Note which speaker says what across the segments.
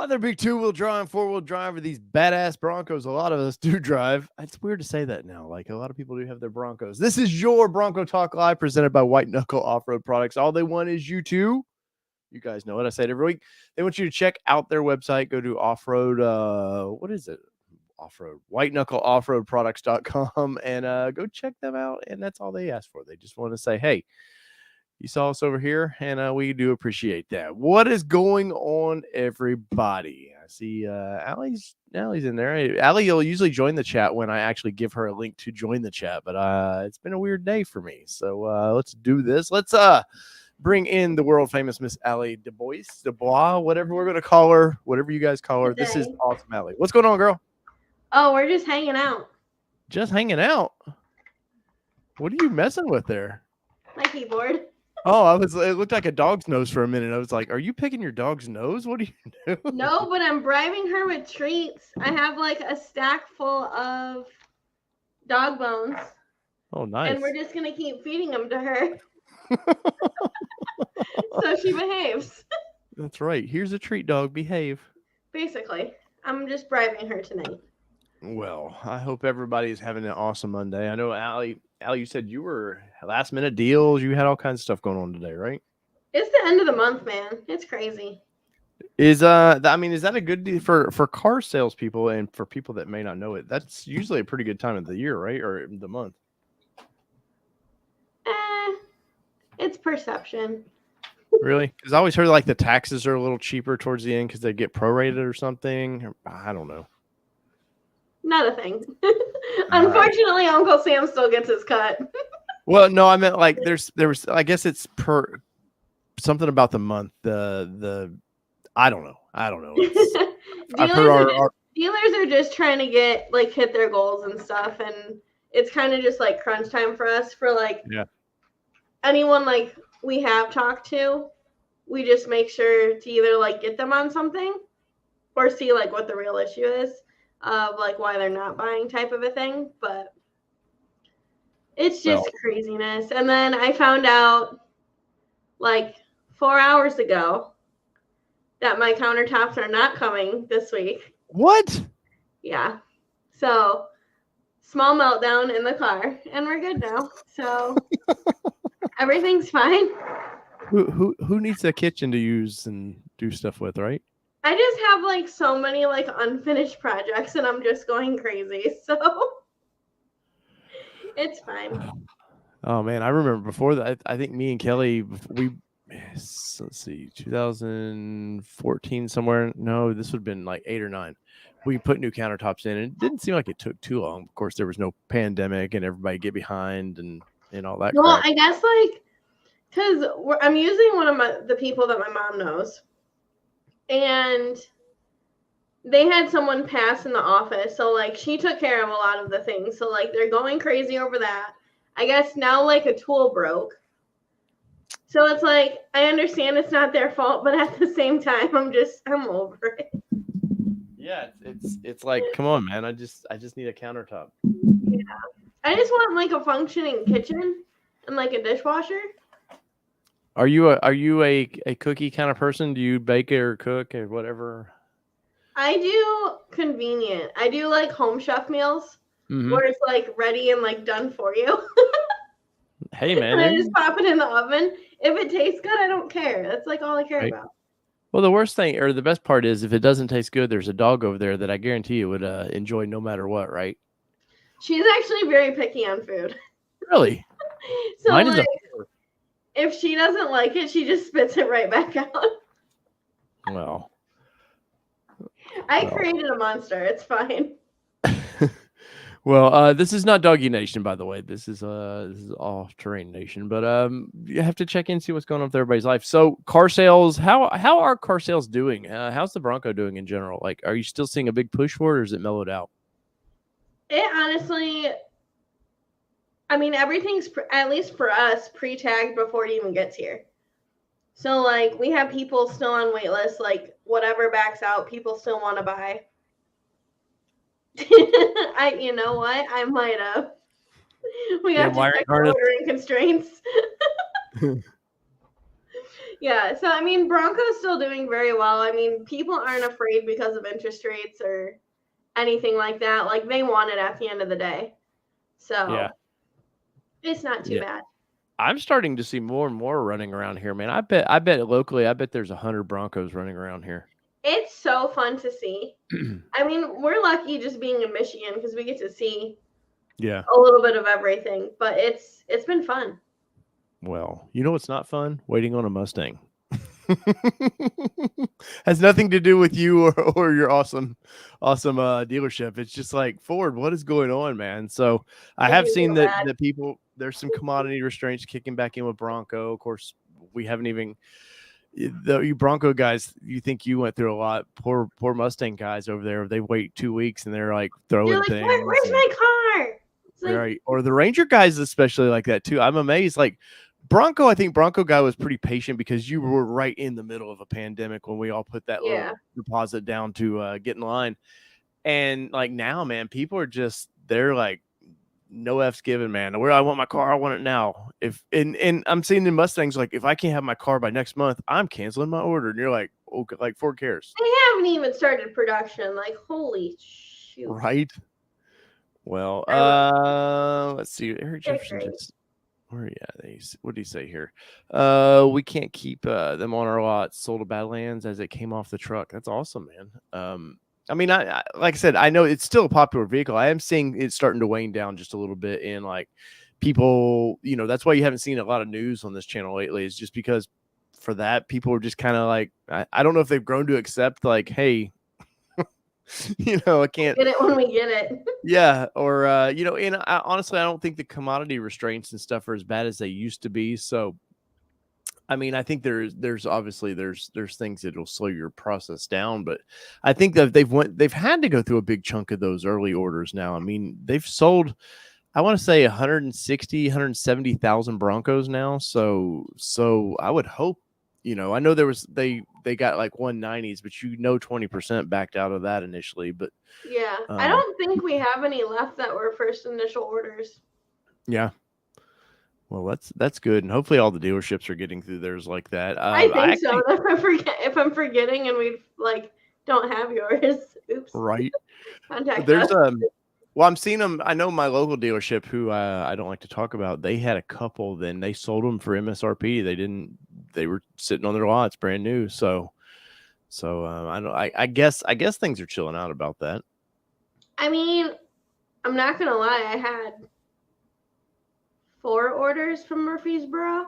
Speaker 1: Whether it be two-wheel drive, four-wheel drive, or these badass Broncos, a lot of us do drive. It's weird to say that now. Like, a lot of people do have their Broncos. This is your Bronco Talk Live presented by White Knuckle Off-Road Products. All they want is you to, you guys know what I say it every week. They want you to check out their website. Go to off-road, what is it? Off-road, whiteknuckleoffroadproducts.com, and go check them out. And that's all they ask for. They just want to say, hey, you saw us over here, and we do appreciate that. What is going on, everybody? I see Allie's in there. Allie will usually join the chat when I actually give her a link to join the chat, but it's been a weird day for me. So let's do this. Let's bring in the world famous Miss Allie Dubois, whatever we're going to call her, whatever you guys call her. This is awesome, Allie. What's going on, girl?
Speaker 2: Oh, we're just hanging out.
Speaker 1: Just hanging out? What are you messing with there?
Speaker 2: My keyboard.
Speaker 1: Oh, it looked like a dog's nose for a minute. I was like, are you picking your dog's nose? What are you doing?
Speaker 2: No, but I'm bribing her with treats. I have like a stack full of dog bones.
Speaker 1: Oh, nice.
Speaker 2: And we're just going to keep feeding them to her. So she behaves.
Speaker 1: That's right. Here's a treat, dog. Behave.
Speaker 2: Basically. I'm just bribing her tonight.
Speaker 1: Well, I hope everybody is having an awesome Monday. I know, Allie, you said you were last minute deals. You had all kinds of stuff going on today, right?
Speaker 2: It's the end of the month, man. It's crazy.
Speaker 1: Is that a good deal for car salespeople and for people that may not know it? That's usually a pretty good time of the year, right? Or the month?
Speaker 2: It's perception.
Speaker 1: Really? Because I always heard like the taxes are a little cheaper towards the end because they get prorated or something. I don't know.
Speaker 2: Not a thing. Unfortunately, Uncle Sam still gets his cut.
Speaker 1: Well, no, I meant like there was. I guess it's per something about the month. The I don't know.
Speaker 2: Dealers are just trying to get like hit their goals and stuff, and it's kind of just like crunch time for us. For like anyone like we have talked to, we just make sure to either like get them on something or see like what the real issue is of like why they're not buying type of a thing. But it's just craziness. And then I found out like 4 hours ago that my countertops are not coming this week.
Speaker 1: What?
Speaker 2: Yeah. So small meltdown in the car and we're good now. So everything's fine.
Speaker 1: Who needs a kitchen to use and do stuff with, right?
Speaker 2: I just have like so many like unfinished projects and I'm just going crazy. So it's fine.
Speaker 1: Oh man, I remember before that. I think me and Kelly, let's see, 2014 somewhere. No, this would have been like 8 or 9. We put new countertops in, and it didn't seem like it took too long. Of course, there was no pandemic, and everybody get behind and all that.
Speaker 2: Well,
Speaker 1: crap.
Speaker 2: I guess like because I'm using one of the people that my mom knows, and they had someone pass in the office, so like she took care of a lot of the things. So like they're going crazy over that. I guess now like a tool broke. So it's like I understand it's not their fault, but at the same time I'm over it.
Speaker 1: Yeah, it's like, come on, man. I just need a countertop.
Speaker 2: Yeah. I just want like a functioning kitchen and like a dishwasher.
Speaker 1: Are you a cookie kind of person? Do you bake or cook or whatever?
Speaker 2: I do convenient. I do like home chef meals where it's like ready and like done for you.
Speaker 1: Hey man,
Speaker 2: and I just pop it in the oven. If it tastes good, I don't care. That's like all I care about.
Speaker 1: Well, the worst thing or the best part is if it doesn't taste good, there's a dog over there that I guarantee you would enjoy no matter what, right?
Speaker 2: She's actually very picky on food.
Speaker 1: Really?
Speaker 2: So like, if she doesn't like it, she just spits it right back out.
Speaker 1: Well.
Speaker 2: I created a monster. It's fine.
Speaker 1: Well, this is not Doggy Nation, by the way. This is Off Terrain Nation. But you have to check in, see what's going on with everybody's life. So, car sales. How are car sales doing? How's the Bronco doing in general? Like, are you still seeing a big push for it, or is it mellowed out?
Speaker 2: It honestly, I mean, everything's at least for us pre-tagged before it even gets here. So, like, we have people still on wait lists. Like, whatever backs out, people still want to buy. You know what? I might have. We have to check ordering constraints. Yeah, so I mean, Bronco's still doing very well. I mean, people aren't afraid because of interest rates or anything like that. Like they want it at the end of the day.
Speaker 1: Yeah.
Speaker 2: So it's not too
Speaker 1: Yeah.
Speaker 2: bad.
Speaker 1: I'm starting to see more and more running around here, man. I bet locally, I bet there's 100 Broncos running around here.
Speaker 2: It's so fun to see. I mean, we're lucky just being in Michigan because we get to see
Speaker 1: Yeah.
Speaker 2: a little bit of everything, but it's been fun.
Speaker 1: Well, you know what's not fun? Waiting on a Mustang. Has nothing to do with you or your awesome dealership. It's just like, Ford, what is going on, man? So I
Speaker 2: I
Speaker 1: have
Speaker 2: do
Speaker 1: seen
Speaker 2: feel
Speaker 1: that
Speaker 2: bad.
Speaker 1: people, there's some commodity restraints kicking back in with Bronco. Of course, we haven't even you Bronco guys, you think you went through a lot. Poor Mustang guys over there, they wait 2 weeks and they're like
Speaker 2: They're
Speaker 1: throwing
Speaker 2: like,
Speaker 1: things
Speaker 2: Where's
Speaker 1: and
Speaker 2: my car?" It's like,
Speaker 1: right. Or the Ranger guys, especially like that too. I'm amazed. Like Bronco, I think Bronco guy was pretty patient because you were right in the middle of a pandemic when we all put that
Speaker 2: yeah,
Speaker 1: little deposit down to get in line. And like now, man, people are just they're like no F's given, man. Where I want my car, I want it now. If and I'm seeing the Mustangs like if I can't have my car by next month, I'm canceling my order. And you're like, okay, like Ford cares,
Speaker 2: they haven't even started production. Like, holy shoot!
Speaker 1: right? Well,
Speaker 2: I was
Speaker 1: let's see. Eric Jefferson
Speaker 2: bickering.
Speaker 1: just where yeah, what did he say here? We can't keep them on our lot. Sold to Badlands as it came off the truck. That's awesome, man. I mean, I like I said, I know it's still a popular vehicle. I am seeing it starting to wane down just a little bit in like people, that's why you haven't seen a lot of news on this channel lately, is just because for that people are just kind of like I don't know if they've grown to accept like, hey, I can't.
Speaker 2: Get it when we get it.
Speaker 1: Yeah, or and honestly, I don't think the commodity restraints and stuff are as bad as they used to be. So, I mean, I think there's obviously there's things that'll slow your process down, but I think that they've had to go through a big chunk of those early orders now. I mean, they've sold I want to say 160, 170,000 Broncos now. So I would hope, I know there was they got like 190s, but 20% backed out of that initially, but
Speaker 2: Yeah, I
Speaker 1: um
Speaker 2: don't think we have any left that were first initial orders.
Speaker 1: yeah. Well, that's good, and hopefully all the dealerships are getting through theirs like that.
Speaker 2: I
Speaker 1: I
Speaker 2: think so.
Speaker 1: actually
Speaker 2: If I'm forgetting and we like don't have yours, oops.
Speaker 1: right
Speaker 2: Contact
Speaker 1: there's
Speaker 2: us.
Speaker 1: well, I'm seeing them. I know my local dealership, who I don't like to talk about. They had a couple, then they sold them for MSRP. They didn't. They were sitting on their lots, brand new. So I don't. I guess things are chilling out about that.
Speaker 2: I mean, I'm not gonna lie. I had 4 orders from Murfreesboro
Speaker 1: Yeah.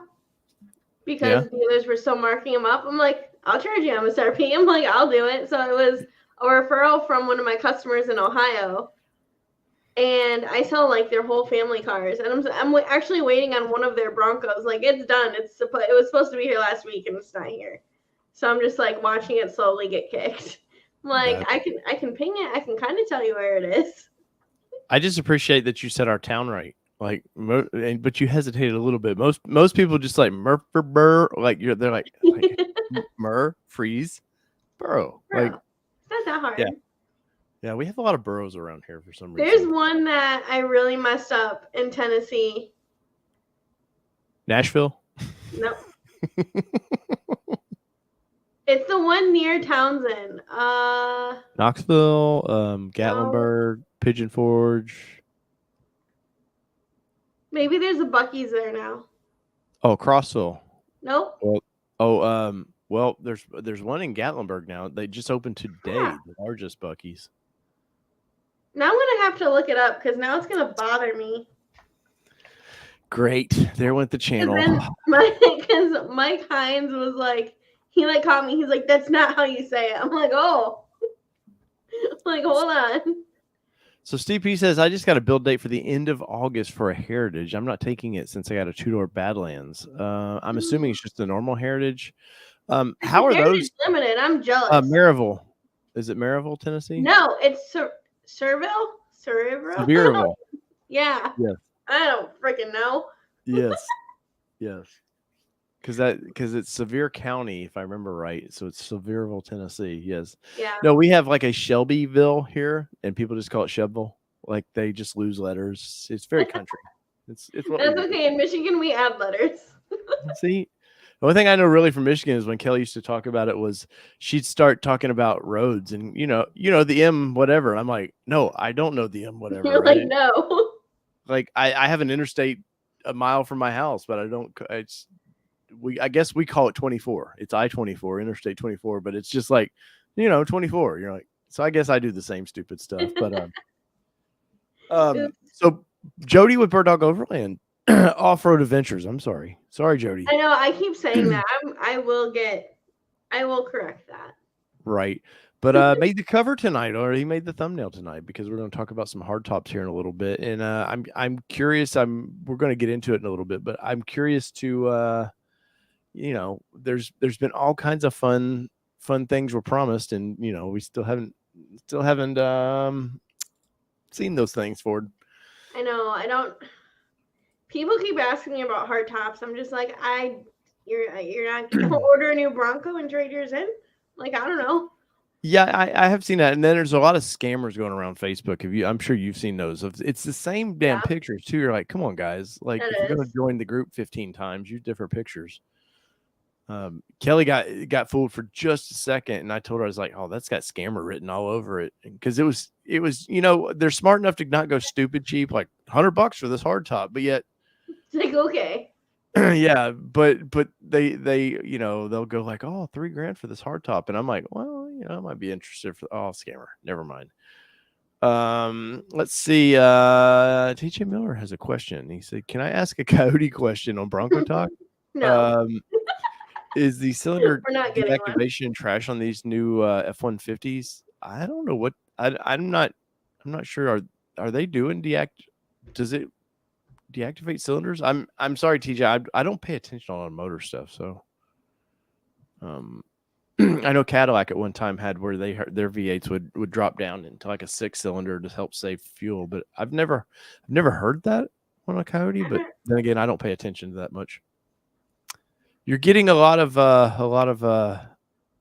Speaker 2: because dealers were still marking them up. I'm like, I'll charge you MSRP. I'm like, I'll do it. So it was a referral from one of my customers in Ohio, and I sell like their whole family cars, and I'm actually waiting on one of their Broncos. Like it's done. It was supposed to be here last week, and it's not here. So I'm just like watching it slowly get kicked. I'm like,
Speaker 1: That
Speaker 2: I can ping it. I can kind of tell you where it is.
Speaker 1: I just appreciate that you said our town right. Like, but you hesitated a little bit. Most people just like Murfreesboro, like they're like Murfreesboro.
Speaker 2: Bro,
Speaker 1: Like,
Speaker 2: it's not that hard.
Speaker 1: yeah. Yeah, we have a lot of boroughs around here for some
Speaker 2: There's
Speaker 1: reason.
Speaker 2: one that I really messed up in Tennessee.
Speaker 1: Nashville.
Speaker 2: Nope. It's the one near Townsend.
Speaker 1: Knoxville,
Speaker 2: No.
Speaker 1: Gatlinburg, Pigeon Forge.
Speaker 2: Maybe there's a Buc-ee's there now.
Speaker 1: Oh, Crossville.
Speaker 2: Nope.
Speaker 1: Well, there's one in Gatlinburg now. They just opened today, the largest Buc-ee's.
Speaker 2: Now I'm gonna have to look it up because now it's gonna bother me.
Speaker 1: Great. There went the channel.
Speaker 2: Because Mike Hines was like, he like caught me. He's like, that's not how you say it. I'm like, oh. Like, hold on.
Speaker 1: So Steve P says, I just got a build date for the end of August for a Heritage. I'm not taking it since I got a 2-door Badlands. I'm assuming it's just the normal Heritage. How are those?
Speaker 2: Limited. I'm jealous.
Speaker 1: Maryville. Is it Maryville, Tennessee?
Speaker 2: No, it's Sevierville.
Speaker 1: Sevierville.
Speaker 2: Yeah.
Speaker 1: Yes.
Speaker 2: I don't freaking know.
Speaker 1: Yes. Yes. Because it's Sevier County, if I remember right. So it's Sevierville, Tennessee. Yes.
Speaker 2: Yeah.
Speaker 1: No, we have like a Shelbyville here, and people just call it Shebville. Like they just lose letters. It's very country. It's what
Speaker 2: That's okay. In Michigan, we add letters.
Speaker 1: see. The only thing I know really from Michigan is when Kelly used to talk about it was she'd start talking about roads and the M whatever. I'm like, no, I don't know the M whatever.
Speaker 2: You're like, no.
Speaker 1: Like I have an interstate a mile from my house, but I don't. I guess we call it 24. It's I-24, Interstate 24, but it's just like 24. You're like, so I guess I do the same stupid stuff. But so Jody with Bird Dog Overland. Off-road adventures. I'm sorry, Jody.
Speaker 2: I know. I keep saying that. I will correct that.
Speaker 1: Right, but made the cover tonight, or he made the thumbnail tonight because we're going to talk about some hard tops here in a little bit, and I'm curious. We're going to get into it in a little bit, but I'm curious to there's been all kinds of fun things were promised, and we still haven't seen those things, Ford.
Speaker 2: I know. I don't. People keep asking me about hard tops. I'm just like, you're not gonna order a new Bronco and trade yours in? Like, I don't know.
Speaker 1: Yeah, I have seen that, and then there's a lot of scammers going around Facebook. I'm sure you've seen those. It's the same damn pictures too. You're like, come on, guys! Like, if you're gonna join the group 15 times, use different pictures. Kelly got fooled for just a second, and I told her, I was like, oh, that's got scammer written all over it, because it was they're smart enough to not go stupid cheap, like $100 for this hard top, but yet
Speaker 2: it's like, okay.
Speaker 1: Yeah, but they they'll go like, oh, $3,000 for this hard top, and I'm like, well, I might be interested for scammer. Never mind. Let's see. TJ Miller has a question. He said, can I ask a Coyote question on Bronco Talk?
Speaker 2: No.
Speaker 1: Is the cylinder deactivation trash on these new F-150s? I don't know what I'm not sure. Are they doing does it deactivate cylinders? I'm sorry, TJ. I don't pay attention on motor stuff, so I know Cadillac at one time had where their V8s would drop down into like a 6-cylinder to help save fuel, but I've never heard that on a Coyote. But then again, I don't pay attention to that much. You're getting a lot of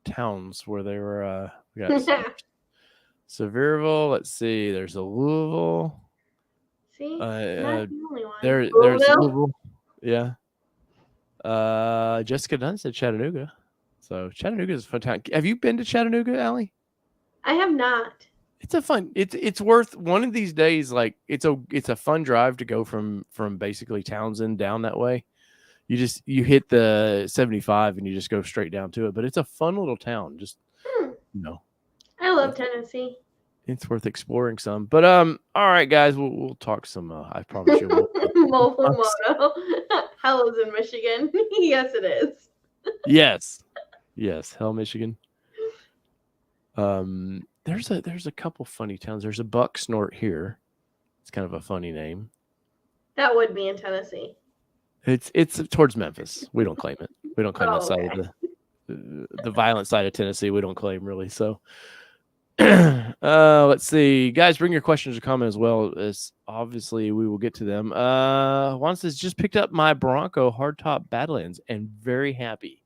Speaker 1: towns where they were. We got Sevierville. Let's see. There's a Louisville.
Speaker 2: See, not the only one.
Speaker 1: There's Louisville. Yeah. Jessica Dunn said Chattanooga. So Chattanooga is a fun town. Have you been to Chattanooga, Allie?
Speaker 2: I have not.
Speaker 1: It's a fun. It's worth one of these days. Like it's a fun drive to go from basically Townsend down that way. You hit the 75 and you just go straight down to it. But it's a fun little town. Just
Speaker 2: I love Tennessee.
Speaker 1: It's worth exploring some. But all right, guys, we'll talk some. I promise you.
Speaker 2: Mobile Moto. Hell's in Michigan. Yes, it is.
Speaker 1: Yes, Hell, Michigan. There's a couple funny towns. There's a Buck Snort here. It's kind of a funny name.
Speaker 2: That would be in Tennessee.
Speaker 1: It's towards Memphis. We don't claim it. We don't claim that side of the violent side of Tennessee. We don't claim really. So let's see, guys, bring your questions or comments as well, as obviously we will get to them. Juan says, just picked up my Bronco hardtop Badlands and very happy.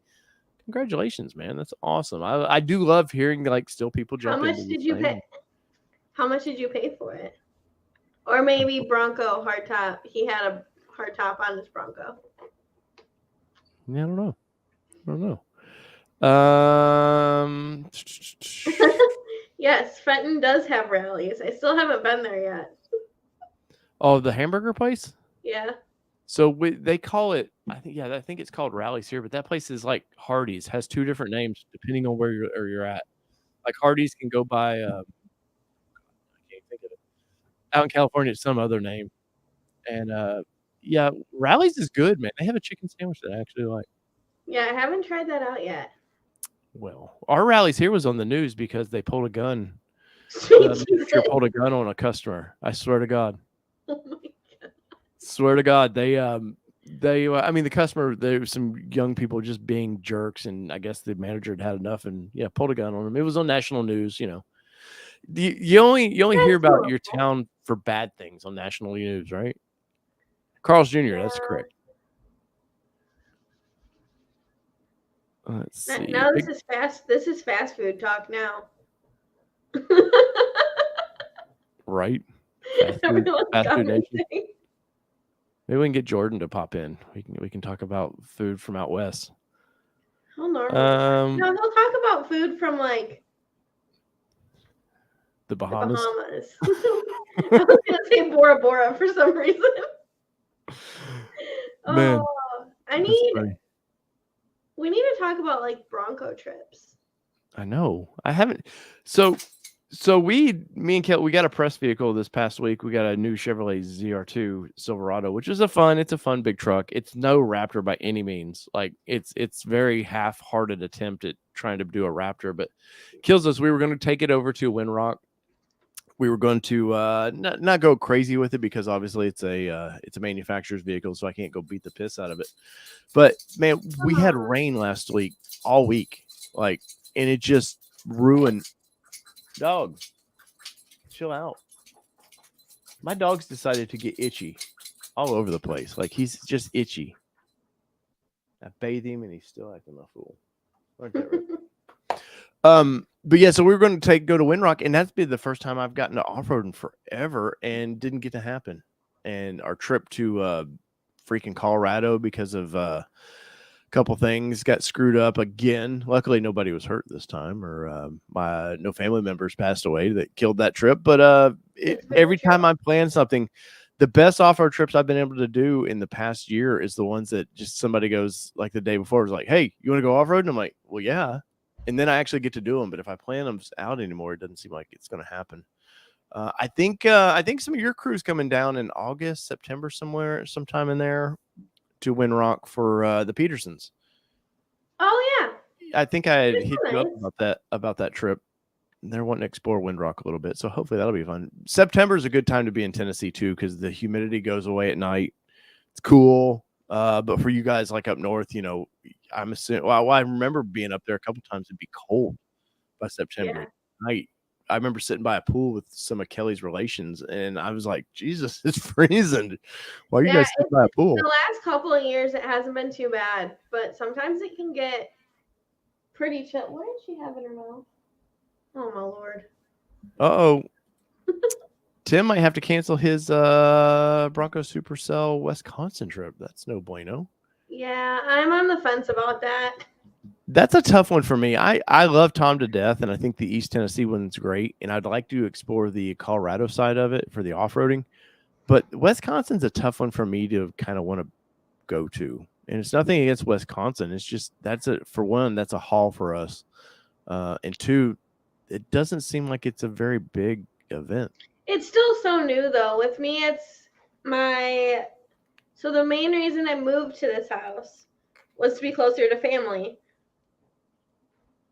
Speaker 1: Congratulations, man. That's awesome. I do love hearing like still people jump in.
Speaker 2: How much did you pay? How much did you pay for it? Or maybe Bronco hardtop. He had a hardtop on his Bronco.
Speaker 1: Yeah, I don't know.
Speaker 2: Yes, Fenton does have rallies. I still haven't been there yet.
Speaker 1: Oh, the hamburger place?
Speaker 2: Yeah.
Speaker 1: So they call it, I think it's called Rallies here, but that place is like Hardee's. Has two different names depending on where you're at. Like Hardee's can go by, I can't think of it. Out in California, it's some other name. And yeah, Rallies is good, man. They have a chicken sandwich that I actually like.
Speaker 2: Yeah, I haven't tried that out yet.
Speaker 1: Well, our Rallies here was on the news because they pulled a gun. The manager pulled a gun on a customer. I swear to God.
Speaker 2: Oh my God.
Speaker 1: Swear to God, they I mean, the customer, there were some young people just being jerks, and I guess the manager had enough and pulled a gun on them. It was on national news, You only hear about your town for bad things on national news, right? Carl's Jr., that's correct. Let's see.
Speaker 2: Now this is fast food talk now.
Speaker 1: Right. Fast food nation. Maybe we can get Jordan to pop in. We can talk about food from out west.
Speaker 2: How normal. No, they'll talk about food from like
Speaker 1: the Bahamas.
Speaker 2: I was gonna say Bora Bora for some reason.
Speaker 1: Man,
Speaker 2: we need to talk about like Bronco trips.
Speaker 1: I know. I haven't. So me and Kel, we got a press vehicle this past week. We got a new Chevrolet ZR2 Silverado, which is it's a fun big truck. It's no Raptor by any means. Like it's very half-hearted attempt at trying to do a Raptor, but kills us. We were going to take it over to Windrock. We were going to not go crazy with it because obviously it's a manufacturer's vehicle, so I can't go beat the piss out of it. But man, we had rain last week, all week, like, and it just ruined. Dog, chill out. My dog's decided to get itchy all over the place. Like he's just itchy. I bathe him and he's still acting a fool. Aren't that right? But yeah, so we were going to go to Windrock, and that's been the first time I've gotten to off-roading forever, and didn't get to happen. And our trip to freaking Colorado because of a couple things got screwed up again. Luckily, nobody was hurt this time, or no family members passed away that killed that trip. But every time I plan something, the best off-road trips I've been able to do in the past year is the ones that just somebody goes like the day before is like, "Hey, you want to go off-road?" And I'm like, "Well, yeah." And then I actually get to do them. But if I plan them out anymore, it doesn't seem like it's going to happen. I think some of your crew's coming down in August, September, sometime in there to Windrock for the Petersons.
Speaker 2: Oh yeah.
Speaker 1: I think I hit you up about that trip. They're wanting to explore Windrock a little bit, so hopefully that'll be fun. September is a good time to be in Tennessee too, because the humidity goes away at night. It's cool. But for you guys like up north, you know, I'm assuming. Well, I remember being up there a couple times. It'd be cold by September night. I remember sitting by a pool with some of Kelly's relations, and I was like, "Jesus, it's freezing. Why are you guys sitting by a pool?"
Speaker 2: The last couple of years, it hasn't been too bad, but sometimes it can get pretty chill. What did she have in her mouth? Oh my lord!
Speaker 1: Uh-oh. Tim might have to cancel his Bronco Supercell Wisconsin trip. That's no bueno.
Speaker 2: Yeah, I'm on the fence about that.
Speaker 1: That's a tough one for me. I love Tom to death, and I think the East Tennessee one's great, and I'd like to explore the Colorado side of it for the off-roading. But Wisconsin's a tough one for me to kind of want to go to. And it's nothing against Wisconsin. It's just that's a haul for us. And two, it doesn't seem like it's a very big event.
Speaker 2: It's still so new though. With me, so the main reason I moved to this house was to be closer to family.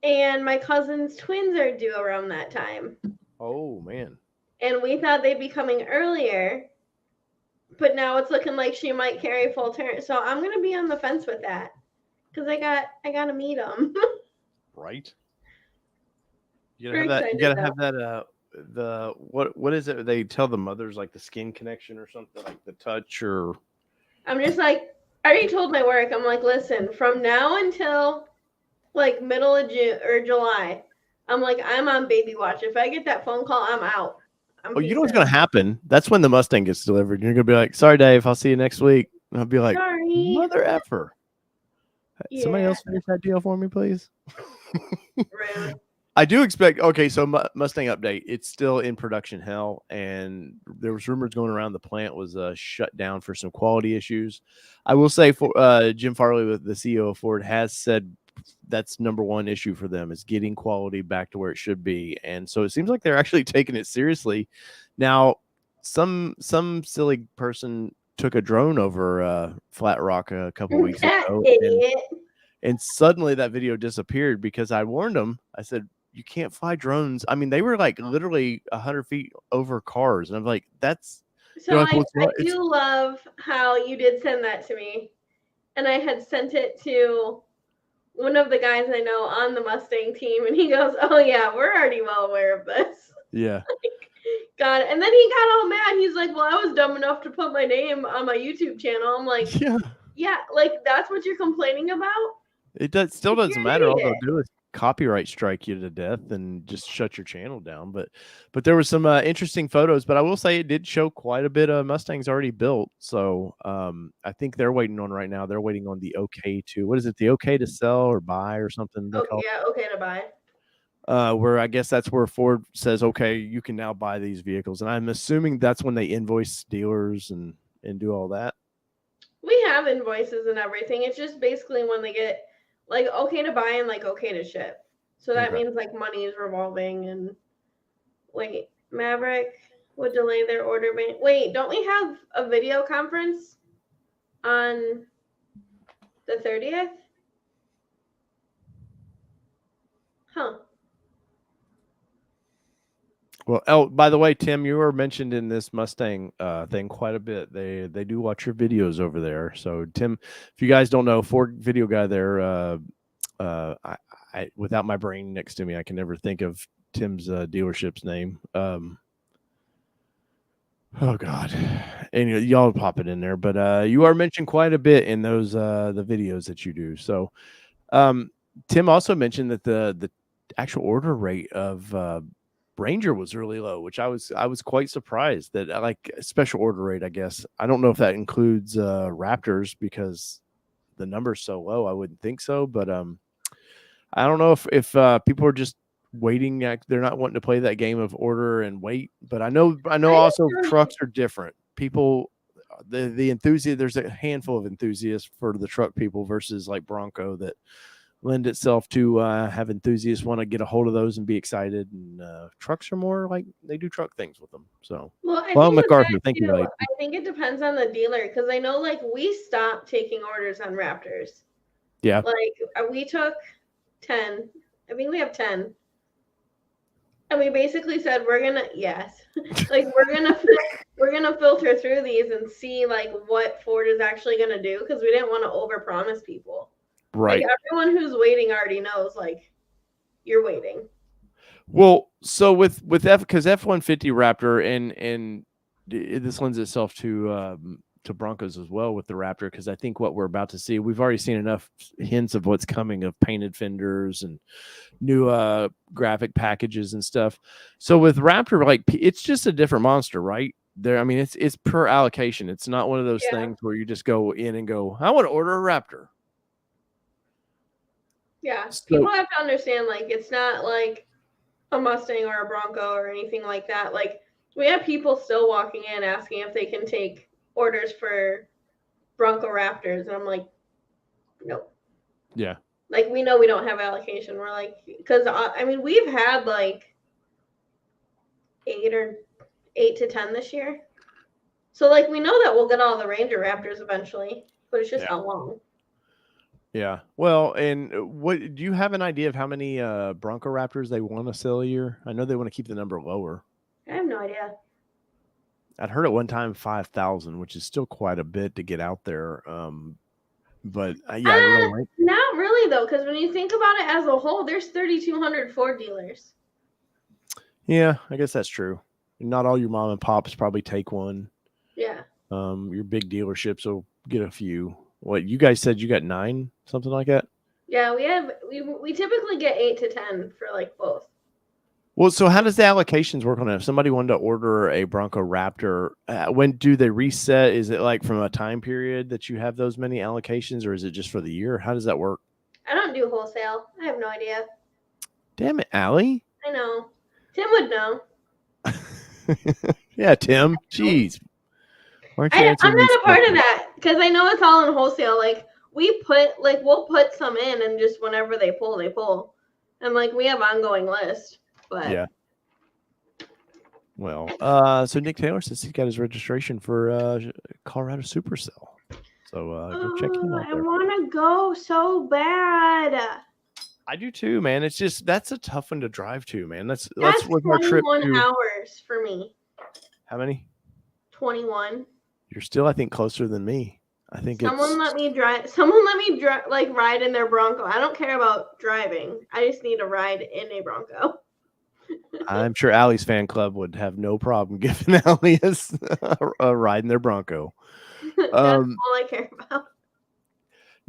Speaker 2: And my cousin's twins are due around that time.
Speaker 1: Oh man. And
Speaker 2: we thought they'd be coming earlier, but now it's looking like she might carry full term. So I'm gonna be on the fence with that because I gotta meet them.
Speaker 1: Right. You gotta have that. What is it? They tell the mothers like the skin connection or something, like the touch, or.
Speaker 2: I'm just like, I already told my work. I'm like, listen, from now until like middle of June or July, I'm like, I'm on baby watch. If I get that phone call, I'm out.
Speaker 1: You know what's gonna happen? That's when the Mustang gets delivered. You're gonna be like, "Sorry, Dave, I'll see you next week." And I'll be like,
Speaker 2: "Sorry,
Speaker 1: mother effer." Yeah. Somebody else finish that deal for me, please.
Speaker 2: Rude.
Speaker 1: I do expect. Okay, so Mustang update. It's still in production hell, and there was rumors going around the plant was shut down for some quality issues. I will say, for Jim Farley, the CEO of Ford, has said that's number one issue for them is getting quality back to where it should be, and so it seems like they're actually taking it seriously. Now, some silly person took a drone over Flat Rock a couple weeks ago, and suddenly that video disappeared because I warned them. I said, you can't fly drones. I mean, they were like literally 100 feet over cars. And I'm like, that's.
Speaker 2: So I do love how you did send that to me. And I had sent it to one of the guys I know on the Mustang team. And he goes, oh, yeah, we're already well aware of this.
Speaker 1: Yeah.
Speaker 2: Got it. And then he got all mad. He's like, well, I was dumb enough to put my name on my YouTube channel. I'm like, yeah, like that's what you're complaining about?
Speaker 1: It still doesn't matter. All they'll do is copyright strike you to death and just shut your channel down. But there was some interesting photos. But I will say it did show quite a bit of Mustangs already built. So I think they're waiting on right now. They're waiting on the okay to, what is it? The okay to sell or buy or something. They call
Speaker 2: yeah, okay to buy.
Speaker 1: Where I guess that's where Ford says, okay, you can now buy these vehicles. And I'm assuming that's when they invoice dealers and do all that.
Speaker 2: We have invoices and everything. It's just basically when they get like okay to buy and like okay to ship. So that means like money is revolving. And wait, Maverick would delay their order. Wait, don't we have a video conference on the 30th? Huh.
Speaker 1: Well, by the way, Tim, you were mentioned in this Mustang thing quite a bit. They do watch your videos over there. So, Tim, if you guys don't know, Ford video guy there, I without my brain next to me, I can never think of Tim's dealership's name. Oh God, and y'all pop it in there. But you are mentioned quite a bit in those the videos that you do. So, Tim also mentioned that the actual order rate of Ranger was really low, which I was quite surprised that like special order rate, I guess. I don't know if that includes Raptors because the number's so low. I wouldn't think so, but I don't know if people are just waiting. They're not wanting to play that game of order and wait. But I know also trucks are different. People, the enthusiast, there's a handful of enthusiasts for the truck people versus like Bronco that lend itself to have enthusiasts want to get a hold of those and be excited. And trucks are more like they do truck things with them. So,
Speaker 2: well,
Speaker 1: MacArthur, thank you.
Speaker 2: I think it depends on the dealer because I know like we stopped taking orders on Raptors.
Speaker 1: Yeah,
Speaker 2: like we took 10. I think we have 10. And we basically said we're gonna we're gonna filter through these and see like what Ford is actually gonna do because we didn't want to overpromise people.
Speaker 1: Right.
Speaker 2: Like everyone who's waiting already knows like you're waiting.
Speaker 1: Well, so with because F-150 Raptor and this lends itself to Broncos as well with the Raptor because I think what we're about to see, we've already seen enough hints of what's coming of painted fenders and new graphic packages and stuff. So with Raptor, like it's just a different monster, right? There, I mean, it's per allocation. It's not one of those things where you just go in and go, I want to order a Raptor.
Speaker 2: Yeah, so, people have to understand, like, it's not like a Mustang or a Bronco or anything like that. Like, we have people still walking in asking if they can take orders for Bronco Raptors, and I'm like, nope.
Speaker 1: Yeah.
Speaker 2: Like, we know we don't have allocation. We're like, because, I mean, we've had, like, 8 to 10 this year. So, like, we know that we'll get all the Ranger Raptors eventually, but it's just how long.
Speaker 1: Yeah. Well, and what do you have an idea of how many Bronco Raptors they want to sell a year? I know they want to keep the number lower.
Speaker 2: I have no idea.
Speaker 1: I'd heard at one time 5,000, which is still quite a bit to get out there. But yeah, I don't know, right?
Speaker 2: Not really though, because when you think about it as a whole, there's 3,200 Ford dealers.
Speaker 1: Yeah, I guess that's true. Not all your mom and pops probably take one.
Speaker 2: Yeah.
Speaker 1: Your big dealerships will get a few. What you guys said you got 9, something like that?
Speaker 2: Yeah, we typically get 8 to 10 for like both.
Speaker 1: Well, so how does the allocations work on it? If somebody wanted to order a Bronco Raptor, when do they reset? Is it like from a time period that you have those many allocations, or is it just for the year? How does that work?
Speaker 2: I don't do wholesale. I have no idea.
Speaker 1: Damn it, Allie.
Speaker 2: I know. Tim would know.
Speaker 1: Yeah, Tim. Jeez.
Speaker 2: I'm not a part of that because I know it's all in wholesale. Like we'll put some in and just whenever they pull. And like we have ongoing list. But
Speaker 1: yeah. Well, so Nick Taylor says he got his registration for Colorado Supercell. So go check him out there.
Speaker 2: I want to go so bad.
Speaker 1: I do too, man. It's just that's a tough one to drive to, man. That's with our trip.
Speaker 2: 21 hours for me.
Speaker 1: How many?
Speaker 2: 21.
Speaker 1: You're still, I think, closer than me. I think
Speaker 2: someone let me drive. Someone let me like ride in their Bronco. I don't care about driving. I just need a ride in a Bronco.
Speaker 1: I'm sure Allie's fan club would have no problem giving Allie a ride in their Bronco.
Speaker 2: That's all I care about.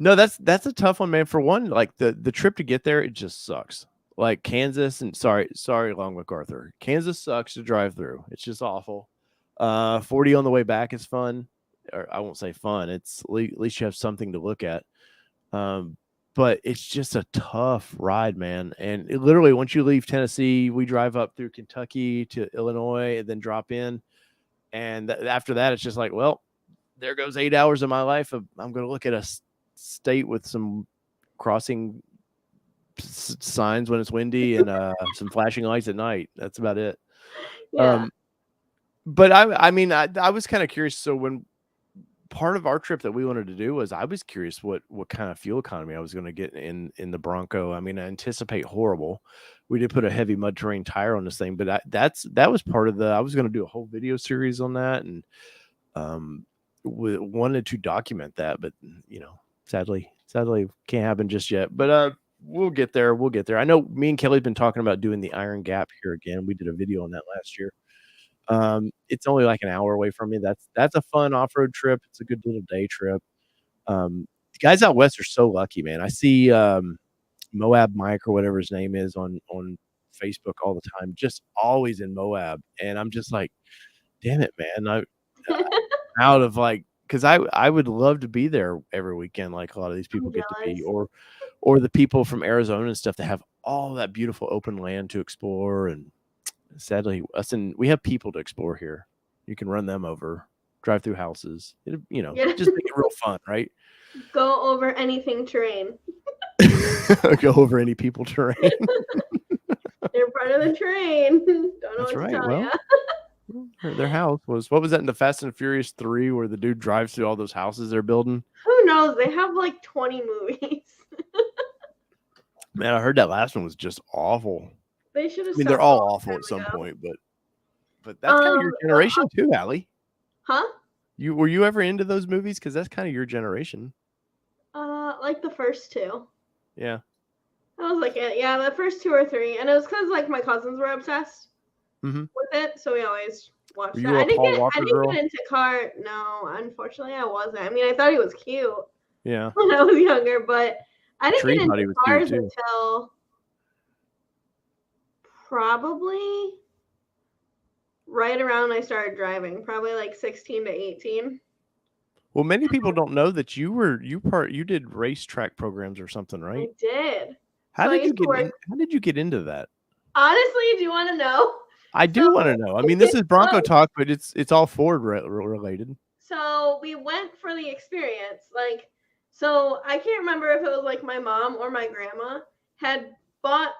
Speaker 1: No, that's a tough one, man. For one, like the trip to get there, it just sucks. Like Kansas and sorry, Long MacArthur. Kansas sucks to drive through. It's just awful. 40 on the way back is fun. Or I won't say fun. It's at least you have something to look at. But it's just a tough ride, man. And literally, once you leave Tennessee, we drive up through Kentucky to Illinois and then drop in. And after that, it's just like, well, there goes 8 hours of my life. I'm going to look at a state with some crossing signs when it's windy and some flashing lights at night. That's about it.
Speaker 2: Yeah.
Speaker 1: But I mean, I was kind of curious. So when part of our trip that we wanted to do was I was curious what kind of fuel economy I was going to get in the Bronco. I mean, I anticipate horrible. We did put a heavy mud terrain tire on this thing, but that was part of I was going to do a whole video series on that, and wanted to document that, but sadly can't happen just yet. But we'll get there. I know me and Kelly've been talking about doing the Iron Gap here again. We did a video on that last year. It's only like an hour away from me. That's a fun off-road trip. It's a good little day trip. The guys out west are so lucky, man. I see Moab Mike or whatever his name is on Facebook all the time, just always in Moab, and I'm just like, damn it, man. Out of like, because I would love to be there every weekend, like a lot of these people get to be, or the people from Arizona and stuff that have all that beautiful open land to explore. And sadly, we have people to explore here. You can run them over, drive through houses, just make it real fun, right?
Speaker 2: Go over anything terrain.
Speaker 1: Go over any people terrain.
Speaker 2: They're part of the terrain. Don't know
Speaker 1: That's
Speaker 2: what
Speaker 1: right.
Speaker 2: to tell
Speaker 1: Well, their house was, what was that in the Fast and Furious 3 where the dude drives through all those houses they're building?
Speaker 2: Who knows? They have like 20 movies.
Speaker 1: Man, I heard that last one was just awful.
Speaker 2: They should have.
Speaker 1: I mean, they're all awful at some point, but that's kind of your generation too, Allie.
Speaker 2: Huh?
Speaker 1: Were you ever into those movies? Because that's kind of your generation.
Speaker 2: Like the first two.
Speaker 1: Yeah.
Speaker 2: I was like, yeah, the first 2 or 3, and it was because like my cousins were obsessed with it, so we always watched that. I didn't get into car. No, unfortunately, I wasn't. I mean, I thought he was cute.
Speaker 1: Yeah.
Speaker 2: When I was younger, but I didn't get into cars until probably right around I started driving, probably like 16 to 18.
Speaker 1: Well, many people don't know that you did racetrack programs or something, right?
Speaker 2: I did.
Speaker 1: How did you get into that?
Speaker 2: Honestly, do you want to know?
Speaker 1: I do want to know. I mean, this is Bronco talk, but it's all Ford related.
Speaker 2: So we went for the experience. So I can't remember if it was like my mom or my grandma had bought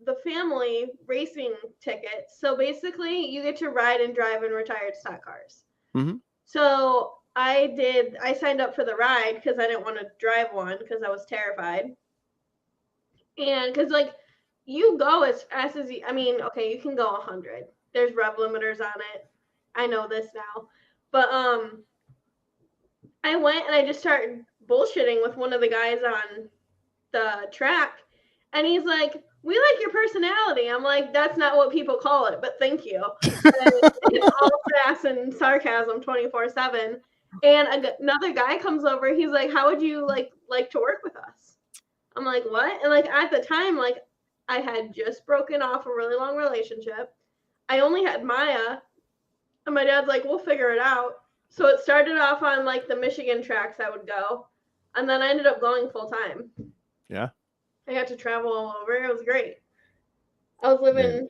Speaker 2: the family racing tickets. So basically, you get to ride and drive in retired stock cars.
Speaker 1: Mm-hmm.
Speaker 2: So I signed up for the ride because I didn't want to drive one because I was terrified. And because you go as fast as you can go 100. There's rev limiters on it. I know this now. But I went and I just started bullshitting with one of the guys on the track. And he's like, "We like your personality." I'm like, "That's not what people call it, but thank you." It's all sass and sarcasm 24/7. And another guy comes over. He's like, "How would you like to work with us?" I'm like, "What?" And at the time, I had just broken off a really long relationship. I only had Maya, and my dad's like, "We'll figure it out." So it started off on the Michigan tracks I would go, and then I ended up going full time.
Speaker 1: Yeah.
Speaker 2: I got to travel all over. It was great. I was living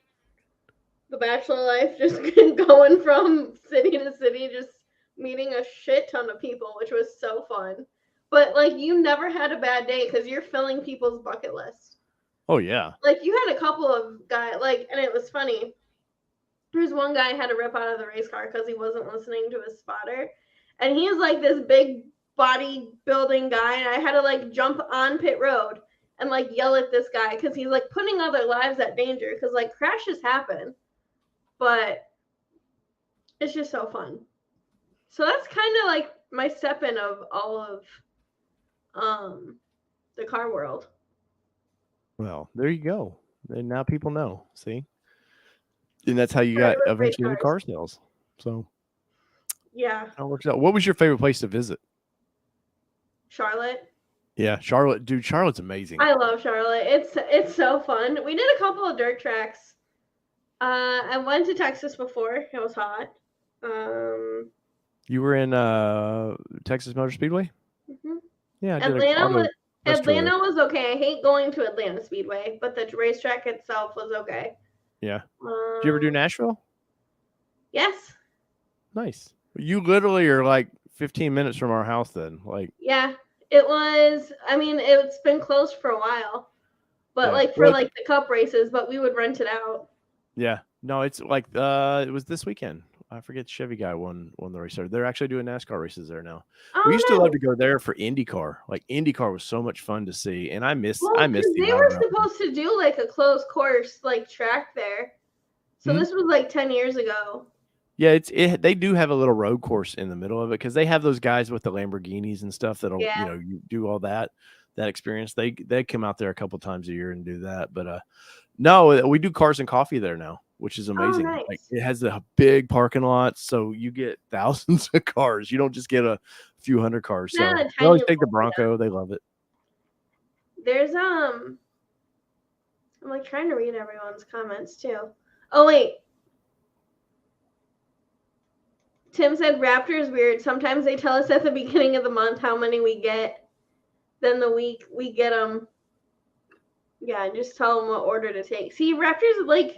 Speaker 2: the bachelor life, just going from city to city, just meeting a shit ton of people, which was so fun. But you never had a bad day because you're filling people's bucket list.
Speaker 1: Oh yeah.
Speaker 2: You had a couple of guys and it was funny. There's one guy had to rip out of the race car because he wasn't listening to his spotter, and he is this big body building guy, and I had to jump on pit road and yell at this guy because he's putting other lives at danger because crashes happen, but it's just so fun. So that's kind of my step in of all of the car world.
Speaker 1: Well, there you go. And now people know. See, and that's how you got eventually the car sales. So
Speaker 2: yeah,
Speaker 1: that works out. What was your favorite place to visit?
Speaker 2: Charlotte.
Speaker 1: Yeah, Charlotte, dude, Charlotte's amazing.
Speaker 2: I love Charlotte. It's so fun. We did a couple of dirt tracks. I went to Texas before. It was hot.
Speaker 1: You were in Texas Motor Speedway?
Speaker 2: Mhm.
Speaker 1: Yeah, I did an auto press tour there.
Speaker 2: Atlanta was okay. I hate going to Atlanta Speedway, but the racetrack itself was okay.
Speaker 1: Yeah. Did you ever do Nashville?
Speaker 2: Yes.
Speaker 1: Nice. You literally are like 15 minutes from our house then. Like,
Speaker 2: yeah, it was. I mean, it's been closed for a while, but
Speaker 1: yeah.
Speaker 2: like for like the cup races, but we would rent it out.
Speaker 1: Yeah. No, it's like it was this weekend. I forget Chevy guy won the race there. They're actually doing NASCAR races there now.
Speaker 2: Oh,
Speaker 1: We used to love to go there for IndyCar. Like IndyCar was so much fun to see, and I miss
Speaker 2: Well,
Speaker 1: the
Speaker 2: they were supposed to do like a closed course like track there. So this was like 10 years ago.
Speaker 1: Yeah, they do have a little road course in the middle of it because they have those guys with the Lamborghinis and stuff that'll you do all that experience. They come out there a couple times a year and do that. But no, we do cars and coffee there now, which is amazing.
Speaker 2: Oh, nice.
Speaker 1: Like it has a big parking lot, so you get thousands of cars. You don't just get a few hundred cars. So they always take the Bronco. They love it.
Speaker 2: There's I'm like trying to read everyone's comments too. Oh wait. Tim said Raptor is weird. Sometimes they tell us at the beginning of the month how many we get. Then the week we get them. Yeah, just tell them what order to take. See, Raptors, like,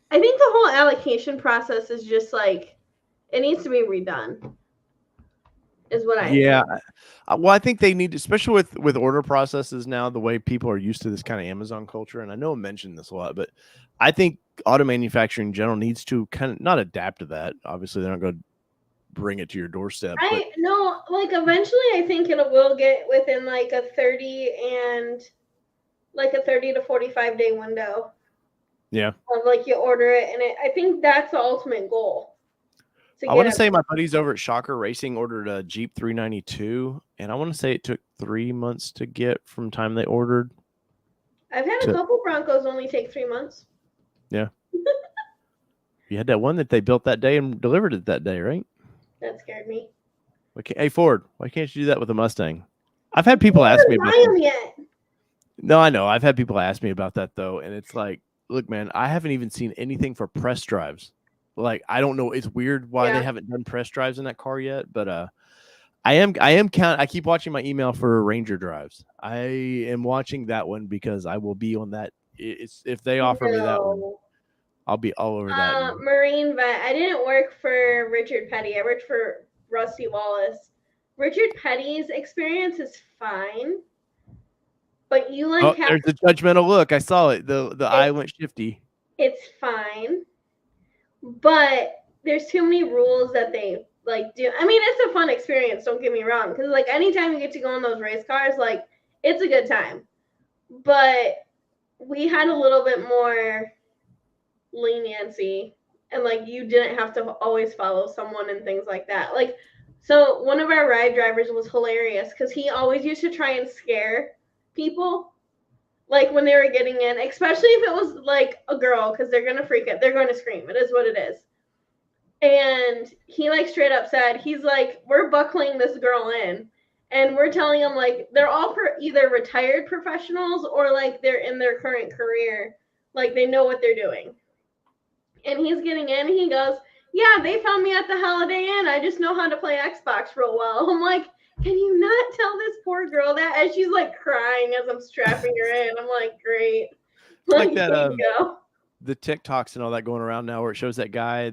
Speaker 2: I think the whole allocation process is just like, it needs to be redone. Is what I
Speaker 1: think. Well, I think they need to, especially with order processes now, the way people are used to this kind of Amazon culture. And I know I mentioned this a lot, but I think auto manufacturing in general needs to kind of not adapt to that. Obviously, they're not going to bring it to your doorstep.
Speaker 2: No, like eventually I think it will get within like a 30 to 45 day window.
Speaker 1: Yeah.
Speaker 2: Of like you order it, and I think that's the ultimate goal.
Speaker 1: I want to say my buddies over at Shocker Racing ordered a Jeep 392, and I want to say it took 3 months to get from time they ordered.
Speaker 2: I've had a couple Broncos only take 3 months.
Speaker 1: Yeah. You had that one that they built that day and delivered it that day, right?
Speaker 2: That scared me.
Speaker 1: Okay, hey Ford, why can't you do that with a Mustang? I've had people ask me about
Speaker 2: them yet.
Speaker 1: No, I know. I've had people ask me about that though, and it's like, look, man, I haven't even seen anything for press drives. Like, I don't know. It's weird why they haven't done press drives in that car yet, but I keep watching my email for Ranger drives. I am watching that one because I will be on that. If they offer me that one, I'll be all over that.
Speaker 2: Marine vet. I didn't work for Richard Petty. I worked for Rusty Wallace. Richard Petty's experience is fine, but you like
Speaker 1: there's a judgmental look. I saw it. The eye went shifty.
Speaker 2: It's fine, but there's too many rules that they like do. I mean, it's a fun experience. Don't get me wrong, because like anytime you get to go on those race cars, like it's a good time. But we had a little bit more leniency, and like you didn't have to always follow someone and things like that. Like, so one of our ride drivers was hilarious because he always used to try and scare people, like when they were getting in, especially if it was like a girl, because they're gonna freak it, they're going to scream. It is what it is. And he like straight up said, he's like, we're buckling this girl in, and we're telling them like they're all either retired professionals or like they're in their current career, like they know what they're doing. And he's getting in, and he goes, yeah, they found me at the Holiday Inn. I just know how to play Xbox real well. I'm like, can you not tell this poor girl that? As she's like crying as I'm strapping her in. I'm like, great.
Speaker 1: Like that, the TikToks and all that going around now where it shows that guy,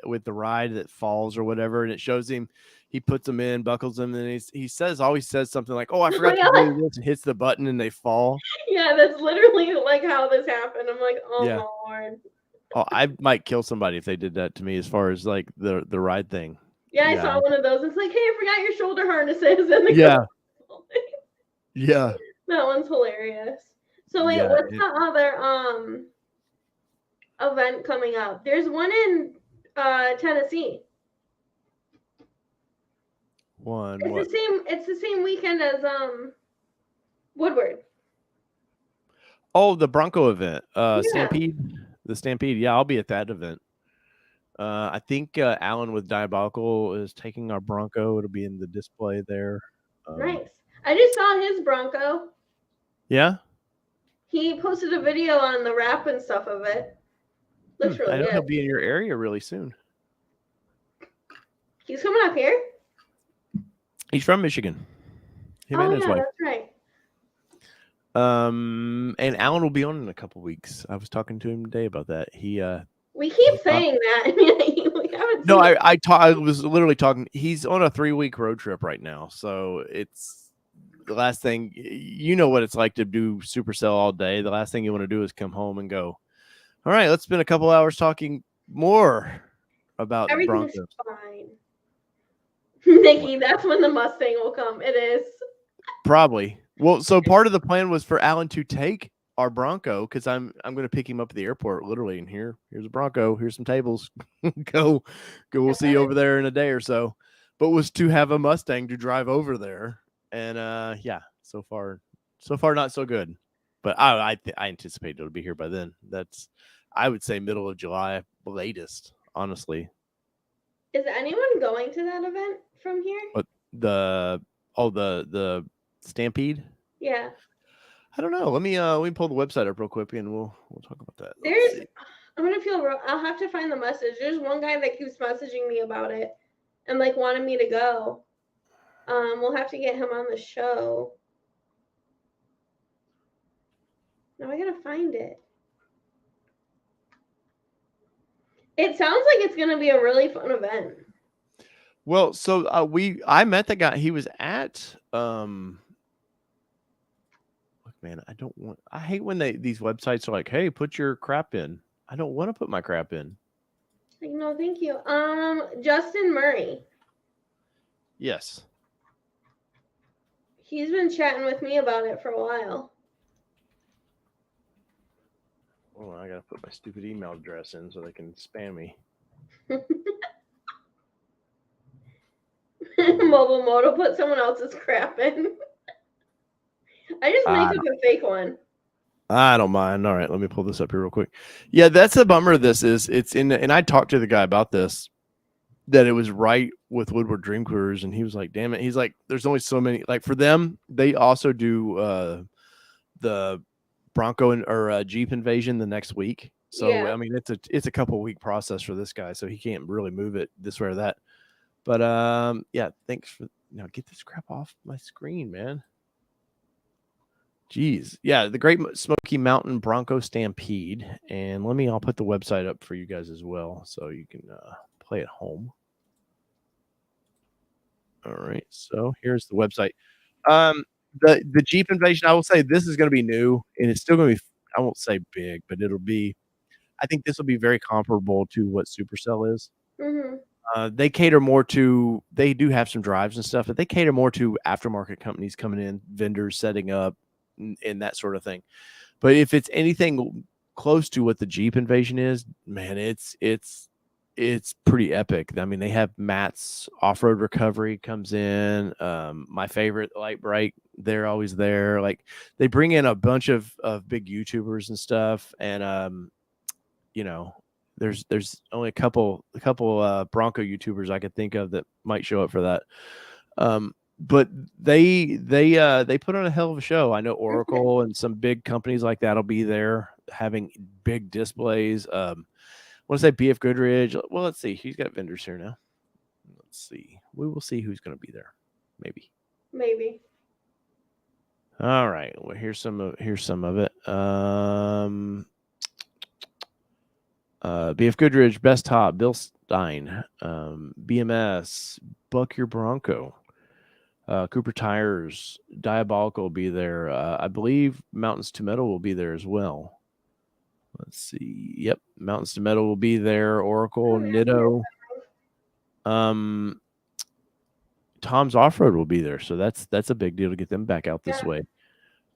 Speaker 1: with the ride that falls or whatever, and it shows him, he puts them in, buckles them, and he always says something like, oh, I forgot to do this, and hits the button and they fall.
Speaker 2: Yeah, that's literally like how this happened. I'm like, oh my Lord.
Speaker 1: Oh, I might kill somebody if they did that to me as far as like the ride thing.
Speaker 2: Yeah, I saw one of those. It's like, hey, I forgot your shoulder harnesses in the
Speaker 1: Yeah.
Speaker 2: That one's hilarious. So wait, what's the other event coming up? There's one in Tennessee. It's the same weekend as Woodward.
Speaker 1: Oh, the Bronco event. Stampede. The Stampede. Yeah, I'll be at that event. I think Alan with Diabolical is taking our Bronco. It'll be in the display there.
Speaker 2: Nice. I just saw his Bronco.
Speaker 1: Yeah.
Speaker 2: He posted a video on the wrap and stuff of it. Looks really
Speaker 1: I know
Speaker 2: good.
Speaker 1: he'll be in your area really soon.
Speaker 2: He's coming up here?
Speaker 1: He's from Michigan. Him
Speaker 2: oh,
Speaker 1: and his
Speaker 2: yeah,
Speaker 1: wife.
Speaker 2: that's right.
Speaker 1: And Alan will be on in a couple weeks. I was talking to him today about that.
Speaker 2: We keep saying that. We haven't
Speaker 1: No,
Speaker 2: seen
Speaker 1: I was literally talking. He's on a 3-week road trip right now, so it's the last thing. You know what it's like to do Supercell all day. The last thing you want to do is come home and go, all right, let's spend a couple hours talking more about
Speaker 2: everything's
Speaker 1: Broncos.
Speaker 2: fine. Nikki, that's when the Mustang will come. It is.
Speaker 1: Probably. Well, so part of the plan was for Alan to take our Bronco because I'm going to pick him up at the airport literally, and here's a Bronco. Here's some tables. go. We'll see you over there in a day or so. But was to have a Mustang to drive over there, and yeah, so far not so good. But I anticipate it'll be here by then. That's I would say middle of July latest. Honestly.
Speaker 2: Is anyone going to that event from here?
Speaker 1: But the Stampede?
Speaker 2: Yeah.
Speaker 1: I don't know. Let me pull the website up real quick and we'll talk about that.
Speaker 2: I'm gonna feel real. I'll have to find the message. There's one guy that keeps messaging me about it and like wanted me to go. We'll have to get him on the show. Now I gotta find it. It sounds like it's gonna be a really fun event.
Speaker 1: Well, so I met the guy. He was at look, man, I hate when these websites are like, hey, put your crap in. I don't want to put my crap in.
Speaker 2: Like, no, thank you. Justin Murray.
Speaker 1: Yes.
Speaker 2: He's been chatting with me about it for a while.
Speaker 1: Oh, I gotta put my stupid email address in so they can spam me.
Speaker 2: Mobile Moto put someone else's crap in. I just make up a fake one.
Speaker 1: I don't mind. All right, let me pull this up here real quick. Yeah, that's the bummer of this is it's in, and I talked to the guy about this, that it was right with Woodward Dream Cruise, and he was like, damn it. He's like, there's only so many, like for them, they also do the Bronco or Jeep invasion the next week. So, yeah. I mean, it's a couple week process for this guy, so he can't really move it this way or that. But yeah, thanks for get this crap off my screen, man. Jeez. Yeah, the Great Smoky Mountain Bronco Stampede. And I'll put the website up for you guys as well so you can play at home. All right. So here's the website. The Jeep invasion, I will say this is going to be new, and it's still going to be, I won't say big, but I think this will be very comparable to what Supercell is.
Speaker 2: Mm-hmm.
Speaker 1: They cater more to, they do have some drives and stuff, but they cater more to aftermarket companies coming in, vendors setting up, and that sort of thing. But if it's anything close to what the Jeep invasion is, man, it's pretty epic. I mean, they have Matt's off-road recovery comes in. My favorite, Light Bright, they're always there. Like they bring in a bunch of big YouTubers and stuff, and there's only a couple Bronco YouTubers I could think of that might show up for that. But they put on a hell of a show. I know Oracle and some big companies like that'll be there having big displays. I want to say BF Goodrich. Well, let's see. He's got vendors here now. Let's see. We will see who's going to be there. Maybe. All right. Well, here's some of it. BF Goodrich, Best Top, Bill Stein, BMS, Buck Your Bronco, Cooper Tires, Diabolical will be there. I believe Mountains to Metal will be there as well. Let's see. Yep, Mountains to Metal will be there. Oracle, Nitto. Tom's Off-Road will be there, so that's a big deal to get them back out this way.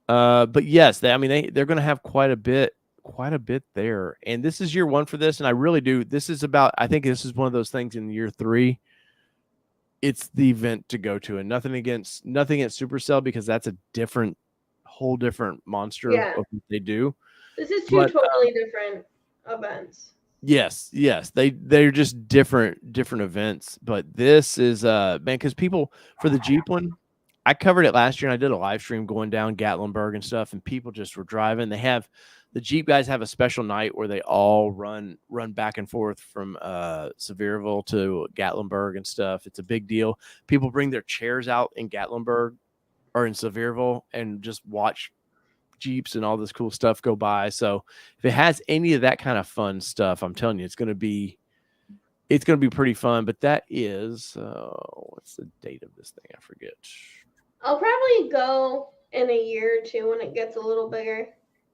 Speaker 1: But yes, they're going to have quite a bit there. And this is year one for this, and I really do. I think this is one of those things in year 3. It's the event to go to, and nothing against Supercell, because that's a whole different monster of what they do.
Speaker 2: This is two totally different events.
Speaker 1: Yes, they're just different events. But this is man, because people for the Jeep one, I covered it last year, and I did a live stream going down Gatlinburg and stuff, and people just were driving. The Jeep guys have a special night where they all run back and forth from Sevierville to Gatlinburg and stuff. It's a big deal. People bring their chairs out in Gatlinburg or in Sevierville and just watch Jeeps and all this cool stuff go by. So if it has any of that kind of fun stuff, I'm telling you, it's going to be pretty fun. But that is what's the date of this thing? I forget.
Speaker 2: I'll probably go in a year or two when it gets a little bigger.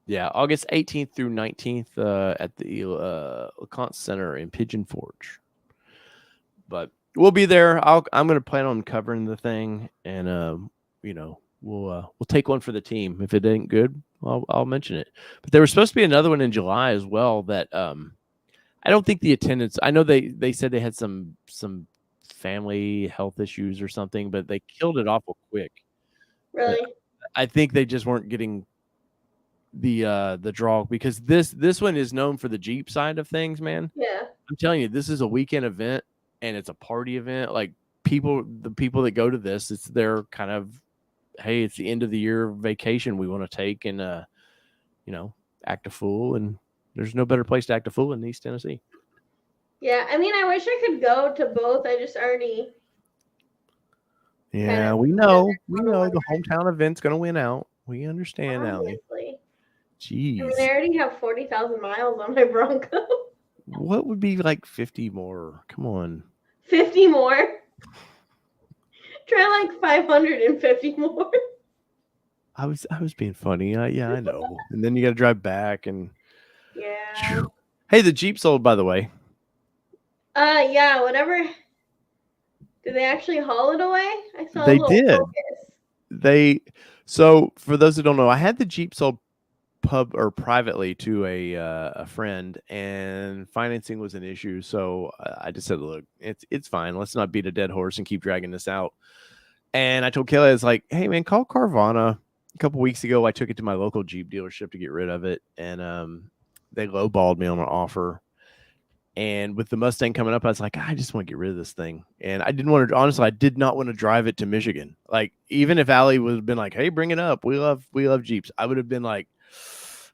Speaker 1: Yeah, August 18th through 19th at the LeConte Center in Pigeon Forge. But we'll be there. I'm going to plan on covering the thing, and we'll take one for the team. If it ain't good, I'll mention it. But there was supposed to be another one in July as well. That I don't think the attendance. I know they said they had some family health issues or something, but they killed it awful quick.
Speaker 2: Really?
Speaker 1: I think they just weren't getting the draw, because this one is known for the Jeep side of things, man.
Speaker 2: Yeah.
Speaker 1: I'm telling you, this is a weekend event and it's a party event. Like the people that go to this, it's their kind of, hey, it's the end of the year vacation we want to take and act a fool, and there's no better place to act a fool in East Tennessee.
Speaker 2: Yeah, I mean, I wish I could go to both. I just already.
Speaker 1: Yeah, we know the hometown event's going to win out. We understand, Allie. Jeez.
Speaker 2: I mean, I already have 40,000 miles on my Bronco.
Speaker 1: What would be like 50 more? Come on.
Speaker 2: 50 more? Try like 550 more.
Speaker 1: I was being funny. Yeah, I know. And then you got to drive back and.
Speaker 2: Yeah.
Speaker 1: Hey, the Jeep sold, by the way.
Speaker 2: Yeah, whatever. Did they actually haul it away? I saw
Speaker 1: they did. Focus. So for those who don't know, I had the Jeep sold privately to a friend, and financing was an issue. So I just said, look, it's fine. Let's not beat a dead horse and keep dragging this out. And I told Kelly, I was like, hey man, call Carvana. A couple weeks ago, I took it to my local Jeep dealership to get rid of it, and they lowballed me on an offer. And with the Mustang coming up, I was like, I just want to get rid of this thing. And I did not want to drive it to Michigan. Like, even if Allie would have been like, hey, bring it up. We love Jeeps. I would have been like,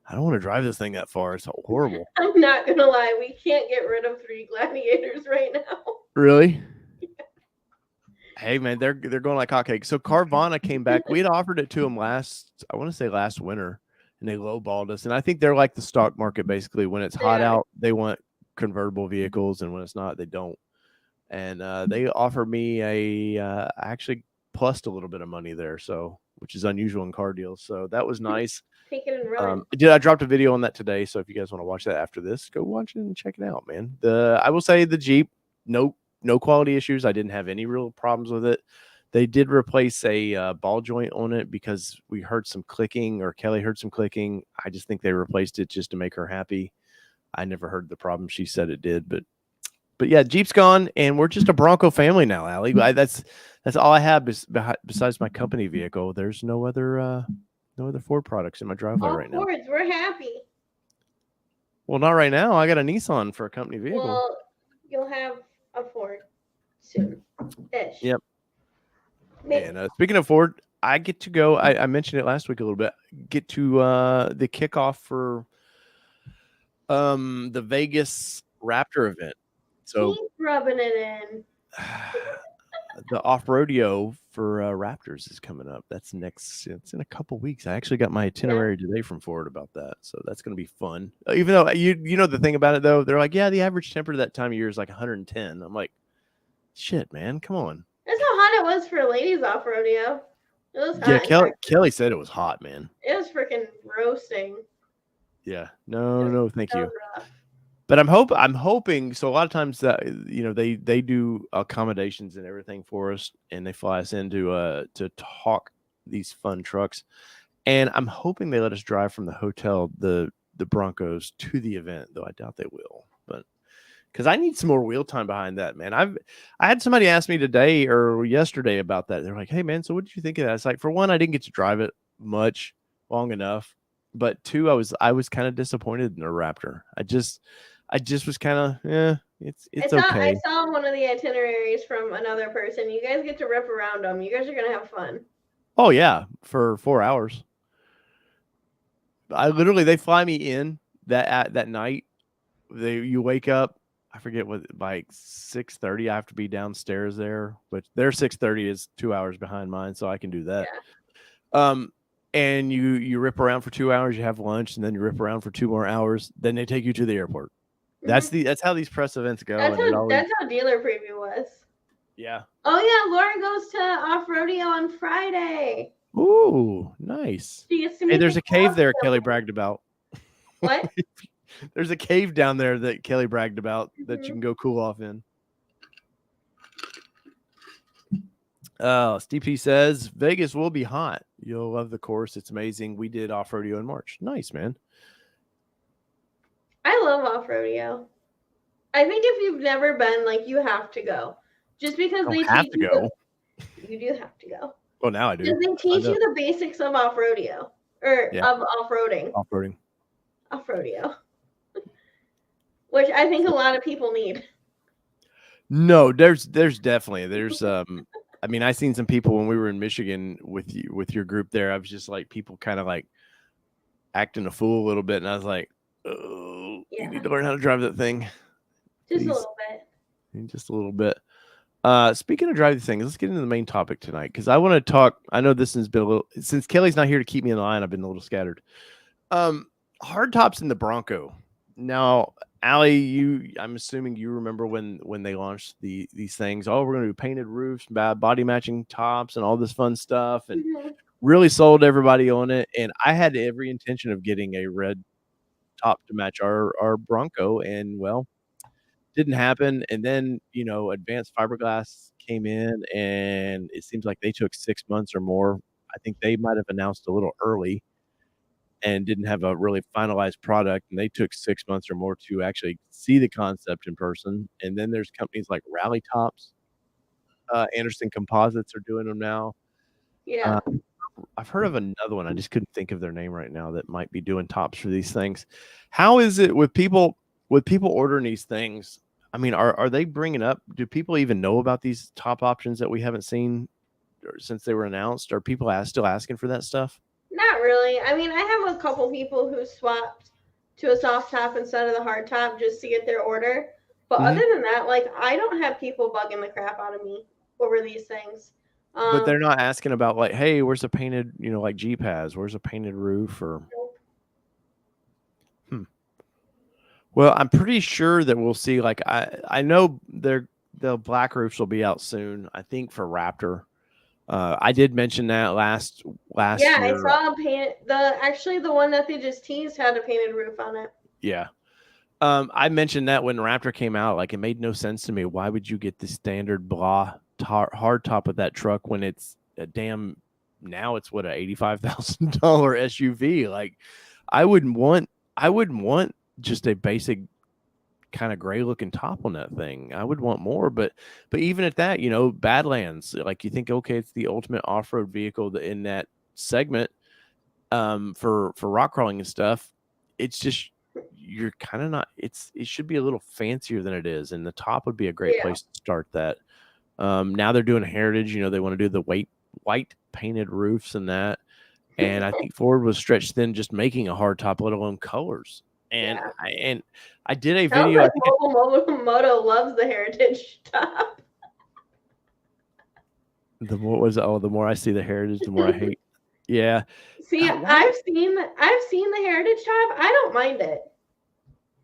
Speaker 1: I don't want to drive this thing that far. It's horrible.
Speaker 2: I'm not going to lie. We can't get rid of 3 Gladiators right now.
Speaker 1: Really? Yeah. Hey, man, they're going like hotcakes. So Carvana came back. We had offered it to them last winter, and they lowballed us. And I think they're like the stock market, basically. When it's hot out, they want convertible vehicles, and when it's not, they don't. And they offered me I actually plussed a little bit of money there, so which is unusual in car deals. So that was nice.
Speaker 2: Take it and run.
Speaker 1: I dropped a video on that today, so if you guys want to watch that after this, go watch it and check it out, man. I will say the Jeep, no quality issues. I didn't have any real problems with it. They did replace a ball joint on it because we heard some clicking, or Kelly heard some clicking. I just think they replaced it just to make her happy. I never heard the problem she said it did, but yeah, Jeep's gone, and we're just a Bronco family now, Allie. That's all I have besides my company vehicle. There's no other Ford products in my driveway right now.
Speaker 2: Fords, we're happy.
Speaker 1: Well, not right now. I got a Nissan for a company vehicle.
Speaker 2: Well, you'll have a Ford soon-ish.
Speaker 1: Yep. Maybe. And speaking of Ford, I get to go. I mentioned it last week a little bit. Get to the kickoff for the Vegas Raptor event. So
Speaker 2: keep rubbing it in.
Speaker 1: The off-rodeo for Raptors is coming up. It's in a couple weeks. I actually got my itinerary today from Ford about that, so that's going to be fun. Even though you know the thing about it though, they're like, yeah, the average temperature that time of year is like 110. I'm like, shit, man, come on.
Speaker 2: That's how hot it was for ladies off-rodeo. It was hot.
Speaker 1: Yeah, Kelly said it was hot, man.
Speaker 2: It was freaking roasting.
Speaker 1: Yeah, no, thank you. But I'm hoping. So a lot of times that they do accommodations and everything for us, and they fly us in to talk these fun trucks. And I'm hoping they let us drive from the hotel the Broncos to the event, though I doubt they will. But because I need some more wheel time behind that, man. I had somebody ask me today or yesterday about that. They're like, hey man, so what did you think of that? It's like, for one, I didn't get to drive it long enough. But two, I was kind of disappointed in the Raptor. I just was kind of, it's okay.
Speaker 2: I saw one of the itineraries from another person. You guys get to rip around them. You guys are gonna have fun.
Speaker 1: Oh yeah, for 4 hours. They fly me in that night. You wake up, I forget what, by 6:30 I have to be downstairs there, but their 6:30 is 2 hours behind mine, so I can do that.
Speaker 2: Yeah.
Speaker 1: And you rip around for 2 hours, you have lunch, and then you rip around for 2 more hours, then they take you to the airport. That's how these press events go,
Speaker 2: That's
Speaker 1: and it always
Speaker 2: how dealer preview was.
Speaker 1: yeah.
Speaker 2: Oh yeah, Laura goes to off rodeo on Friday.
Speaker 1: Ooh, nice.
Speaker 2: She gets to
Speaker 1: Hey,
Speaker 2: meet
Speaker 1: there's
Speaker 2: the
Speaker 1: a cave there
Speaker 2: cowboy.
Speaker 1: Kelly bragged about.
Speaker 2: What?
Speaker 1: There's a cave down there that Kelly bragged about that you can go cool off in. Steve P says Vegas will be hot. You'll love the course. It's amazing. We did off rodeo in March. Nice, man.
Speaker 2: I love off rodeo. I think if you've never been, like, you have to go. Just because they
Speaker 1: have
Speaker 2: teach
Speaker 1: to
Speaker 2: you
Speaker 1: go.
Speaker 2: You do have to go.
Speaker 1: Well, now I do.
Speaker 2: Because they teach you the basics of off rodeo of off-roading. Off rodeo. Which I think a lot of people need.
Speaker 1: No, there's definitely I mean, I seen some people when we were in Michigan with your group there. I was just like, people kind of like acting a fool a little bit, and I was like, oh, you need to learn how to drive that thing.
Speaker 2: Just a little bit.
Speaker 1: Just a little bit. Speaking of driving things, let's get into the main topic tonight, because I want to talk. I know this has been a little, since Kelly's not here to keep me in line, I've been a little scattered. Hard tops in the Bronco. Now, Allie, I'm assuming you remember when they launched these things. Oh, we're going to do painted roofs, body matching tops, and all this fun stuff, and really sold everybody on it. And I had every intention of getting a red top to match our Bronco, and well, didn't happen. And then, advanced fiberglass came in, and it seems like they took 6 months or more. I think they might have announced a little early and didn't have a really finalized product, and they took 6 months or more to actually see the concept in person. And then there's companies like Rally Tops, Anderson Composites are doing them now.
Speaker 2: Yeah.
Speaker 1: I've heard of another one. I just couldn't think of their name right now that might be doing tops for these things. How is it with people ordering these things? I mean, are they bringing up? Do people even know about these top options that we haven't seen since they were announced? Are people still asking for that stuff?
Speaker 2: Not really. I mean, I have a couple people who swapped to a soft top instead of the hard top just to get their order. But other than that, like, I don't have people bugging the crap out of me over these things.
Speaker 1: But they're not asking about, like, hey, where's a painted, like Jeep has? Where's a painted roof? Or Well, I'm pretty sure that we'll see. Like, I know the black roofs will be out soon. I think for Raptor. I did mention that last
Speaker 2: yeah,
Speaker 1: year.
Speaker 2: I saw a paint. Actually the one that they just teased had a painted roof on it.
Speaker 1: Yeah. I mentioned that when Raptor came out, like, it made no sense to me. Why would you get the standard blah hard top of that truck when it's a damn, now it's what, a $85,000 SUV? Like, I wouldn't want just a basic kind of gray looking top on that thing. I would want more, but even at that, Badlands, like, you think, okay, it's the ultimate off-road vehicle in that segment, for rock crawling and stuff. It's just, you're kind of not, it should be a little fancier than it is, and the top would be a great place to start that. Now they're doing a heritage, they want to do the white painted roofs and that. And I think Ford was stretched thin just making a hard top, let alone colors. And I did a video.
Speaker 2: Like Moto loves the heritage top.
Speaker 1: The more I see the heritage, the more I hate. Yeah.
Speaker 2: See, I've seen the heritage top. I don't mind it.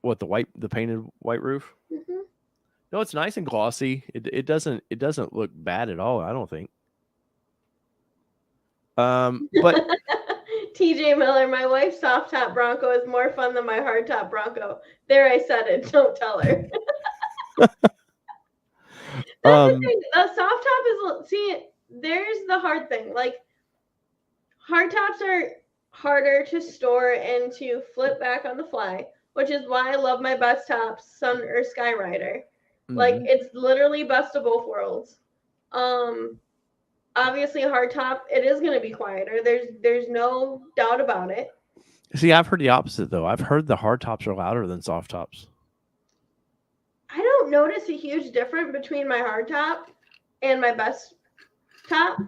Speaker 1: What, the painted white roof?
Speaker 2: Mm-hmm.
Speaker 1: No, it's nice and glossy. It doesn't look bad at all, I don't think. But
Speaker 2: TJ Miller, my wife's soft top Bronco is more fun than my hard top Bronco. There, I said it. Don't tell her. That's the thing. A soft top is, see, there's the hard thing. Like, hard tops are harder to store and to flip back on the fly, which is why I love my best tops, Sun or Skyrider. Like, it's literally best of both worlds. Obviously, a hard top, it is going to be quieter. There's no doubt about it.
Speaker 1: See, I've heard the opposite, though. I've heard the hard tops are louder than soft tops.
Speaker 2: I don't notice a huge difference between my hard top and my best top.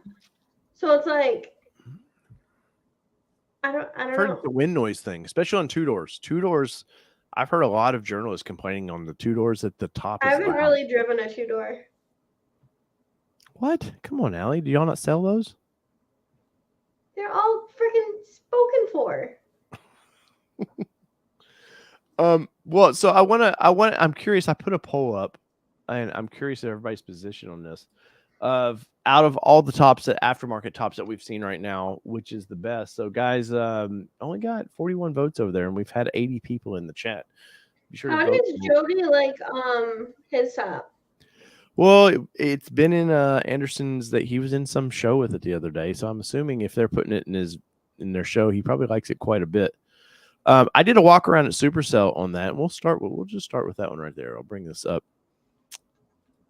Speaker 2: So it's like, I don't
Speaker 1: I've heard it's
Speaker 2: know.
Speaker 1: a wind noise thing, especially on two doors. Two doors, I've heard a lot of journalists complaining on the two doors that the top
Speaker 2: I
Speaker 1: is
Speaker 2: haven't
Speaker 1: loud.
Speaker 2: really driven a two-door.
Speaker 1: What? Come on, Allie. Do y'all not sell those?
Speaker 2: They're all freaking spoken for.
Speaker 1: Well, so I'm curious. I put a poll up, and I'm curious of everybody's position on this. Of out of all the tops, that aftermarket tops that we've seen right now, which is the best? So, guys, only got 41 votes over there, and we've had 80 people in the chat. Be sure to
Speaker 2: How
Speaker 1: vote.
Speaker 2: does Jody like his top?
Speaker 1: Well, it's been in Anderson's that he was in some show with it the other day, so I'm assuming if they're putting it in their show, he probably likes it quite a bit. I did a walk around at Supercell on that, and we'll just start with that one right there. I'll bring this up.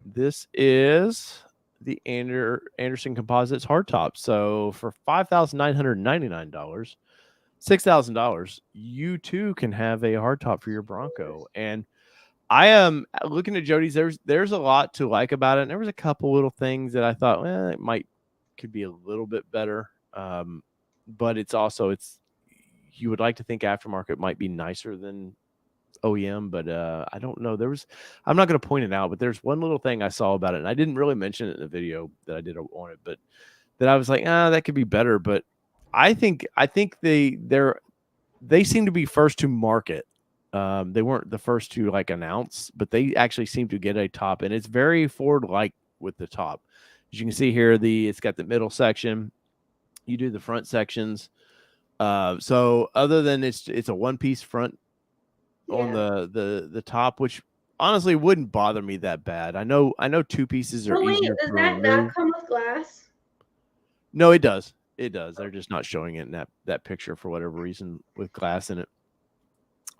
Speaker 1: This is the Anderson Composites hardtop. So for $5,999, $6,000, you too can have a hardtop for your Bronco. And I am looking at Jody's. There's a lot to like about it. And there was a couple little things that I thought, well, could be a little bit better. But it's you would like to think aftermarket might be nicer than OEM, but I don't know. I'm not going to point it out, but there's one little thing I saw about it, and I didn't really mention it in the video that I did on it, but that I was like, that could be better. But I think they seem to be first to market. They weren't the first to like announce, but they actually seem to get a top, and it's very Ford like with the top. As you can see here, it's got the middle section. You do the front sections. So other than it's a one-piece front on the top, which honestly wouldn't bother me that bad. I know two pieces are easier
Speaker 2: Does
Speaker 1: to
Speaker 2: that
Speaker 1: remove.
Speaker 2: not come with glass?
Speaker 1: No, it does. It does. They're just not showing it in that picture for whatever reason with glass in it.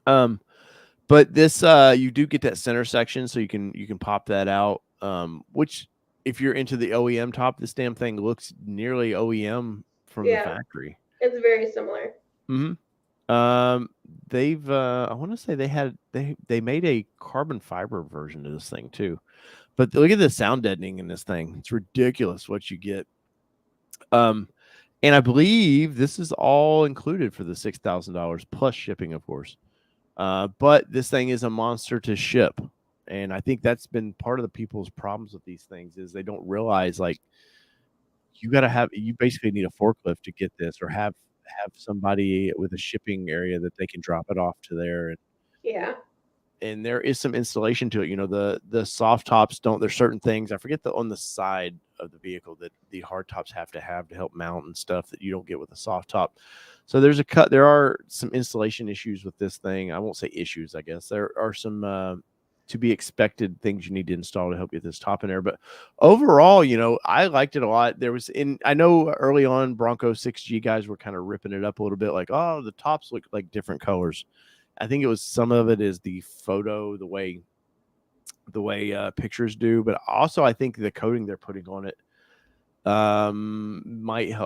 Speaker 1: But this you do get that center section, so you can pop that out. Which if you're into the OEM top, this damn thing looks nearly OEM from the factory.
Speaker 2: It's very similar.
Speaker 1: They've I want to say they made a carbon fiber version of this thing too. But look at the sound deadening in this thing. It's ridiculous what you get. And I believe this is all included for the $6,000 plus shipping, of course. But this thing is a monster to ship. And I think that's been part of the people's problems with these things is they don't realize like you basically need a forklift to get this, or have somebody with a shipping area that they can drop it off to there. And there is some installation to it. You know, the soft tops there's certain things, I forget on the side of the vehicle that the hard tops have to help mount and stuff that you don't get with a soft top. So there are some installation issues with this thing. I won't say issues, I guess. There are some to be expected things you need to install to help get this top in there. But overall, you know, I liked it a lot. I know early on Bronco 6G guys were kind of ripping it up a little bit, like, oh, the tops look like different colors. I think it was some of it is the photo, the way pictures do, but also I think the coating they're putting on it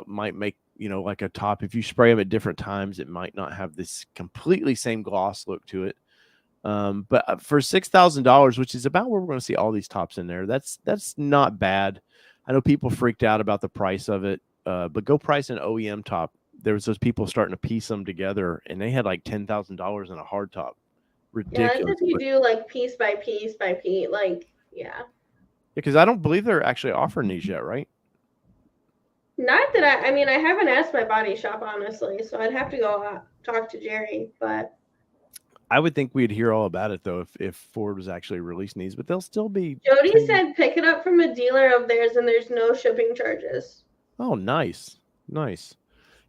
Speaker 1: might make, you know, like a top. If you spray them at different times, it might not have this completely same gloss look to it. But for $6,000, which is about where we're going to see all these tops in there, that's not bad. I know people freaked out about the price of it, but go price an OEM top. There was those people starting to piece them together, and they had like $10,000 in a hard top. Ridiculous.
Speaker 2: Yeah, that's if you do like piece by piece by piece,
Speaker 1: because I don't believe they're actually offering these yet, right?
Speaker 2: Not that I mean, I haven't asked my body shop, honestly, so I'd have to go talk to Jerry, but
Speaker 1: I would think we'd hear all about it, though, if Ford was actually releasing these, but they'll still be...
Speaker 2: Jody said pick it up from a dealer of theirs, and there's no shipping charges.
Speaker 1: Oh, nice. Nice.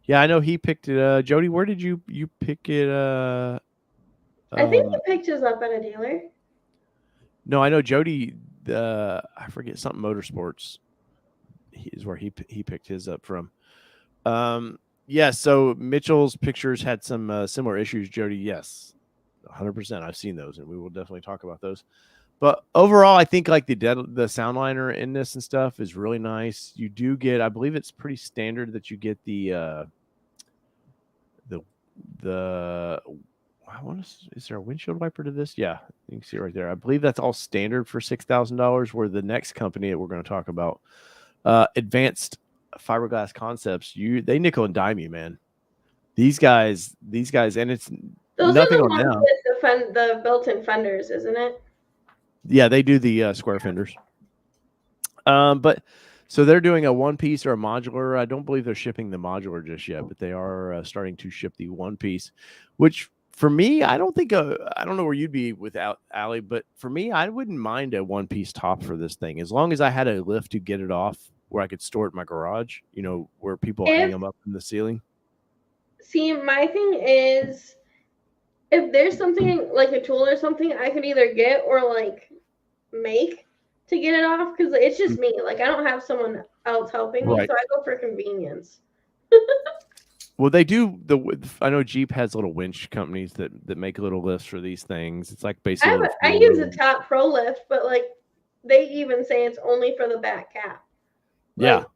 Speaker 1: Yeah, I know he picked it. Jody, where did you pick it?
Speaker 2: I think he picked his up at a dealer.
Speaker 1: No, I know Jody, I forget, something Motorsports is where he picked his up from. Yeah, so Mitchell's pictures had some similar issues. Jody, yes, 100%. I've seen those, and we will definitely talk about those. But overall, I think like the sound liner in this and stuff is really nice. You do get, I believe it's pretty standard that you get is there a windshield wiper to this? Yeah, you can see it right there. I believe that's all standard for $6,000. Where the next company that we're going to talk about, Advanced Fiberglass Concepts, they nickel and dime you, man. These guys, and it's
Speaker 2: Those are
Speaker 1: nothing
Speaker 2: the
Speaker 1: on
Speaker 2: ones
Speaker 1: them.
Speaker 2: with the built-in fenders, isn't it?
Speaker 1: Yeah, they do the square fenders. But so they're doing a one piece or a modular. I don't believe they're shipping the modular just yet, but they are starting to ship the one piece, which for me, I don't think I don't know where you'd be without Allie, but for me, I wouldn't mind a one piece top for this thing as long as I had a lift to get it off where I could store it in my garage. You know, where people hang them up in the ceiling.
Speaker 2: See, my thing is, if there's something like a tool or something I could either get or like make to get it off, because it's just me. Like, I don't have someone else helping me,
Speaker 1: Right.
Speaker 2: so I go for convenience.
Speaker 1: Well, they do I know Jeep has little winch companies that make little lifts for these things. It's like basically a little
Speaker 2: I use a
Speaker 1: four-wheel.
Speaker 2: Top Pro lift, but like they even say it's only for the back cap.
Speaker 1: Yeah.
Speaker 2: Like,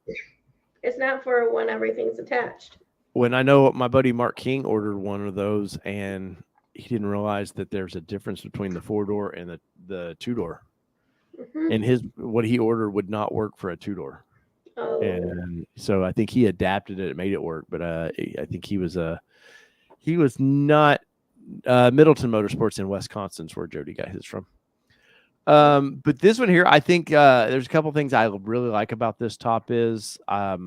Speaker 2: it's not for when everything's attached.
Speaker 1: When I know my buddy Mark King ordered one of those, and he didn't realize that there's a difference between the 4-door and the 2-door.
Speaker 2: Mm-hmm.
Speaker 1: And what he ordered would not work for a 2-door.
Speaker 2: Oh.
Speaker 1: And so I think he adapted it, made it work. But I think he was not Middleton Motorsports in Wisconsin's where Jody got his from. But this one here, I think there's a couple things I really like about this top is let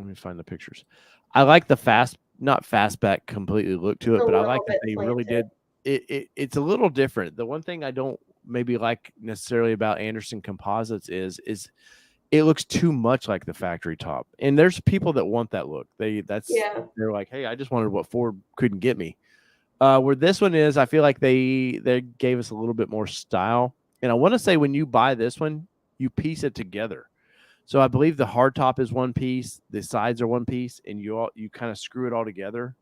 Speaker 1: me find the pictures. I like the not fastback completely look to it, but I like that they really did it's a little different. The one thing I don't maybe like necessarily about Anderson Composites is it looks too much like the factory top. And there's people that want that look. They're like, hey, I just wanted what Ford couldn't get me. Where this one is, I feel like they gave us a little bit more style. And I want to say when you buy this one, you piece it together. So I believe the hard top is one piece, the sides are one piece, and you kind of screw it all together,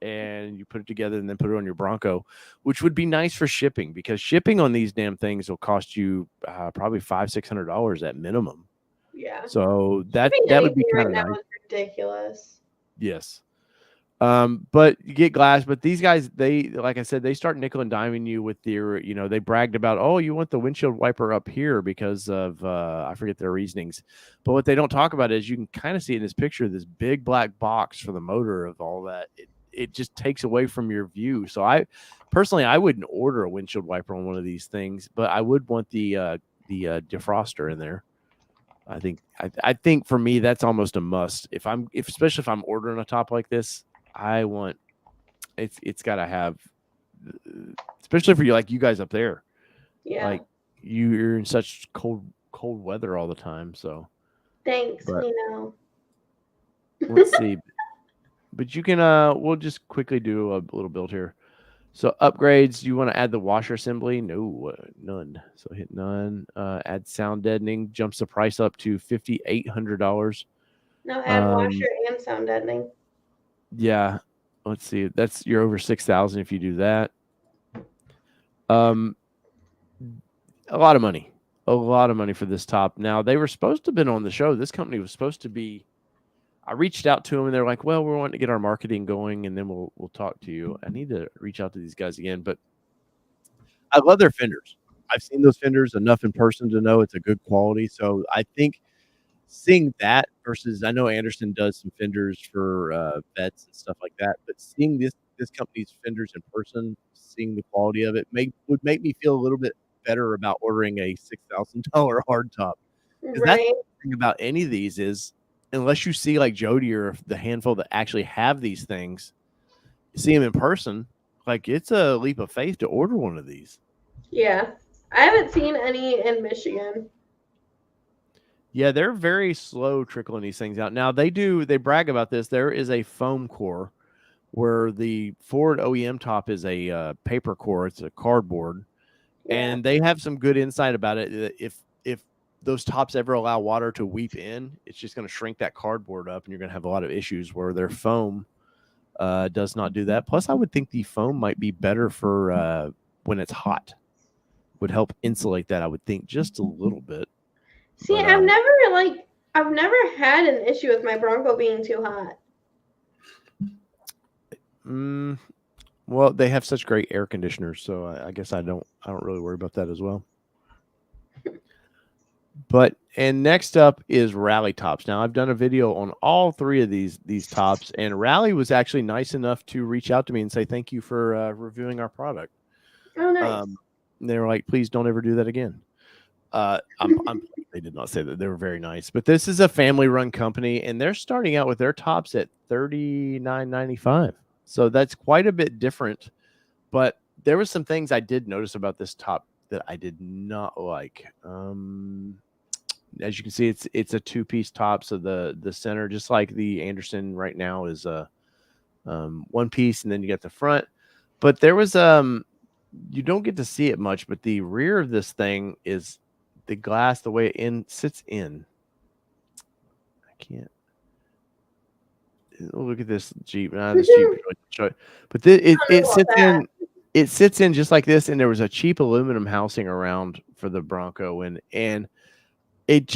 Speaker 1: and you put it together and then put it on your Bronco, which would be nice for shipping because shipping on these damn things will cost you probably $500-$600 at minimum.
Speaker 2: Yeah.
Speaker 1: So that would be kind of nice.
Speaker 2: Is ridiculous.
Speaker 1: Yes. But you get glass, but these guys, they, like I said, they start nickel and diming you with their, they bragged about, oh, you want the windshield wiper up here because of, I forget their reasonings, but what they don't talk about is you can kind of see in this picture, this big black box for the motor of all that. It just takes away from your view. So I wouldn't order a windshield wiper on one of these things, but I would want the defroster in there. I think for me, that's almost a must. Especially if I'm ordering a top like this, I want it's got to have, especially for you, like you guys up there.
Speaker 2: Yeah.
Speaker 1: Like you're in such cold weather all the time. So
Speaker 2: thanks,
Speaker 1: let's see. But you can we'll just quickly do a little build here. So upgrades, you want to add the washer assembly? No, none. So hit none. Add sound deadening, jumps the price up to $5,800.
Speaker 2: No, add washer and sound deadening.
Speaker 1: Yeah. Let's see. You're over 6,000 if you do that. A lot of money. A lot of money for this top. Now, they were supposed to have been on the show. This company was supposed to be. I reached out to them and they're like, well, we're wanting to get our marketing going and then we'll talk to you. I need to reach out to these guys again, but I love their fenders. I've seen those fenders enough in person to know it's a good quality. So I think seeing that versus, I know Anderson does some fenders for vets and stuff like that, but seeing this company's fenders in person, seeing the quality of it would make me feel a little bit better about ordering a $6,000 hard top. Because that's the thing about any of these is, unless you see like Jody or the handful that actually have these things, see them in person, like it's a leap of faith to order one of these.
Speaker 2: Yeah. I haven't seen any in Michigan.
Speaker 1: Yeah, they're very slow trickling these things out. Now they brag about this. There is a foam core where the Ford OEM top is a paper core. It's a cardboard. Yeah. And they have some good insight about it. If those tops ever allow water to weep in, it's just going to shrink that cardboard up and you're going to have a lot of issues where their foam does not do that. Plus, I would think the foam might be better for when it's hot. Would help insulate that, I would think, just a little bit.
Speaker 2: See, but, I've never had an issue with my Bronco being too hot.
Speaker 1: Well, they have such great air conditioners, so I guess I don't really worry about that as well. And next up is Rally tops. Now I've done a video on all three of these tops, and Rally was actually nice enough to reach out to me and say thank you for reviewing our product.
Speaker 2: Oh, nice.
Speaker 1: They were like, please don't ever do that again. They did not say that. They were very nice, but this is a family-run company, and they're starting out with their tops at $39.95. So that's quite a bit different. But there was some things I did notice about this top that I did not like. As you can see, it's a two-piece top, so the center, just like the Anderson right now, is a one piece, and then you got the front. But there was you don't get to see it much, but the rear of this thing is the glass, the way it sits in. I can't look at this Jeep. This Jeep, but it sits in. It sits in just like this, and there was a cheap aluminum housing around for the Bronco, and it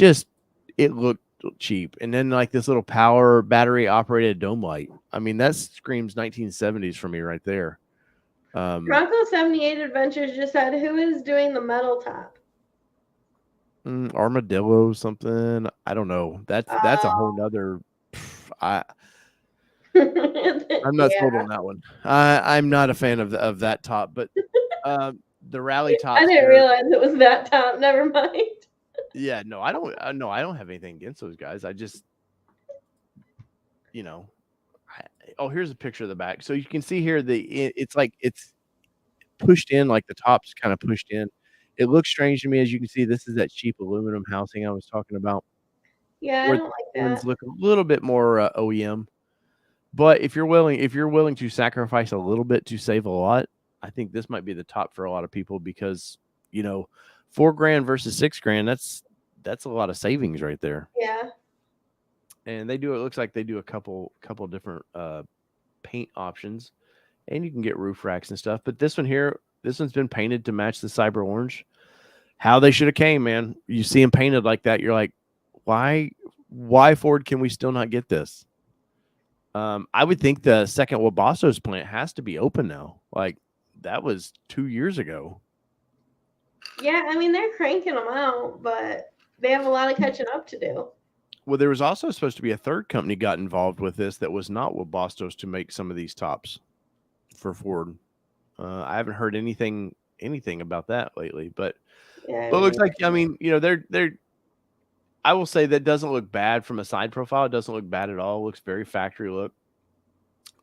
Speaker 1: looked cheap. And then like this little power battery operated dome light. I mean, that screams 1970s for me right there.
Speaker 2: Bronco 78 Adventures just said, who is doing the metal top?
Speaker 1: Armadillo something. I don't know. That's a whole nother. I'm not sold on that one. I'm not a fan of that top, but the Rally top.
Speaker 2: I didn't realize it was that top. Never mind.
Speaker 1: Yeah, no, I don't. No, I don't have anything against those guys. I just, here's a picture of the back, so you can see here it's like it's pushed in, like the top's kind of pushed in. It looks strange to me. As you can see, this is that cheap aluminum housing I was talking about.
Speaker 2: Yeah, I don't like that.
Speaker 1: Ones look a little bit more OEM. But if you're willing to sacrifice a little bit to save a lot, I think this might be the top for a lot of people because $4,000 versus $6,000, that's a lot of savings right there.
Speaker 2: Yeah.
Speaker 1: And it looks like they do a couple different paint options, and you can get roof racks and stuff. But this one's been painted to match the Cyber Orange. How they should have came, man. You see them painted like that, you're like, why Ford can we still not get this? I would think the second Wabastos plant has to be open now. Like that was 2 years ago.
Speaker 2: Yeah, I mean they're cranking them out, but they have a lot of catching up to do.
Speaker 1: Well, there was also supposed to be a third company got involved with this that was not Wabastos to make some of these tops for Ford. I haven't heard anything about that lately, but it looks like they're. I will say that doesn't look bad from a side profile. It doesn't look bad at all. It looks very factory look.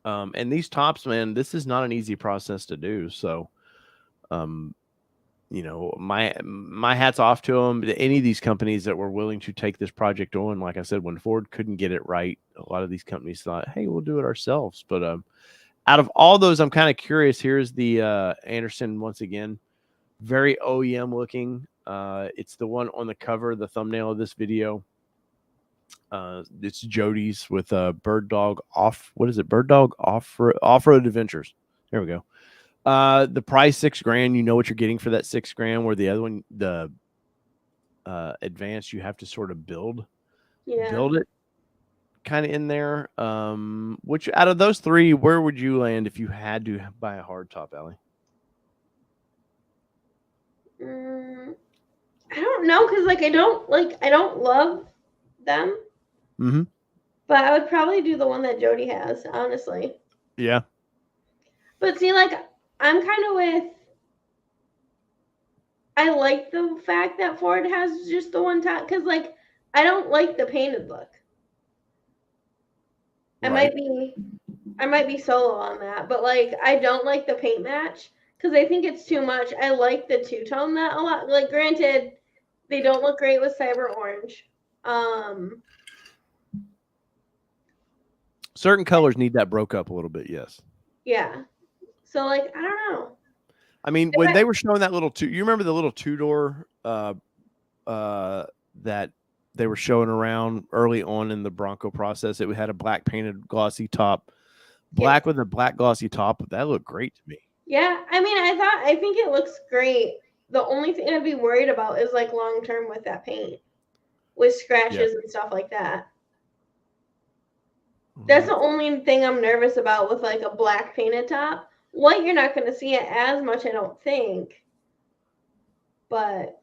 Speaker 1: And these tops, man, this is not an easy process to do. So, my hat's off to them. Any of these companies that were willing to take this project on, like I said, when Ford couldn't get it right, a lot of these companies thought, "Hey, we'll do it ourselves." But out of all those, I'm kind of curious. Here's the Anderson once again, very OEM looking. It's the one on the cover, the thumbnail of this video. It's Jody's with Bird Dog off. What is it? Bird Dog off-road adventures. There we go. The price $6,000. You know what you're getting for that $6,000. Where the other one, the Advanced, you have to sort of build it, kind of in there. Which out of those three, where would you land if you had to buy a hard top, Allie?
Speaker 2: I don't know, because I don't love them.
Speaker 1: Mm-hmm.
Speaker 2: But I would probably do the one that Jody has, honestly.
Speaker 1: Yeah.
Speaker 2: But see, I'm kind of with. I like the fact that Ford has just the one top, because I don't like the painted look. Right. I might be solo on that, but I don't like the paint match because I think it's too much. I like the two-tone that a lot. Granted, they don't look great with Cyber Orange.
Speaker 1: Certain colors need that broke up a little bit, yes.
Speaker 2: Yeah. So I don't know.
Speaker 1: I mean, when they were showing that you remember the little two-door that they were showing around early on in the Bronco process? It had a black painted glossy top, with a black glossy top. That looked great to me.
Speaker 2: Yeah, I mean, I think it looks great. The only thing I'd be worried about is long term with that paint, with scratches and stuff like that. That's the only thing I'm nervous about with a black painted top. White, you're not going to see it as much, I don't think. But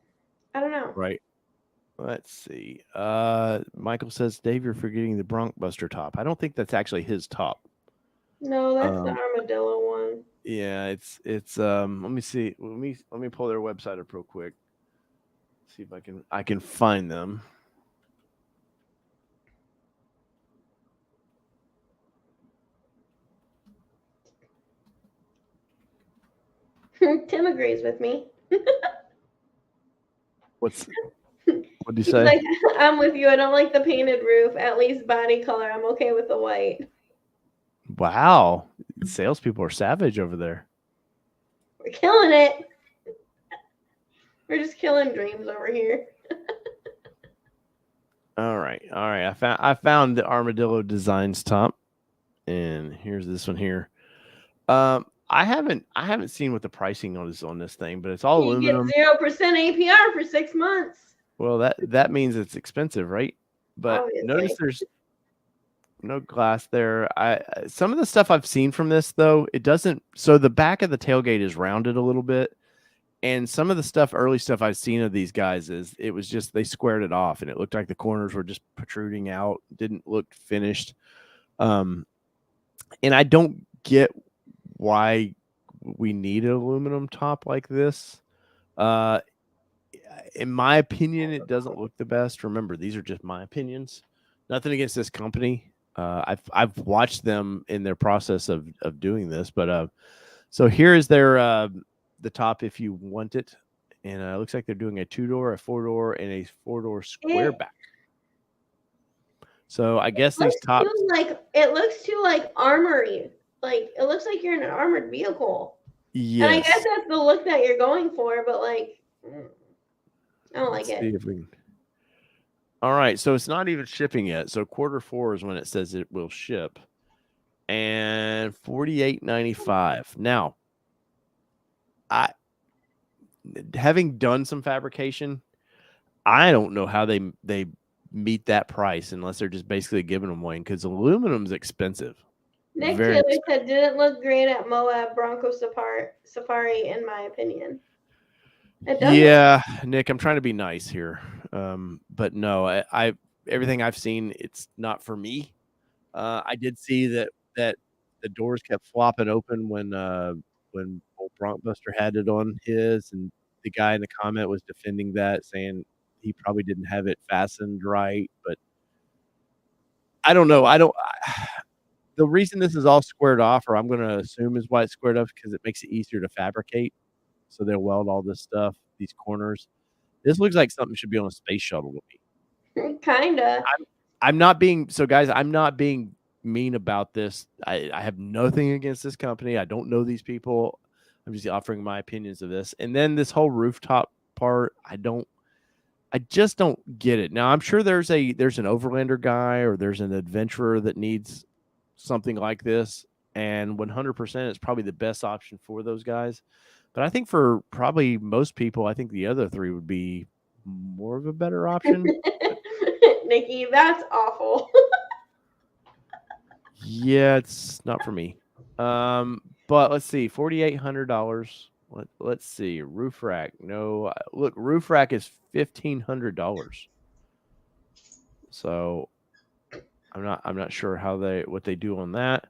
Speaker 2: I don't know.
Speaker 1: Right. Let's see. Michael says, Dave, you're forgetting the Bronc Buster top. I don't think that's actually his top.
Speaker 2: No, that's the armadillo one.
Speaker 1: Yeah, it's let me see. Let me pull their website up real quick. See if I can find them.
Speaker 2: Tim agrees with me.
Speaker 1: What'd you
Speaker 2: He's
Speaker 1: say?
Speaker 2: like, I'm with you. I don't like the painted roof. At least body color. I'm okay with the white.
Speaker 1: Wow. Salespeople are savage over there.
Speaker 2: We're killing it. We're just killing dreams over here.
Speaker 1: All right. I found the Armadillo Designs top. And here's this one here. I haven't seen what the pricing on this thing, but it's all aluminum.
Speaker 2: You get 0% APR for 6 months.
Speaker 1: Well, that means it's expensive, right? But
Speaker 2: Obviously.
Speaker 1: notice there's no glass there. Some of the stuff I've seen from this though, it doesn't. So the back of the tailgate is rounded a little bit, and some of the early stuff I've seen of these guys is it was just they squared it off, and it looked like the corners were just protruding out. Didn't look finished. And I don't get why we need an aluminum top like this. In my opinion, it doesn't look the best. Remember, these are just my opinions. Nothing against this company. I've watched them in their process of doing this, but so here is their the top if you want it, and it looks like they're doing a 2-door, a 4-door, and a 4-door square back. So I guess these tops
Speaker 2: it looks too like armory. Like it looks like you're in an armored vehicle.
Speaker 1: Yes.
Speaker 2: And I guess that's the look that you're going for, but like I don't like it.
Speaker 1: See if we can... All right, so it's not even shipping yet. So Q4 is when it says it will ship, and $48.95. Now, having done some fabrication, I don't know how they meet that price unless they're just basically giving them away, because aluminum's expensive.
Speaker 2: Nick Taylor said didn't look great at Moab Bronco Safari, in my opinion.
Speaker 1: Yeah, Nick, I'm trying to be nice here, but no, I everything I've seen, it's not for me. I did see that the doors kept flopping open when old Bronc Buster had it on his, and the guy in the comment was defending that, saying he probably didn't have it fastened right. But I don't know. The reason this is all squared off, or I'm going to assume is why it's squared off, because it makes it easier to fabricate. So they'll weld all this stuff, these corners. This looks like something should be on a space shuttle to
Speaker 2: me. Kinda.
Speaker 1: I'm not being guys. I'm not being mean about this. I have nothing against this company. I don't know these people. I'm just offering my opinions of this. And then this whole rooftop part, I just don't get it. Now I'm sure there's an overlander guy or there's an adventurer that needs something like this, and 100% is probably the best option for those guys. But I think for probably most people, I think the other three would be more of a better option.
Speaker 2: Nikki, that's awful.
Speaker 1: Yeah, it's not for me. But let's see, $4,800. Let's see, roof rack. No, look, roof rack is $1,500. So I'm not sure what they do on that.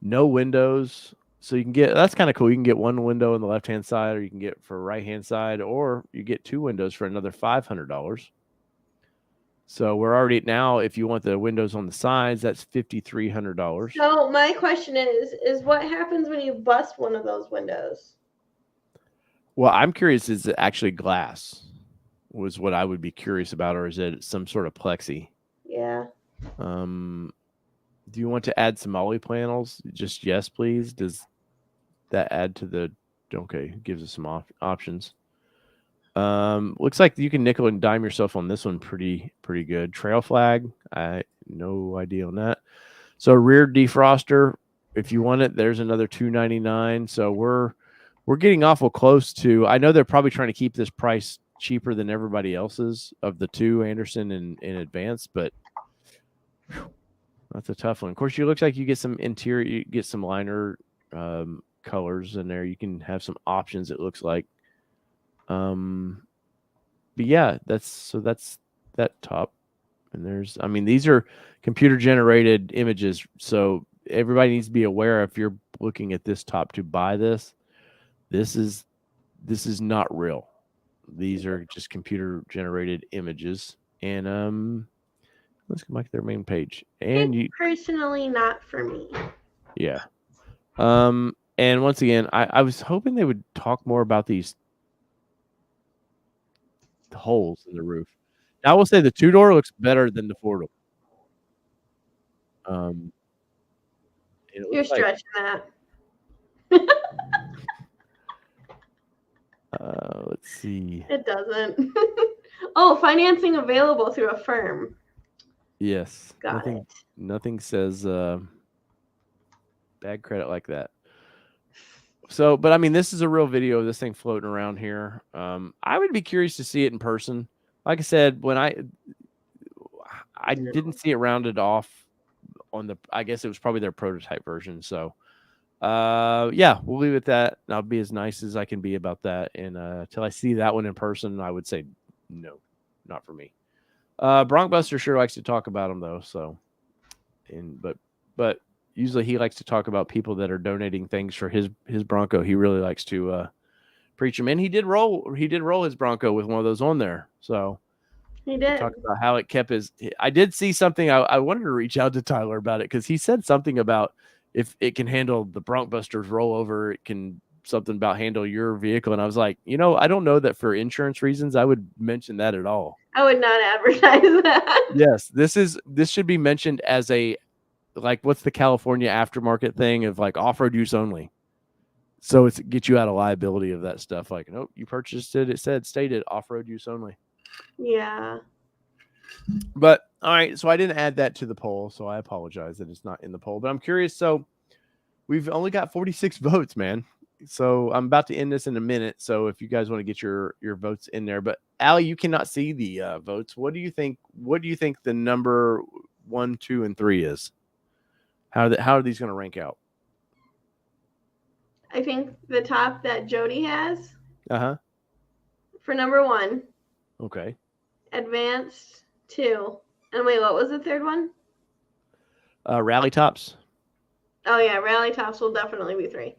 Speaker 1: No windows. So you can get, that's kind of cool. You can get one window on the left-hand side, or you can get for right-hand side, or you get two windows for another $500. So we're already now, if you want the windows on the sides, that's $5,300.
Speaker 2: So my question is what happens when you bust one of those windows?
Speaker 1: Well, I'm curious, is it actually glass? Was what I would be curious about, or is it some sort of plexi?
Speaker 2: Yeah.
Speaker 1: Do you want to add some ollie panels? Just yes, please. Does that add to the... Okay, gives us some options. Looks like you can nickel and dime yourself on this one pretty good. Trail flag, I no idea on that. So rear defroster, if you want it, there's another $299. So we're getting awful close to... I know they're probably trying to keep this price cheaper than everybody else's of the two, Anderson and Advance, but that's a tough one. Of course, it looks like you get some interior, you get some liner colors in there. You can have some options, it looks like. But yeah, that's that top. And there's, I mean, these are computer generated images. So everybody needs to be aware if you're looking at this top to buy this, this is not real. These are just computer generated images. And let's go back to their main page. And
Speaker 2: it's personally not for me.
Speaker 1: Yeah. And once again, I was hoping they would talk more about these holes in the roof. Now, I will say the 2-door looks better than the 4-door.
Speaker 2: You're stretching that.
Speaker 1: Let's see.
Speaker 2: It doesn't. Oh, financing available through a firm.
Speaker 1: Yes.
Speaker 2: Got it.
Speaker 1: Nothing says bad credit like that. So, but I mean, this is a real video of this thing floating around here. I would be curious to see it in person. Like I said, when I didn't see it rounded off on the, I guess it was probably their prototype version. So, yeah, we'll leave it at that. And I'll be as nice as I can be about that. And till I see that one in person, I would say no, not for me. Bronkbuster sure likes to talk about them though. So, but usually he likes to talk about people that are donating things for his Bronco. He really likes to preach them. And he did roll his Bronco with one of those on there. So
Speaker 2: he did
Speaker 1: talk about how it kept his. I did see something. I wanted to reach out to Tyler about it because he said something about if it can handle the Bronkbuster's rollover, it can something about handle your vehicle. And I was like, I don't know that for insurance reasons I would mention that at all.
Speaker 2: I would not advertise that.
Speaker 1: Yes, this should be mentioned as a, like, what's the California aftermarket thing of like off-road use only. So it's get you out of liability of that stuff. Like, nope, you purchased it. It stated off-road use only.
Speaker 2: Yeah.
Speaker 1: But all right, so I didn't add that to the poll, so I apologize that it's not in the poll. But I'm curious. So we've only got 46 votes, man. So I'm about to end this in a minute. So if you guys want to get your votes in there, but Allie, you cannot see the votes. What do you think? What do you think the number 1, 2, and 3 is? How are these going to rank out?
Speaker 2: I think the top that Jody has. For number 1.
Speaker 1: Okay.
Speaker 2: Advanced 2. And wait, what was the third one?
Speaker 1: Rally tops.
Speaker 2: Oh yeah, rally tops will definitely be 3.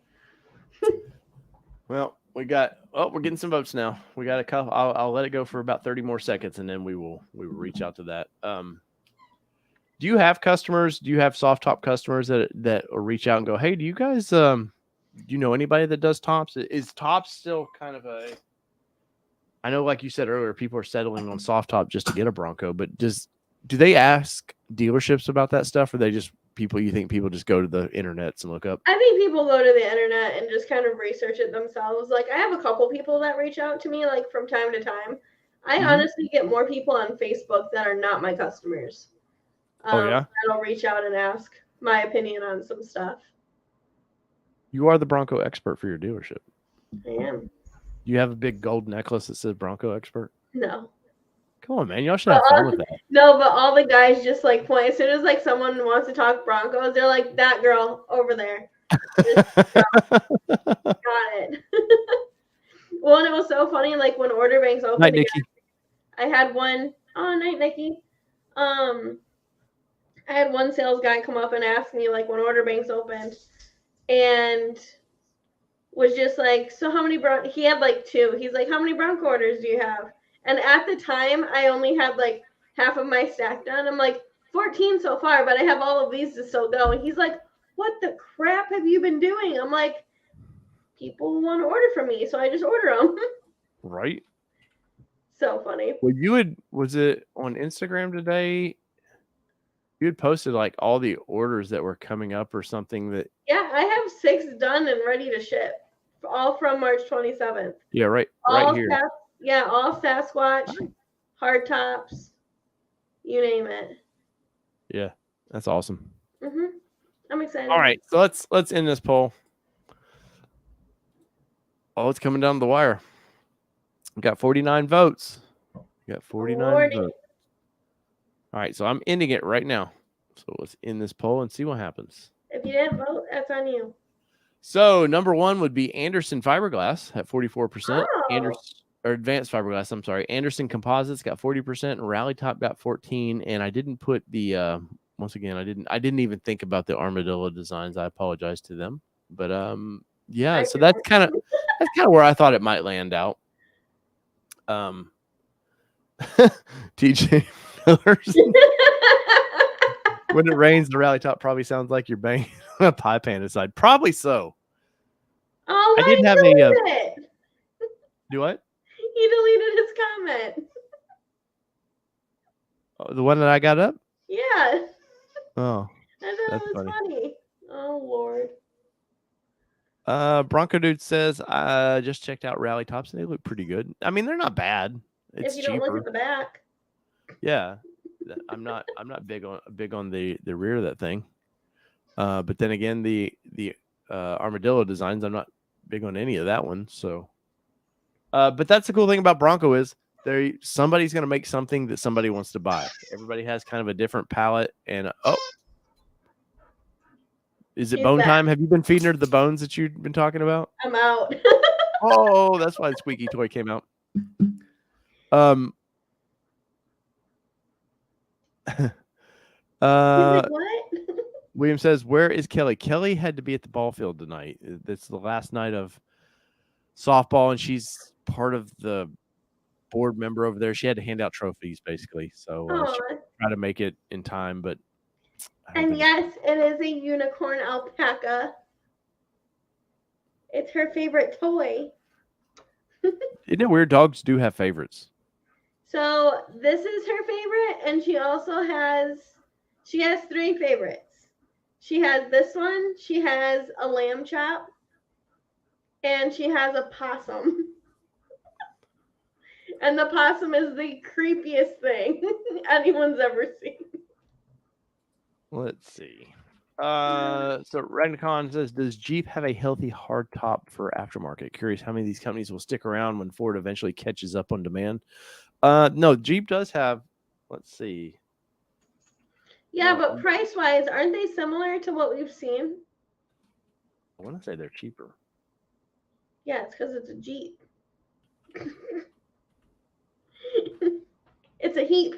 Speaker 1: Well, we're getting some votes now. We got a couple. I'll let it go for about 30 more seconds, and then we will reach out to that. Do you have customers? Do you have soft top customers that reach out and go, hey, do you guys do you know anybody that does tops? Is tops still kind of a, I know, like you said earlier, people are settling on soft top just to get a Bronco, but do they ask dealerships about that stuff, or they just you think people just go to the internets and look up?
Speaker 2: I think people go to the internet and just kind of research it themselves. Like, I have a couple people that reach out to me like from time to time. I honestly get more people on Facebook that are not my customers. That'll reach out and ask my opinion on some stuff.
Speaker 1: You are the Bronco expert for your dealership.
Speaker 2: I am.
Speaker 1: You have a big gold necklace that says Bronco expert?
Speaker 2: No.
Speaker 1: Come on, man. Y'all should have fun with that.
Speaker 2: No, but all the guys just like point. As soon as like someone wants to talk Broncos, they're like, that girl over there. Got it. Well, and it was so funny, like when order banks opened.
Speaker 1: Night, Nikki.
Speaker 2: I had one. Oh, night, Nikki. I had one sales guy come up and ask me like when order banks opened, and was just like, so how many he had like 2. He's like, how many Bronco orders do you have? And at the time, I only had like half of my stack done. I'm like, 14 so far, but I have all of these to still go. And he's like, what the crap have you been doing? I'm like, people want to order from me, so I just order them.
Speaker 1: Right.
Speaker 2: So funny.
Speaker 1: Well, was it on Instagram today? You had posted like all the orders that were coming up or something that.
Speaker 2: Yeah, I have 6 done and ready to ship, all from March 27th.
Speaker 1: Yeah, right here.
Speaker 2: All Sasquatch, hard tops, you name it.
Speaker 1: Yeah, that's awesome.
Speaker 2: I'm excited.
Speaker 1: All right, so let's end this poll. Oh, it's coming down the wire. We got 49 votes. We got 49 votes. All right, so I'm ending it right now. So let's end this poll and see what happens.
Speaker 2: If you didn't vote, that's on you.
Speaker 1: So number 1 would be Anderson Fiberglass at 44%.
Speaker 2: Oh.
Speaker 1: or Advanced Fiberglass, I'm sorry. Anderson Composites got 40%, and Rally Top got 14. And I didn't put the once again, I didn't even think about the armadillo designs. I apologize to them. But yeah, so that's kind of where I thought it might land out. TJ Millers. When it rains, the Rally Top probably sounds like you're banging a pie pan inside. Probably so.
Speaker 2: Oh,
Speaker 1: I did have
Speaker 2: it.
Speaker 1: Do what?
Speaker 2: He deleted his comment.
Speaker 1: Oh, the one that I got up?
Speaker 2: Yeah.
Speaker 1: Oh,
Speaker 2: I thought it was funny. Oh, Lord.
Speaker 1: Bronco Dude says, I just checked out Rally Tops and they look pretty good. I mean, they're not bad. It's
Speaker 2: if you
Speaker 1: cheaper.
Speaker 2: Don't look at the back.
Speaker 1: Yeah. I'm not big on the rear of that thing. But then again, the armadillo designs, I'm not big on any of that one. So but that's the cool thing about Bronco is somebody's going to make something that somebody wants to buy. Everybody has kind of a different palette. And is it bone time? Have you been feeding her the bones that you've been talking about?
Speaker 2: I'm out.
Speaker 1: Oh, that's why the squeaky toy came out.
Speaker 2: Like, what?
Speaker 1: William says, where is Kelly? Kelly had to be at the ball field tonight. It's the last night of softball, and she's part of the board member over there. She had to hand out trophies, basically. So she tried to make it in time, but
Speaker 2: and yes, it is a unicorn alpaca. It's her favorite toy.
Speaker 1: Isn't it weird? Dogs do have favorites.
Speaker 2: So this is her favorite, and she also has 3 favorites. She has this one, she has a lamb chop, and she has a possum. And the possum is the creepiest thing anyone's ever seen.
Speaker 1: Let's see. So Ragnicon says, does Jeep have a healthy hard top for aftermarket? Curious how many of these companies will stick around when Ford eventually catches up on demand. No, Jeep does have, let's see.
Speaker 2: Yeah, but price-wise, aren't they similar to what we've seen?
Speaker 1: I want to say they're cheaper.
Speaker 2: Yeah, it's because it's a Jeep. It's a heap.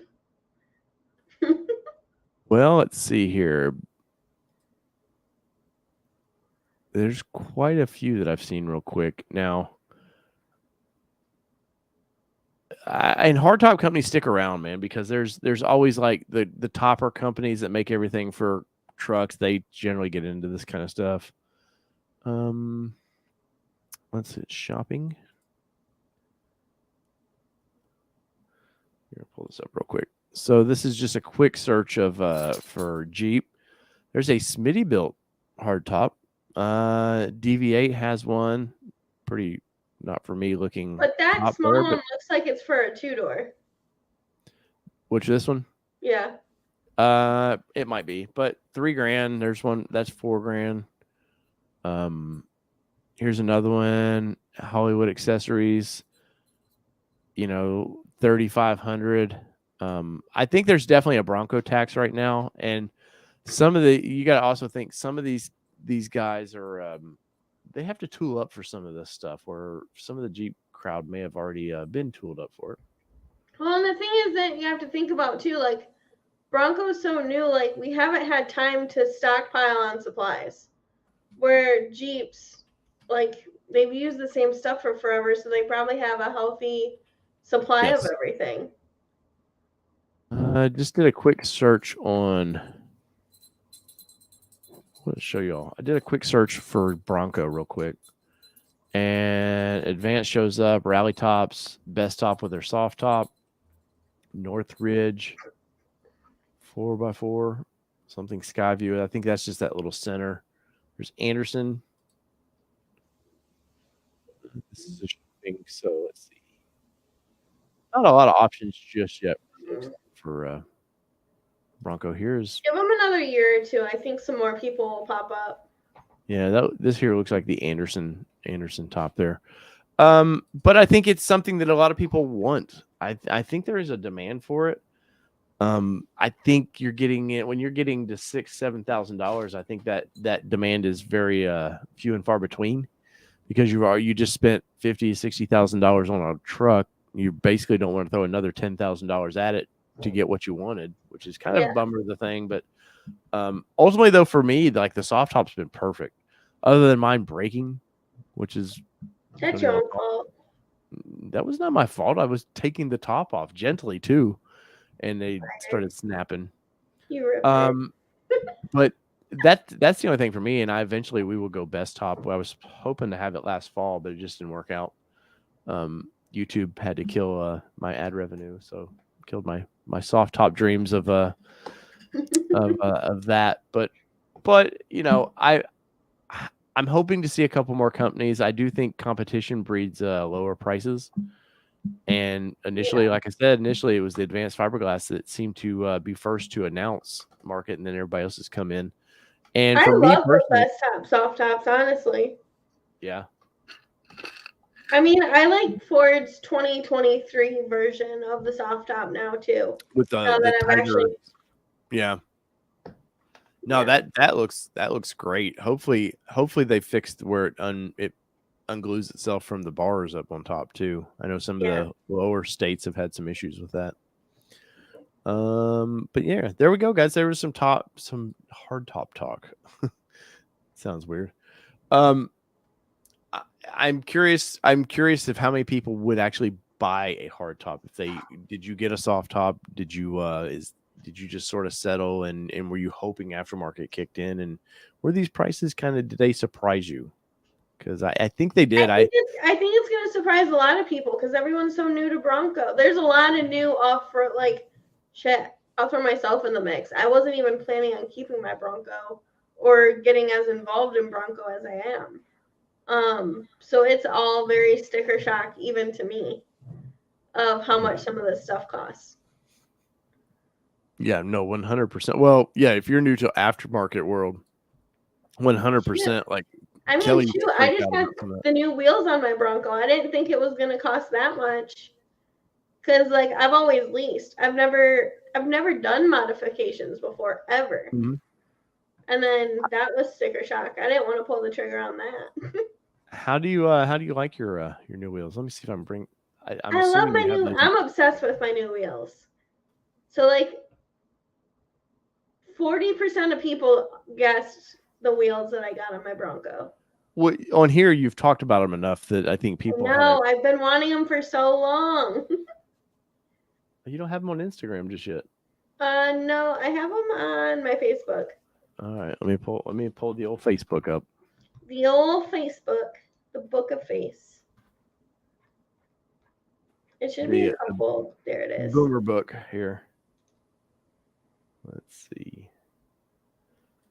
Speaker 1: Well, let's see here. There's quite a few that I've seen real quick. Now, and hardtop companies stick around, man, because there's always like the topper companies that make everything for trucks. They generally get into this kind of stuff. Let's see, shopping. Here, pull this up real quick. So this is just a quick search of for Jeep. There's a Smittybilt hardtop. DV8 has one. Pretty not for me looking.
Speaker 2: But that small one looks like it's for a 2-door.
Speaker 1: Which this one?
Speaker 2: Yeah.
Speaker 1: It might be, but $3,000. There's one that's $4,000. Here's another one. Hollywood Accessories. You know, $3,500. I think there's definitely a Bronco tax right now, and you got to also think some of these guys are they have to tool up for some of this stuff, where some of the Jeep crowd may have already been tooled up for it.
Speaker 2: Well, and the thing is that you have to think about too, like Bronco's so new, like we haven't had time to stockpile on supplies. Where Jeeps, like they've used the same stuff for forever, so they probably have a healthy supply of everything.
Speaker 1: I just did a quick search on. Let's show y'all. I did a quick search for Bronco real quick, and Advance shows up. Rally Tops, best top with their soft top. Northridge, 4x4, something Skyview. I think that's just that little center. There's Anderson. This is a shipping, so let's see. Not a lot of options just yet for Bronco. Give
Speaker 2: them another year or two. I think some more people will pop up.
Speaker 1: Yeah, this here looks like the Anderson top there. But I think it's something that a lot of people want. I think there is a demand for it. I think you're getting it when you're getting to $6,000-$7,000. I think that demand is very few and far between, because you just spent $50,000-$60,000 on a truck. You basically don't want to throw another $10,000 at it to get what you wanted, which is kind of a bummer of the thing. But ultimately, though, for me, like the soft top's been perfect, other than mine breaking, which is
Speaker 2: that's your own fault.
Speaker 1: That was not my fault. I was taking the top off gently too, and they started snapping.
Speaker 2: You ripped it.
Speaker 1: But that's the only thing for me. And we will go best top. I was hoping to have it last fall, but it just didn't work out. YouTube had to kill my ad revenue, so killed my soft top dreams of that. But you know, I'm hoping to see a couple more companies. I do think competition breeds lower prices. And initially, like I said, it was the advanced fiberglass that seemed to be first to announce market, and then everybody else has come in. And
Speaker 2: I
Speaker 1: for me
Speaker 2: love
Speaker 1: personally,
Speaker 2: best top, soft tops, honestly.
Speaker 1: Yeah.
Speaker 2: I mean, I like Ford's 2023 version of the soft top now too.
Speaker 1: With the tiger. Yeah. No, that looks great. Hopefully they fixed where it unglues itself from the bars up on top too. I know some of the lower states have had some issues with that. But yeah, there we go, guys. There was some hard top talk. Sounds weird. I'm curious if how many people would actually buy a hard top. Did you get a soft top? Did you just sort of settle and were you hoping aftermarket kicked in, and were these prices did they surprise you? Because I think they did.
Speaker 2: I think it's going to surprise a lot of people because everyone's so new to Bronco. There's a lot of new off-road, like, shit. I'll throw myself in the mix. I wasn't even planning on keeping my Bronco or getting as involved in Bronco as I am. So it's all very sticker shock, even to me, of how much some of this stuff costs.
Speaker 1: Yeah, no, 100%. Well, yeah, if you're new to aftermarket world, 100%. Like,
Speaker 2: I mean, shoot, I just had the new wheels on my Bronco. I didn't think it was going to cost that much because, like, I've always leased. I've never done modifications before, ever.
Speaker 1: Mm-hmm.
Speaker 2: And then that was sticker shock. I didn't want to pull the trigger on that.
Speaker 1: How do you like your new wheels? Let me see if I'm bring.
Speaker 2: I love my new. I'm obsessed with my new wheels. So, like, 40% of people guessed the wheels that I got on my Bronco.
Speaker 1: Well, on here you've talked about them enough that I think people.
Speaker 2: No, I've been wanting them for so long.
Speaker 1: You don't have them on Instagram just yet.
Speaker 2: No, I have them on my Facebook.
Speaker 1: All right, let me pull the old Facebook up.
Speaker 2: The old Facebook, the book of face. It should be a couple. There it is.
Speaker 1: Boomer book here. Let's see.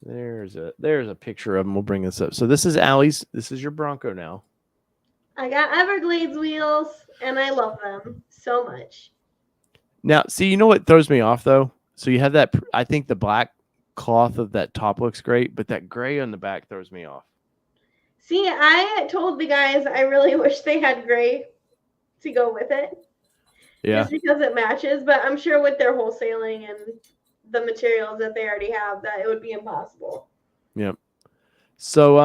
Speaker 1: There's a picture of them. We'll bring this up. So this is Allie's. This is your Bronco now.
Speaker 2: I got Everglades wheels, and I love them so much.
Speaker 1: Now, see, you know what throws me off though? So you have that. I think the black cloth of that top looks great, but that gray on the back throws me off.
Speaker 2: See, I told the guys I really wish they had gray to go with it.
Speaker 1: Yeah.
Speaker 2: Just because it matches, but I'm sure with their wholesaling and the materials that they already have, that it would be impossible.
Speaker 1: Yep. So,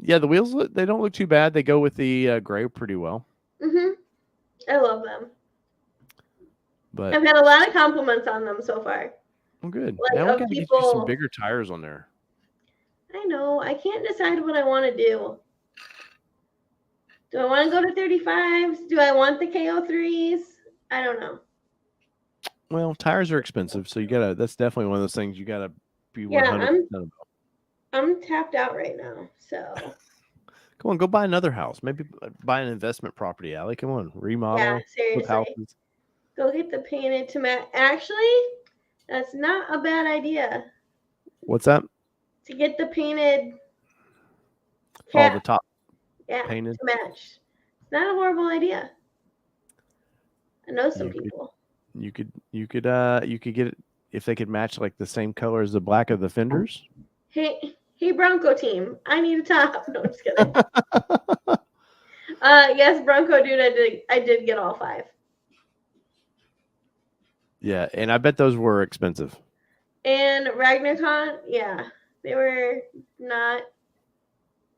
Speaker 1: yeah, the wheels, they don't look too bad. They go with the gray pretty well.
Speaker 2: Mm-hmm. I love them.
Speaker 1: But
Speaker 2: I've had a lot of compliments on them so far.
Speaker 1: Well, good.
Speaker 2: Like,
Speaker 1: now we got to get you some bigger tires on there.
Speaker 2: I know. I can't decide what I want to do. Do I want to go to 35s? Do I want the KO3s? I don't know.
Speaker 1: Well, tires are expensive, so that's definitely one of those things you gotta be 100% about.
Speaker 2: I'm tapped out right now, so
Speaker 1: come on, go buy another house. Maybe buy an investment property, Allie. Come on, remodel.
Speaker 2: Yeah, seriously. Go get the painted to match. Actually, that's not a bad idea.
Speaker 1: What's that?
Speaker 2: To get the painted.
Speaker 1: All the top.
Speaker 2: Yeah,
Speaker 1: painted
Speaker 2: to match. It's not a horrible idea. I know some people.
Speaker 1: You could get it if they could match like the same color as the black of the fenders.
Speaker 2: Hey Bronco team, I need a top. No, I'm just kidding. Yes, Bronco dude, I did get all 5.
Speaker 1: Yeah, and I bet those were expensive.
Speaker 2: And RagnarCon, yeah, they were not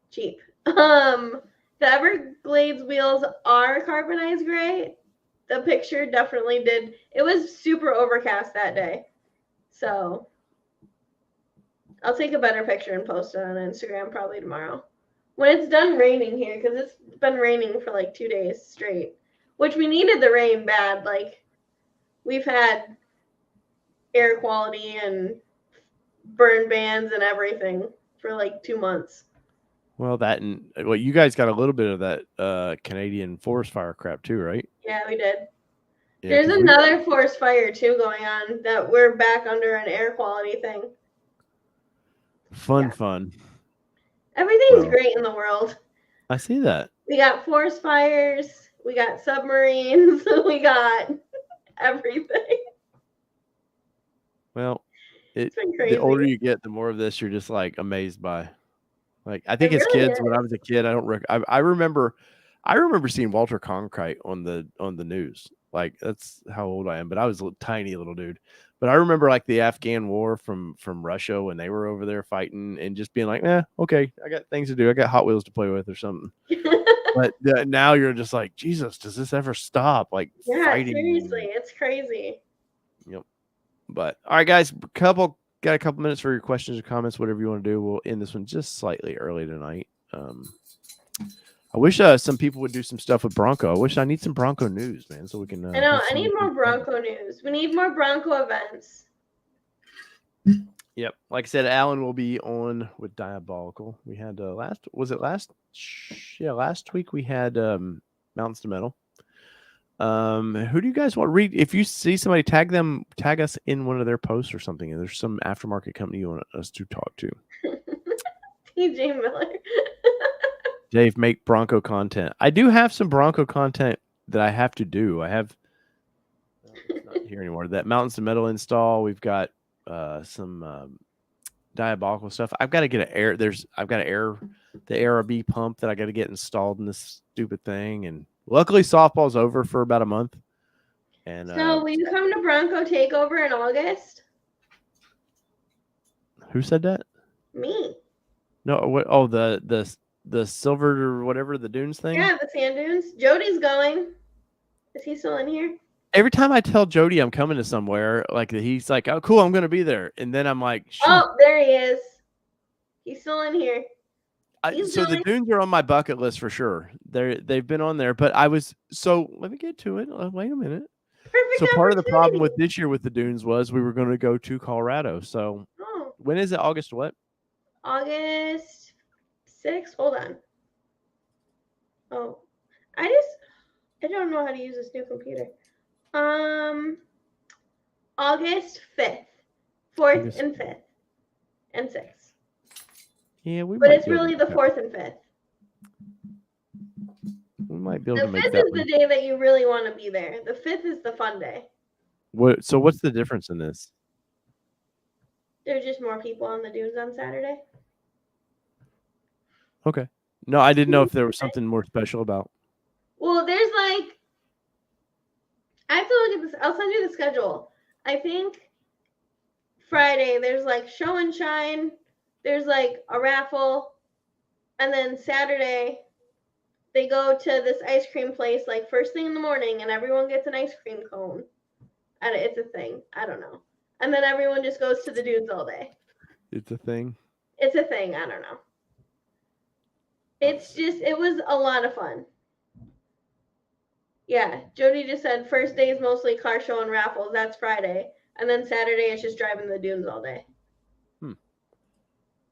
Speaker 2: cheap. The Everglades wheels are carbonized gray. The picture definitely did. It was super overcast that day. So I'll take a better picture and post it on Instagram probably tomorrow. When it's done raining here, because it's been raining for like 2 days straight, which we needed the rain bad. Like, we've had air quality and burn bans and everything for like 2 months.
Speaker 1: Well, that and well, you guys got a little bit of that Canadian forest fire crap too, right?
Speaker 2: Yeah, we did.
Speaker 1: Yeah,
Speaker 2: There's another forest fire too going on that we're back under an air quality thing.
Speaker 1: Fun.
Speaker 2: Everything's great in the world.
Speaker 1: I see that.
Speaker 2: We got forest fires, we got submarines, we got everything.
Speaker 1: Well,
Speaker 2: it's been crazy.
Speaker 1: The older you get, the more of this you're just like amazed by. Like, I think as kids, when I was a kid, I remember seeing Walter Cronkite on the news. Like, that's how old I am, but I was a tiny little dude. But I remember like the Afghan war from Russia when they were over there fighting and just being like, okay, I got things to do. I got Hot Wheels to play with or something. But now you're just like, Jesus, does this ever stop? Like, fighting.
Speaker 2: Seriously, it's crazy.
Speaker 1: Yep. But all right, guys, got a couple minutes for your questions or comments, whatever you want to do. We'll end this one just slightly early tonight. I wish some people would do some stuff with Bronco. I need some Bronco news, man, so we can.
Speaker 2: I know. I need more Bronco news. We need more Bronco events.
Speaker 1: Yep. Like I said, Alan will be on with Diabolical. We had last week we had Mountains to Metal. Who do you guys want to read? If you see somebody, tag us in one of their posts or something. And there's some aftermarket company you want us to talk to.
Speaker 2: TJ Miller.
Speaker 1: Dave, make Bronco content. I do have some Bronco content that I have to do. I have it's not here anymore. That Mountains to Metal install. We've got some Diabolical stuff. I've got to get I've got the ARB pump that I got to get installed in this stupid thing. And luckily softball's over for about a month. And
Speaker 2: so will you come to Bronco Takeover in August?
Speaker 1: Who said that?
Speaker 2: Me.
Speaker 1: No, what? Oh, the silver or whatever, the dunes thing?
Speaker 2: Yeah, the sand dunes. Jody's going. Is he still in here?
Speaker 1: Every time I tell Jody I'm coming to somewhere, like he's like, "Oh, cool, I'm going to be there," and then I'm like, "Shoot."
Speaker 2: "Oh, there he is. He's still in here."
Speaker 1: So the dunes are on my bucket list for sure. They've been on there, but let me get to it. Wait a minute.
Speaker 2: Perfect.
Speaker 1: So part of the problem with this year with the dunes was we were going to go to Colorado. So when is it? August what?
Speaker 2: August 6th. Hold on. Oh, I don't know how to use this new computer. August 5th, 4th and 5th, and 6th.
Speaker 1: Yeah,
Speaker 2: but it's really the 4th and 5th.
Speaker 1: We might be able to make that.
Speaker 2: The 5th is the day that you really want to be there. The 5th is the fun day.
Speaker 1: So what's the difference in this?
Speaker 2: There's just more people on the dunes on Saturday.
Speaker 1: Okay. No, I didn't know if there was something more special about.
Speaker 2: Well, there's like, I have to look at this. I'll send you the schedule. I think Friday there's like show and shine. There's like a raffle. And then Saturday they go to this ice cream place like first thing in the morning and everyone gets an ice cream cone. And it's a thing. I don't know. And then everyone just goes to the dunes all day.
Speaker 1: It's a thing?
Speaker 2: It's a thing. I don't know. It was a lot of fun. Yeah, Jody just said first day is mostly car show and raffles. That's Friday. And then Saturday is just driving the dunes all day.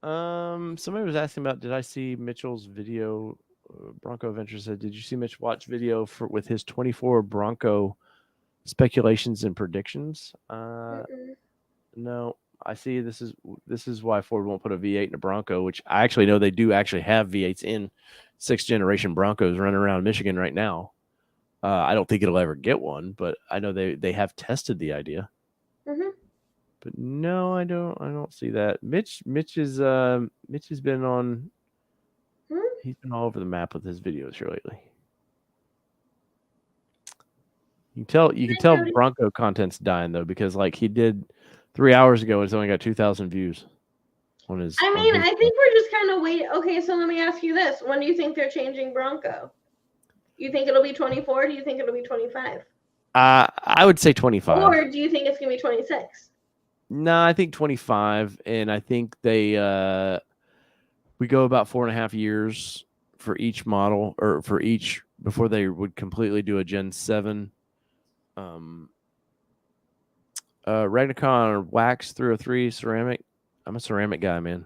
Speaker 1: Somebody was asking about, did I see Mitchell's video? Bronco Adventure said, did you see Mitch watch video with his 24 Bronco speculations and predictions? No. I see this is why Ford won't put a V8 in a Bronco, which I actually know they do actually have V8s in 6th generation Broncos running around Michigan right now. I don't think it'll ever get one, but I know they have tested the idea.
Speaker 2: Mm-hmm.
Speaker 1: But no, I don't see that. Mitch has been on. He's been all over the map with his videos here lately. You can tell Bronco content's dying though, because like he did 3 hours ago, it's only got 2,000 views. on his.
Speaker 2: I mean, I think we're just kind of waiting. Okay, so let me ask you this: when do you think they're changing Bronco? You think it'll be 24? Do you think it'll be 25?
Speaker 1: I would say 25.
Speaker 2: Or do you think it's gonna be 26?
Speaker 1: No, I think 25, and I think they we go about 4.5 years for each model, or for each, before they would completely do a Gen 7. Ragnicon wax 303 ceramic. I'm a ceramic guy, man.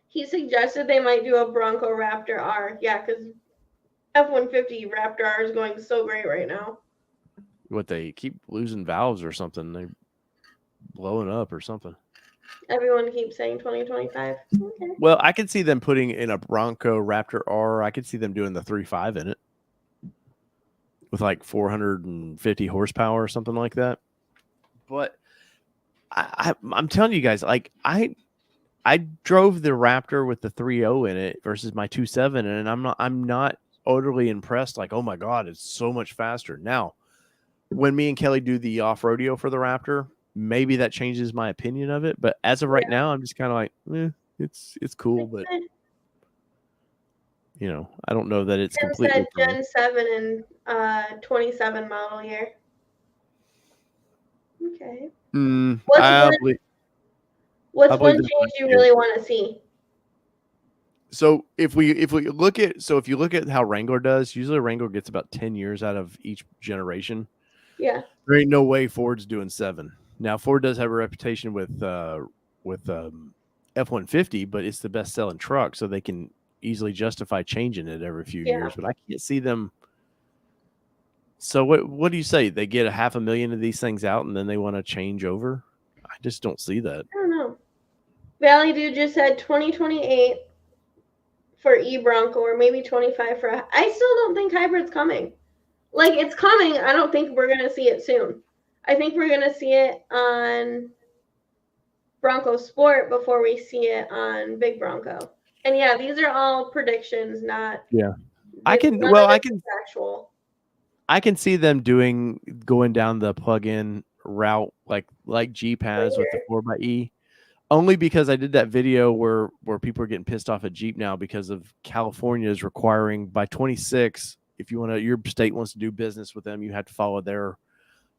Speaker 2: He suggested they might do a Bronco Raptor R. Yeah, because F-150 Raptor R is going so great right now.
Speaker 1: What, they keep losing valves or something? They're blowing up or something.
Speaker 2: Everyone keeps saying 2025. Okay.
Speaker 1: Well, I could see them putting in a Bronco Raptor R. I could see them doing the 3.5 in it with like 450 horsepower or something like that. But I'm telling you guys, like I drove the Raptor with the 3.0 in it versus my 2.7, and I'm not utterly impressed. Like, oh my god, it's so much faster. Now, when me and Kelly do the off rodeo for the Raptor, maybe that changes my opinion of it. But as of right now, I'm just kind of like, it's cool, but you know, I don't know that it's completely.
Speaker 2: Gen 7 and 27 model year. Okay. What's one change you really want to see?
Speaker 1: So if you look at how Wrangler does, usually Wrangler gets about 10 years out of each generation.
Speaker 2: Yeah.
Speaker 1: There ain't no way Ford's doing 7. Now Ford does have a reputation with F-150, but it's the best selling truck, so they can easily justify changing it every few years. But I can't see them. So what do you say? They get 500,000 of these things out and then they want to change over? I just don't see that.
Speaker 2: I don't know. Valley Dude just said 2028 for e-Bronco, or maybe 25 for. I still don't think hybrid's coming. Like, it's coming. I don't think we're gonna see it soon. I think we're gonna see it on Bronco Sport before we see it on Big Bronco. And yeah, these are all predictions, not.
Speaker 1: Yeah, I can
Speaker 2: actual.
Speaker 1: I can see them going down the plug-in route like Jeep has with the 4xe. Only because I did that video where people are getting pissed off at Jeep now because of California is requiring by 26, if your state wants to do business with them, you have to follow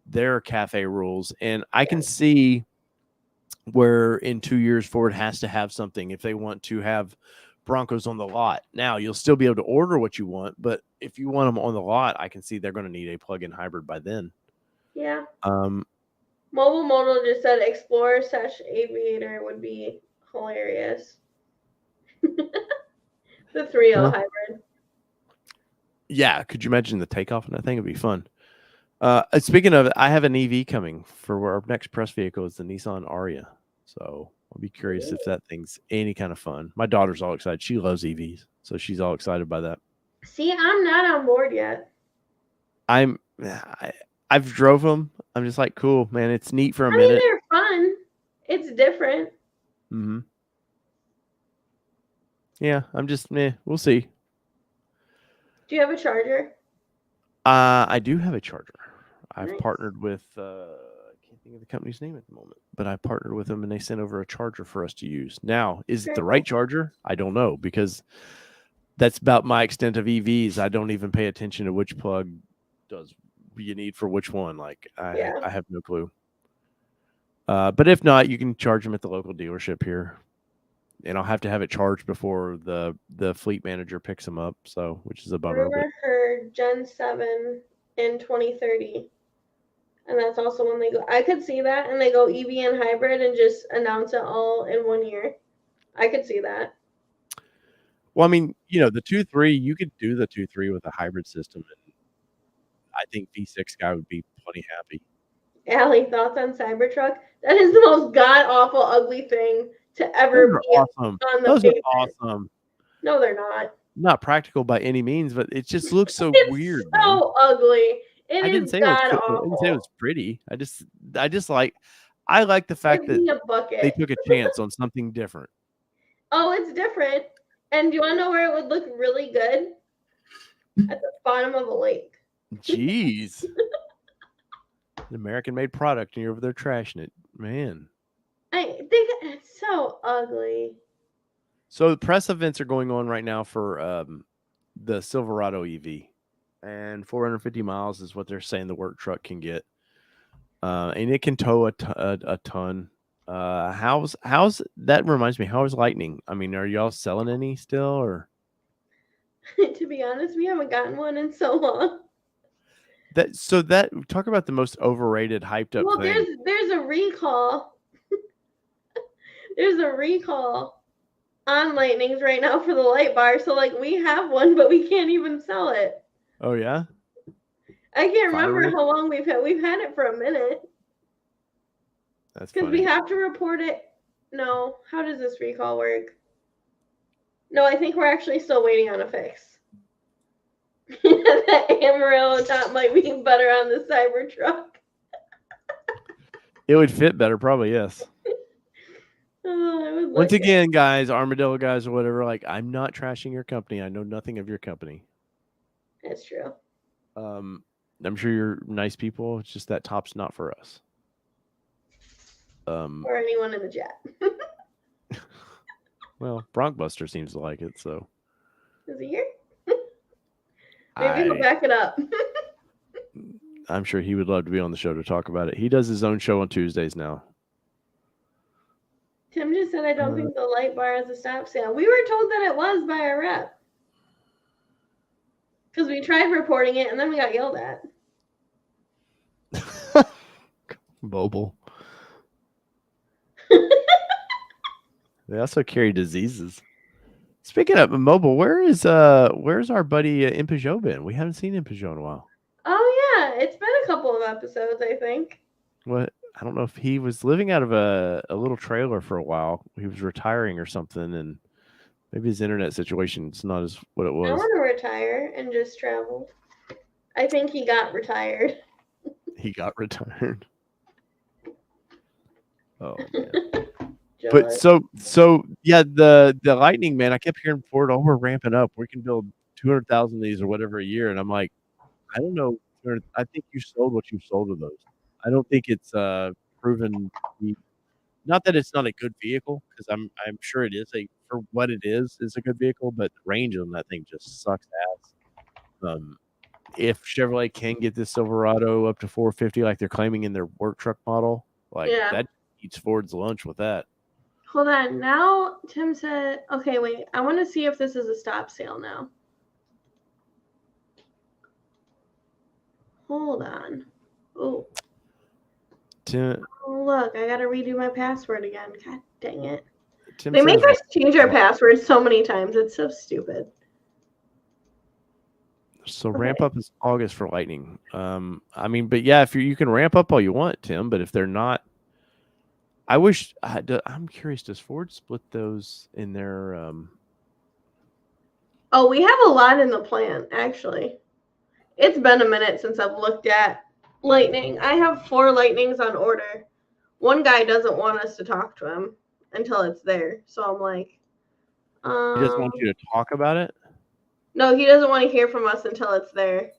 Speaker 1: their cafe rules. And I can see where in 2 years Ford has to have something if they want to have Broncos on the lot. Now you'll still be able to order what you want, but if you want them on the lot, I can see they're going to need a plug-in hybrid by then.
Speaker 2: Yeah. Mobile Modal just said Explorer / Aviator would be hilarious. The 3.0 hybrid. Yeah,
Speaker 1: could you imagine the takeoff on that thing? It'd be fun. Speaking of it, I have an EV coming for our next press vehicle. Is the Nissan Ariya. So I'll be curious if that thing's any kind of fun. My daughter's all excited. She loves EVs, so she's all excited by that.
Speaker 2: See, I'm not on board yet.
Speaker 1: I've drove them. I'm just like, cool, man. It's neat for a minute.
Speaker 2: Mean, they're fun. It's different.
Speaker 1: Mm-hmm. Yeah, I'm just, we'll see.
Speaker 2: Do you have a charger?
Speaker 1: I do have a charger. I've partnered with, I can't think of the company's name at the moment, but I partnered with them and they sent over a charger for us to use. Now, is it the right charger? I don't know, because that's about my extent of EVs. I don't even pay attention to which plug does you need for which one. Like I have no clue. But if not, you can charge them at the local dealership here, and I'll have to have it charged before the fleet manager picks them up. So, which is a bummer.
Speaker 2: Rumor heard Gen 7 in 2030, and that's also when they go. I could see that, and they go EV and hybrid and just announce it all in 1 year. I could see that.
Speaker 1: Well, I mean, the 2.3, you could do the 2.3 with a hybrid system, and I think V6 guy would be plenty happy.
Speaker 2: Allie, thoughts on Cybertruck? That is the most god-awful, ugly thing to ever be
Speaker 1: awesome.
Speaker 2: On the
Speaker 1: Those
Speaker 2: pavement.
Speaker 1: Are awesome.
Speaker 2: No, they're not.
Speaker 1: Not practical by any means, but it just looks so weird.
Speaker 2: So ugly. I
Speaker 1: didn't say it was pretty. I like the fact that they took a chance on something different.
Speaker 2: Oh, it's different. And do you want to know where it would look really good? At the bottom of a lake.
Speaker 1: Jeez. An American-made product, and you're over there trashing it. Man.
Speaker 2: It's so ugly.
Speaker 1: So the press events are going on right now for the Silverado EV, and 450 miles is what they're saying the work truck can get, and it can tow a ton. How's that? Reminds me, how is Lightning? I mean, are y'all selling any still, or?
Speaker 2: To be honest, we haven't gotten one in so long.
Speaker 1: That talk about the most overrated, hyped up
Speaker 2: Well,
Speaker 1: thing.
Speaker 2: there's a recall. There's a recall on Lightnings right now for the light bar. So like we have one, but we can't even sell it.
Speaker 1: Oh yeah.
Speaker 2: I can't remember
Speaker 1: Fireworks?
Speaker 2: how long we've had it for a minute.
Speaker 1: That's
Speaker 2: Because
Speaker 1: funny.
Speaker 2: we have to report it. No, how does this recall work? No, I think we're actually still waiting on a fix. That Amarillo top might be better on the Cybertruck.
Speaker 1: It would fit better, probably. Yes.
Speaker 2: Oh,
Speaker 1: Once again, guys, Armadillo guys or whatever, like, I'm not trashing your company. I know nothing of your company.
Speaker 2: That's true.
Speaker 1: I'm sure you're nice people. It's just that top's not for us.
Speaker 2: Or anyone in the chat.
Speaker 1: Well, Bronkbuster seems to like it, so.
Speaker 2: Is he here? Maybe he'll back it up.
Speaker 1: I'm sure he would love to be on the show to talk about it. He does his own show on Tuesdays now.
Speaker 2: Tim just said, I don't think the light bar is a stop sale. We were told that it was by our rep. Because we tried reporting it and then we got yelled at.
Speaker 1: Mobile. They also carry diseases. Speaking of mobile, where's our buddy Impeugeot been? We haven't seen Impeugeot in a while.
Speaker 2: Oh yeah, it's been a couple of episodes, I think.
Speaker 1: What? I don't know if he was living out of a little trailer for a while. He was retiring or something, and maybe his internet situation's not as what it was.
Speaker 2: I want to retire and just travel. I think he got retired.
Speaker 1: He got retired. Oh man. But so yeah, the Lightning, man, I kept hearing Ford, oh, we're ramping up. We can build 200,000 of these or whatever a year. And I'm like, I don't know. I think you sold what you sold of those. I don't think it's proven to be, not that it's not a good vehicle, because I'm sure it is for what it is a good vehicle, but the range on that thing just sucks ass. If Chevrolet can get this Silverado up to 450 like they're claiming in their work truck model, like that eats Ford's lunch with that.
Speaker 2: Hold on. Now Tim said, okay, wait. I want to see if this is a stop sale now. Hold on. Oh. Oh, look, I got to redo my password again. God dang it. They make us change our passwords so many times. It's so stupid.
Speaker 1: So ramp up is August for Lightning. I mean, but yeah, if you can ramp up all you want, Tim, but if they're not, I'm curious, does Ford split those in their
Speaker 2: Oh, we have a lot in the plan, actually. It's been a minute since I've looked at Lightning. I have 4 Lightnings on order. One guy doesn't want us to talk to him until it's there. So I'm like,
Speaker 1: he doesn't want you to talk about it?
Speaker 2: No, he doesn't want to hear from us until it's there.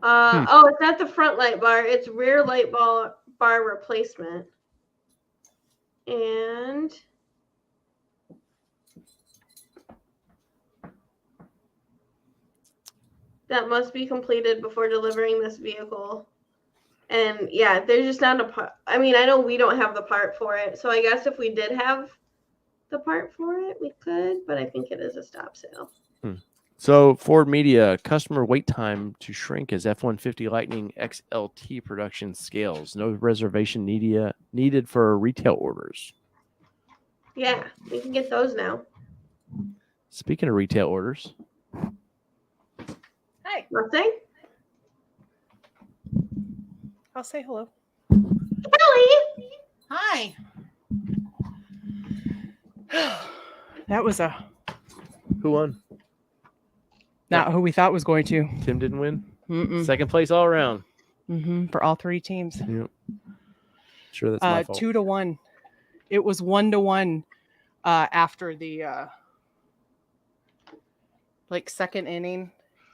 Speaker 2: Oh, it's not the front light bar. It's rear light bar replacement. And that must be completed before delivering this vehicle. And yeah, there's just not a part. I mean, I know we don't have the part for it. So I guess if we did have the part for it, we could. But I think it is a stop sale.
Speaker 1: So Ford Media, customer wait time to shrink as F-150 Lightning XLT production scales. No reservation needed for retail orders.
Speaker 2: Yeah, we can get those now.
Speaker 1: Speaking of retail orders.
Speaker 3: Hi.
Speaker 2: Nothing?
Speaker 3: I'll say hello.
Speaker 2: Kelly!
Speaker 3: Hi. That was
Speaker 1: Who won?
Speaker 3: Not who we thought was going to.
Speaker 1: Tim didn't win?
Speaker 3: Mm-mm.
Speaker 1: Second place all around.
Speaker 3: For all 3 teams.
Speaker 1: Yep. Sure, that's my fault.
Speaker 3: 2-1. It was 1-1 after the second inning.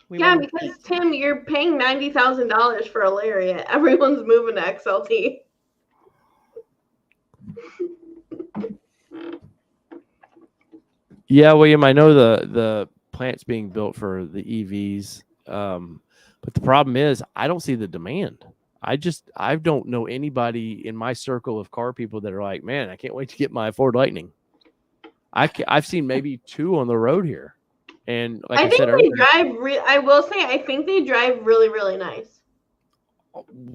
Speaker 2: Because Tim, you're paying $90,000 for a Lariat. Everyone's moving to XLT.
Speaker 1: Yeah, William, I know the plant's being built for the EVs, but the problem is I don't see the demand. I don't know anybody in my circle of car people that are like, man, I can't wait to get my Ford Lightning. I've seen maybe 2 on the road here, and like I
Speaker 2: think
Speaker 1: said
Speaker 2: they
Speaker 1: earlier,
Speaker 2: drive. I will say, I think they drive really, really nice.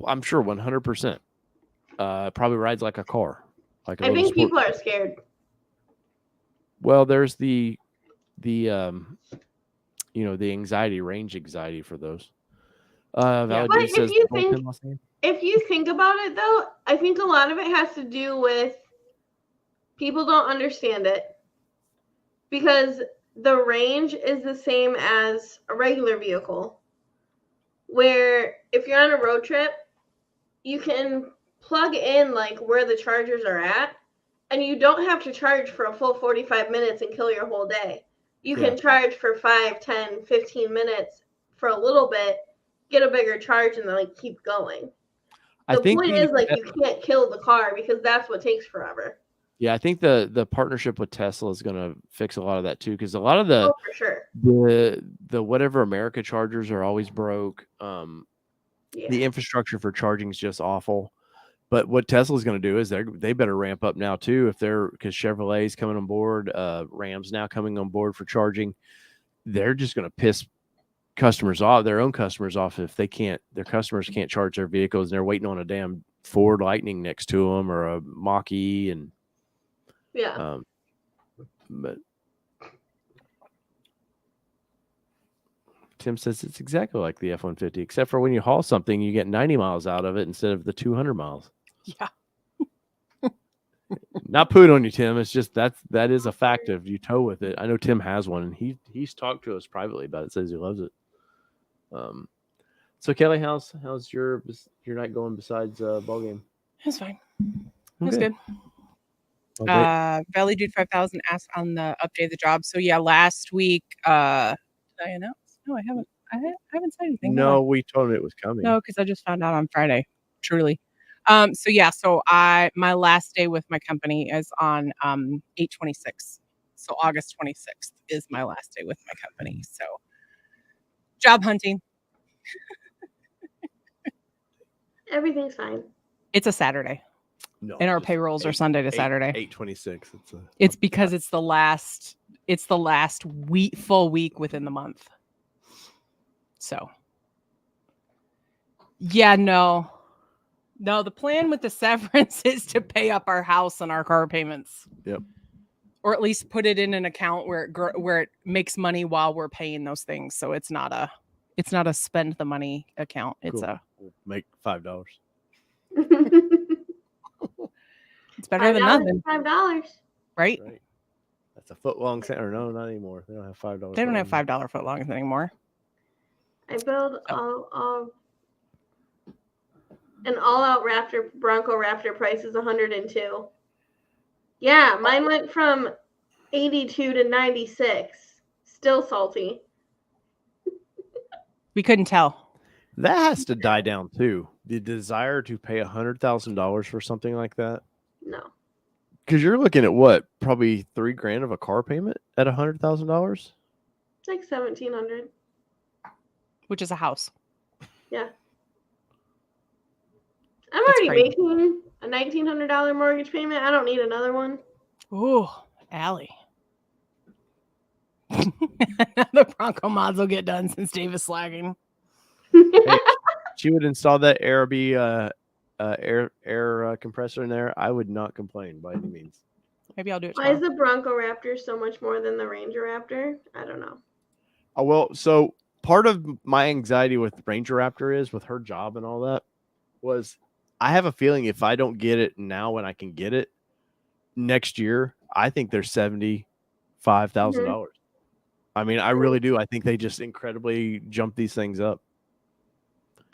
Speaker 1: I'm sure 100%. Probably rides like a car, like a
Speaker 2: I
Speaker 1: little
Speaker 2: think
Speaker 1: sport.
Speaker 2: people are scared.
Speaker 1: Well, there's the the anxiety, range anxiety for those. Valid
Speaker 2: But
Speaker 1: D says
Speaker 2: if you think about it, though, I think a lot of it has to do with people don't understand it, because the range is the same as a regular vehicle, where if you're on a road trip, you can plug in like where the chargers are at, and you don't have to charge for a full 45 minutes and kill your whole day. You can charge for 5, 10, 15 minutes for a little bit, get a bigger charge, and then like keep going. The point is, like, you can't kill the car because that's what takes forever.
Speaker 1: Yeah, I think the partnership with Tesla is going to fix a lot of that too, because a lot of the
Speaker 2: for sure
Speaker 1: the whatever America chargers are always broke. The infrastructure for charging is just awful. But what Tesla's going to do is they better ramp up now too, because Chevrolet's coming on board, Ram's now coming on board for charging. They're just going to piss their own customers off, if their customers can't charge their vehicles and they're waiting on a damn Ford Lightning next to them or a Mach-E. And but Tim says it's exactly like the F-150, except for when you haul something, you get 90 miles out of it instead of the 200 miles.
Speaker 3: Yeah.
Speaker 1: Not put on you, Tim. It's just that is a fact of you tow with it. I know Tim has one, and he's talked to us privately about it. Says he loves it. So Kelly, how's your night going besides ball game?
Speaker 3: It's fine. It's good. Valley Dude 5000 asked on the update of the job. So yeah, last week, did I announce? No, I haven't. I haven't said anything.
Speaker 1: No, we told him it was coming.
Speaker 3: No, because I just found out on Friday. Truly. So yeah, my last day with my company is on 8/26. So August 26th is my last day with my company. So job hunting.
Speaker 2: Everything's fine.
Speaker 3: It's a Saturday.
Speaker 1: No,
Speaker 3: and our payrolls are Sunday to Saturday.
Speaker 1: 8/26.
Speaker 3: It's because it's the last full week within the month. So yeah, no, the plan with the severance is to pay up our house and our car payments.
Speaker 1: Yep.
Speaker 3: Or at least put it in an account where it makes money while we're paying those things. So it's not a spend the money account. It's
Speaker 1: we'll make $5.
Speaker 3: It's better than nothing.
Speaker 2: $5,
Speaker 3: right?
Speaker 1: That's a foot long or no, not anymore. They don't have $5.
Speaker 3: They don't have $5 foot longs anymore.
Speaker 2: I build an all-out Bronco Raptor price is 102. Yeah, mine went from 82 to 96. Still salty.
Speaker 3: We couldn't tell.
Speaker 1: That has to die down too. The desire to pay $100,000 for something like that.
Speaker 2: No.
Speaker 1: Because you're looking at what? Probably $3,000 of a car payment at $100,000.
Speaker 2: It's like $1,700.
Speaker 3: Which is a house.
Speaker 2: Yeah. I'm already making a $1,900 mortgage payment. I don't need another one.
Speaker 3: Ooh, Allie. The Bronco mods will get done since Dave is slagging.
Speaker 1: Hey, she would install that Airby air compressor in there. I would not complain by any means.
Speaker 3: Maybe I'll do it.
Speaker 2: Why is the Bronco Raptor so much more than the Ranger Raptor? I don't know.
Speaker 1: Oh, well, so part of my anxiety with Ranger Raptor is with her job and all that was I have a feeling if I don't get it now when I can get it next year, I think they're $75,000. I mean, I really do. I think they just incredibly jump these things up.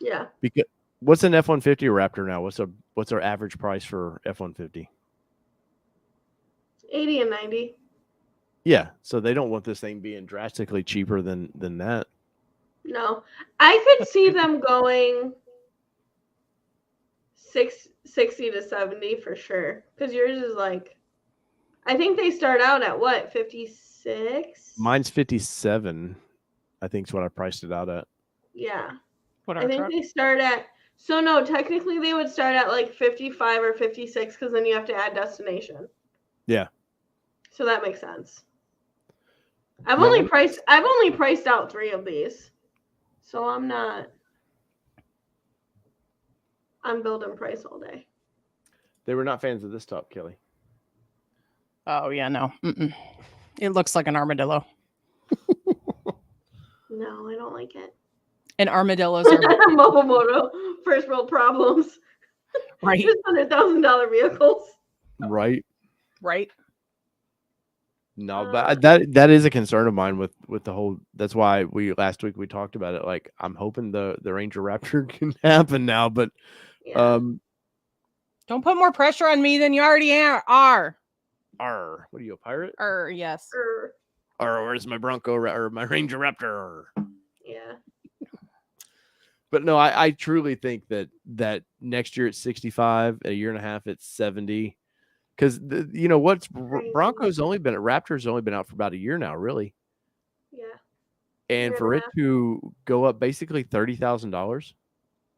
Speaker 2: Yeah.
Speaker 1: Because what's an F-150 Raptor now? What's our average price for F-150?
Speaker 2: 80 and 90.
Speaker 1: Yeah, so they don't want this thing being drastically cheaper than that.
Speaker 2: No, I could see them going 60 to 70 for sure. Because yours is like, I think they start out at what, 56?
Speaker 1: Mine's 57. I think is what I priced it out at.
Speaker 2: Yeah.
Speaker 3: What
Speaker 2: I think they start at, so no, technically they would start at like 55 or 56 because then you have to add destination.
Speaker 1: Yeah.
Speaker 2: So that makes sense. I've only priced out 3 of these. So I'm building price all day.
Speaker 1: They were not fans of this top, Kelly.
Speaker 3: Oh yeah, no. Mm-mm. It looks like an armadillo.
Speaker 2: No, I don't like it.
Speaker 3: And armadillos are
Speaker 2: Momomoto, first world problems.
Speaker 3: right.
Speaker 2: Just $100,000 vehicles.
Speaker 1: Right.
Speaker 3: Right.
Speaker 1: No, but that is a concern of mine with the whole. That's why last week we talked about it. Like, I'm hoping the Ranger Raptor can happen now, but
Speaker 2: Yeah.
Speaker 3: Don't put more pressure on me than you already are.
Speaker 1: What are you, a pirate?
Speaker 3: Yes.
Speaker 1: Where's my Bronco or my Ranger Raptor?
Speaker 2: Yeah.
Speaker 1: But no, I truly think that next year it's 65, a year and a half it's 70. Because Raptor's only been out for about a year now, really.
Speaker 2: Yeah.
Speaker 1: And for it to go up basically $30,000,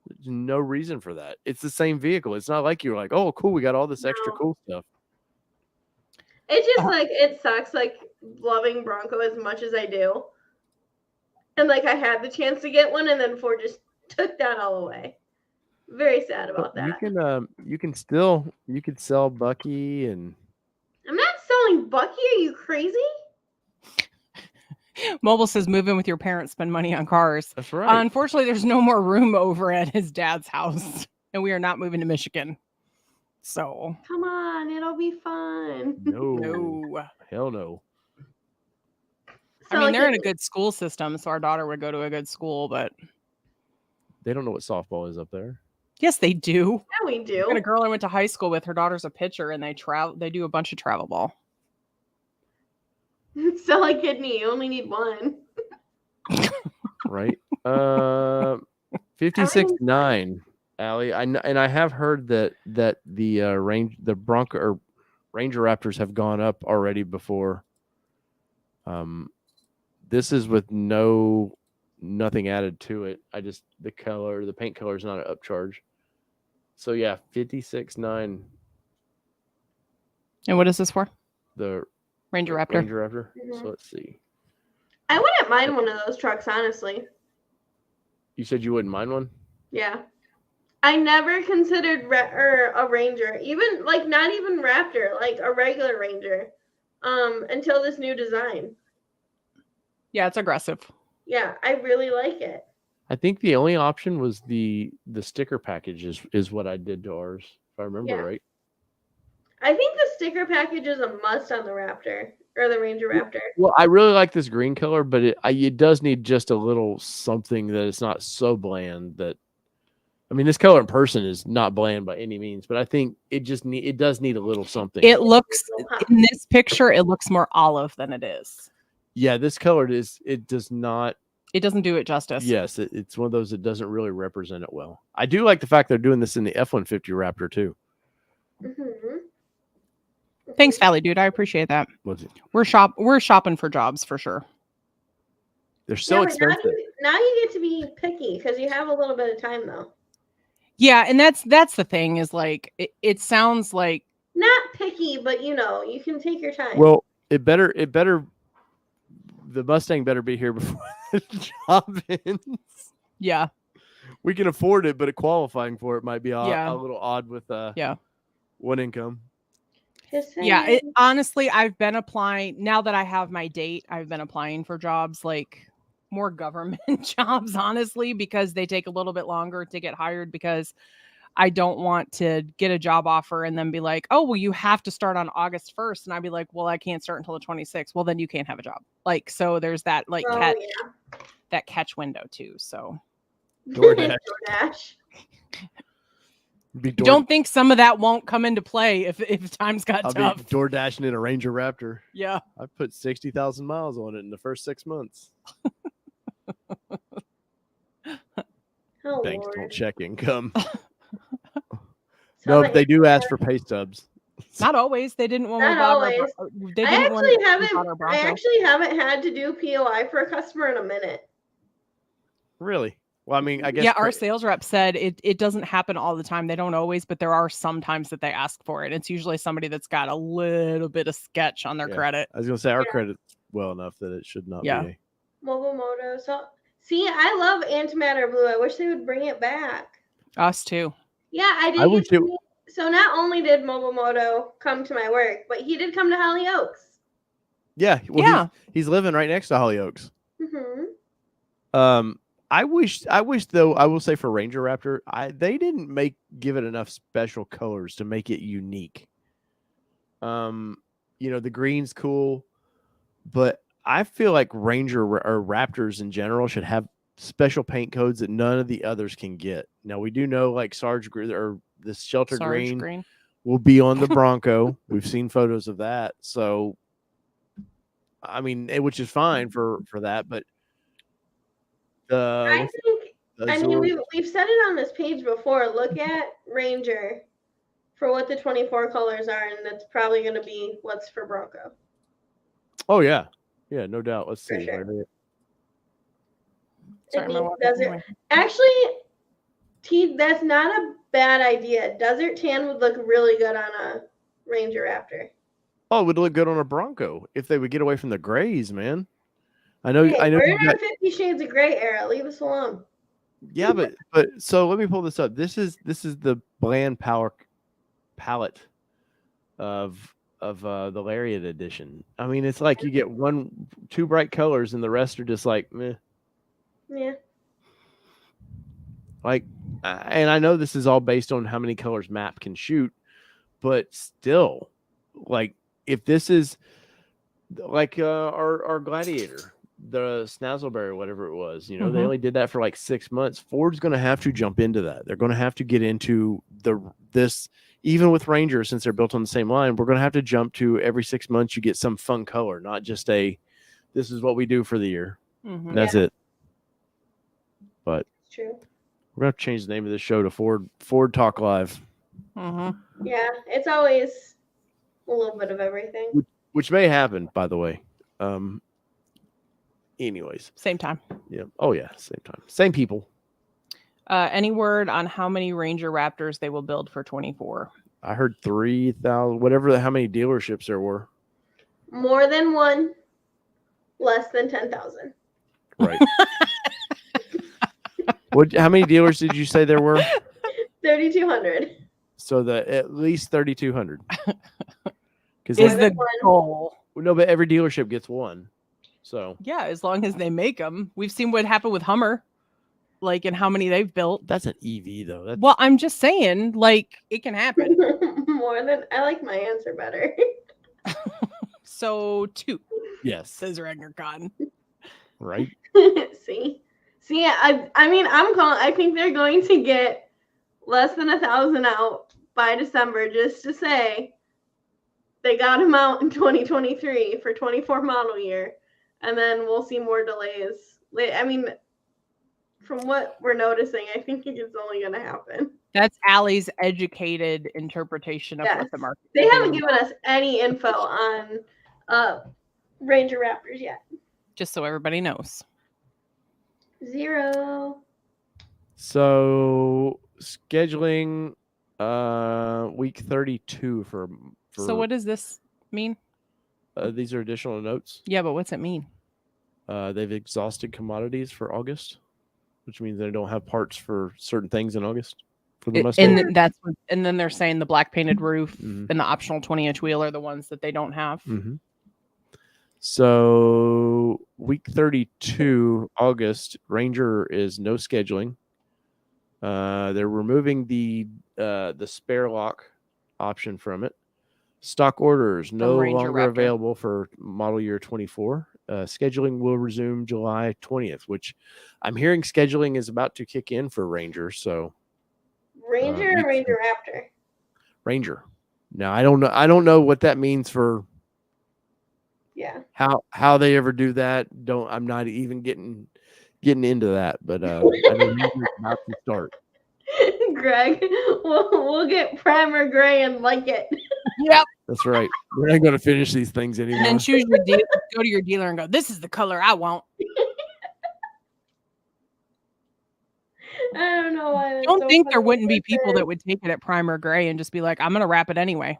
Speaker 1: there's no reason for that. It's the same vehicle. It's not like you're like, oh, cool, we got all this extra cool stuff.
Speaker 2: It's just like, it sucks, like, loving Bronco as much as I do. And, like, I had the chance to get one, and then Ford just took that all away. Very sad about that.
Speaker 1: You could sell Bucky, and
Speaker 2: I'm not selling Bucky. Are you crazy?
Speaker 3: Mobile says move in with your parents, spend money on cars.
Speaker 1: That's right.
Speaker 3: Unfortunately, there's no more room over at his dad's house, and we are not moving to Michigan. So
Speaker 2: come on, it'll be fun.
Speaker 1: No. Hell no.
Speaker 3: So, I mean, they're in a good school system, so our daughter would go to a good school, but
Speaker 1: they don't know what softball is up there.
Speaker 3: Yes, they do.
Speaker 2: Yeah, we do.
Speaker 3: I got a girl I went to high school with. Her daughter's a pitcher, and they do a bunch of travel ball.
Speaker 2: Sell a kidney. You only need one.
Speaker 1: Right. 56.9, Allie. I have heard that the Bronco or Ranger Raptors have gone up already before. This is with nothing added to it. The paint color is not an upcharge. So yeah, 56.9.
Speaker 3: And what is this for?
Speaker 1: The
Speaker 3: Ranger Raptor.
Speaker 2: Mm-hmm.
Speaker 1: So let's see.
Speaker 2: I wouldn't mind one of those trucks, honestly.
Speaker 1: You said you wouldn't mind one?
Speaker 2: Yeah. I never considered a Ranger, even like not even Raptor, like a regular Ranger, until this new design.
Speaker 3: Yeah, it's aggressive.
Speaker 2: Yeah, I really like it.
Speaker 1: I think the only option was the sticker package is what I did to ours, if I remember right.
Speaker 2: I think the sticker package is a must on the Raptor or the Ranger Raptor.
Speaker 1: Well, I really like this green color, but it does need just a little something that it's not so bland that. I mean, this color in person is not bland by any means, but I think it does need a little something.
Speaker 3: It looks in this picture, it looks more olive than it is.
Speaker 1: Yeah, this color it does not.
Speaker 3: It doesn't do it justice.
Speaker 1: Yes, it's one of those that doesn't really represent it well. I do like the fact they're doing this in the F-150 Raptor too.
Speaker 2: Mm-hmm.
Speaker 3: Thanks, Valley Dude. I appreciate that. We're shopping for jobs for sure.
Speaker 1: They're so expensive.
Speaker 2: Now you get to be picky because you have a little bit of time though.
Speaker 3: Yeah, and that's the thing is like it sounds like
Speaker 2: not picky, but you can take your time.
Speaker 1: Well, it better the Mustang better be here before the job ends.
Speaker 3: Yeah.
Speaker 1: We can afford it, but qualifying for it might be a little odd with one income.
Speaker 3: Yeah, honestly, I've been applying now that I have my date. I've been applying for jobs like more government jobs, honestly, because they take a little bit longer to get hired because I don't want to get a job offer and then be like, oh, well, you have to start on August 1st. And I'd be like, well, I can't start until the 26th. Well, then you can't have a job. Like, so there's that that catch window too. So
Speaker 2: DoorDash.
Speaker 3: Don't think some of that won't come into play if times got tough.
Speaker 1: I'll be door dashing in a Ranger Raptor.
Speaker 3: Yeah.
Speaker 1: I put 60,000 miles on it in the first 6 months. Banks don't check income. No, they do ask for pay stubs.
Speaker 3: Not always. They didn't when we
Speaker 2: Not
Speaker 3: bought
Speaker 2: always.
Speaker 3: our. They
Speaker 2: I
Speaker 3: didn't when we bought our Bronco.
Speaker 2: actually haven't had to do POI for a customer in a minute.
Speaker 1: Really? Well, I mean, I guess.
Speaker 3: Yeah, our sales rep said it doesn't happen all the time. They don't always, but there are some times that they ask for it. It's usually somebody that's got a little bit of sketch on their credit.
Speaker 1: I was gonna say our credit's well enough that it should not be.
Speaker 2: Mobile Moto. So see, I love antimatter blue. I wish they would bring it back.
Speaker 3: Us too.
Speaker 2: Yeah, I did. So not only did Mobile Moto come to my work, but he did come to Hollyoaks.
Speaker 1: Yeah. Well, he's living right next to Hollyoaks.
Speaker 2: Mm-hmm.
Speaker 1: I wish though, I will say for Ranger Raptor, they didn't give it enough special colors to make it unique. The green's cool, but I feel like Ranger or Raptors in general should have special paint codes that none of the others can get. Now we do know like Sarge or the Shelter green will be on the Bronco. We've seen photos of that. So, I mean, which is fine for that, but
Speaker 2: I mean, we've said it on this page before. Look at Ranger for what the 24 colors are, and that's probably going to be what's for Bronco.
Speaker 1: Oh yeah, no doubt. Let's see.
Speaker 2: Sure.
Speaker 3: Sorry,
Speaker 2: actually, that's not a bad idea. Desert tan would look really good on a Ranger Raptor.
Speaker 1: Oh, it would look good on a Bronco if they would get away from the grays, man. I know.
Speaker 2: We're in our 50 Shades of Gray era. Leave us alone.
Speaker 1: Yeah, but so let me pull this up. This is the bland palette of the Lariat edition. I mean, it's like you get two bright colors and the rest are just like meh.
Speaker 2: Yeah.
Speaker 1: Like, and I know this is all based on how many colors map can shoot, but still, like, if this is like our Gladiator, the Snazzleberry, whatever it was, they only did that for like 6 months. Ford's going to have to jump into that. They're going to have to get into this, even with Ranger, since they're built on the same line. We're going to have to jump to every 6 months you get some fun color, not just this is what we do for the year.
Speaker 3: Mm-hmm.
Speaker 1: That's it. But
Speaker 2: it's true.
Speaker 1: We're going to have to change the name of this show to Ford Talk Live.
Speaker 3: Mm-hmm.
Speaker 2: Yeah, it's always a little bit of everything.
Speaker 1: Which may happen, by the way. Anyways.
Speaker 3: Same time.
Speaker 1: Yeah. Oh, yeah. Same time. Same people.
Speaker 3: Any word on how many Ranger Raptors they will build for 24?
Speaker 1: I heard 3,000, how many dealerships there were.
Speaker 2: More than one, less than 10,000.
Speaker 1: Right. How many dealers did you say there were?
Speaker 2: 3,200.
Speaker 1: So at least 3,200.
Speaker 3: Is the goal?
Speaker 1: No, but every dealership gets one. So
Speaker 3: yeah, as long as they make them. We've seen what happened with Hummer, like, and how many they've built.
Speaker 1: That's an EV though.
Speaker 3: Well, I'm just saying, like, it can happen.
Speaker 2: I like my answer better.
Speaker 3: So 2.
Speaker 1: Yes,
Speaker 3: says Ragnar Khan.
Speaker 2: Right. See, I think they're going to get less than 1,000 out by December, just to say they got them out in 2023 for 24 model year, and then we'll see more delays. I mean, from what we're noticing, I think it's only going to happen.
Speaker 3: That's Allie's educated interpretation of what the market.
Speaker 2: They haven't given us any info on Ranger Raptors yet.
Speaker 3: Just so everybody knows.
Speaker 2: 0.
Speaker 1: So scheduling week 32 for
Speaker 3: So what does this mean?
Speaker 1: These are additional notes.
Speaker 3: Yeah, but what's it mean?
Speaker 1: They've exhausted commodities for August, which means they don't have parts for certain things in August for the Mustang.
Speaker 3: And then they're saying the black painted roof and the optional 20-inch wheel are the ones that they don't have.
Speaker 1: Mm-hmm. So week 32, August, Ranger is no scheduling. They're removing the spare lock option from it. Stock orders no longer available for model year 24. Scheduling will resume July 20th, which I'm hearing scheduling is about to kick in for Ranger. So
Speaker 2: Ranger or Ranger Raptor?
Speaker 1: Ranger. Now I don't know what that means for.
Speaker 2: Yeah.
Speaker 1: How they ever do that? I'm not even getting into that, but I know Ranger's about to start.
Speaker 2: Greg, we'll get primer gray and like it.
Speaker 3: Yep.
Speaker 1: That's right. We're not going to finish these things
Speaker 3: And
Speaker 1: anymore.
Speaker 3: then choose your dealer. Go to your dealer and go, this is the color I want.
Speaker 2: I don't know why.
Speaker 3: I don't think there wouldn't be people that would take it at primer gray and just be like, I'm going to wrap it anyway.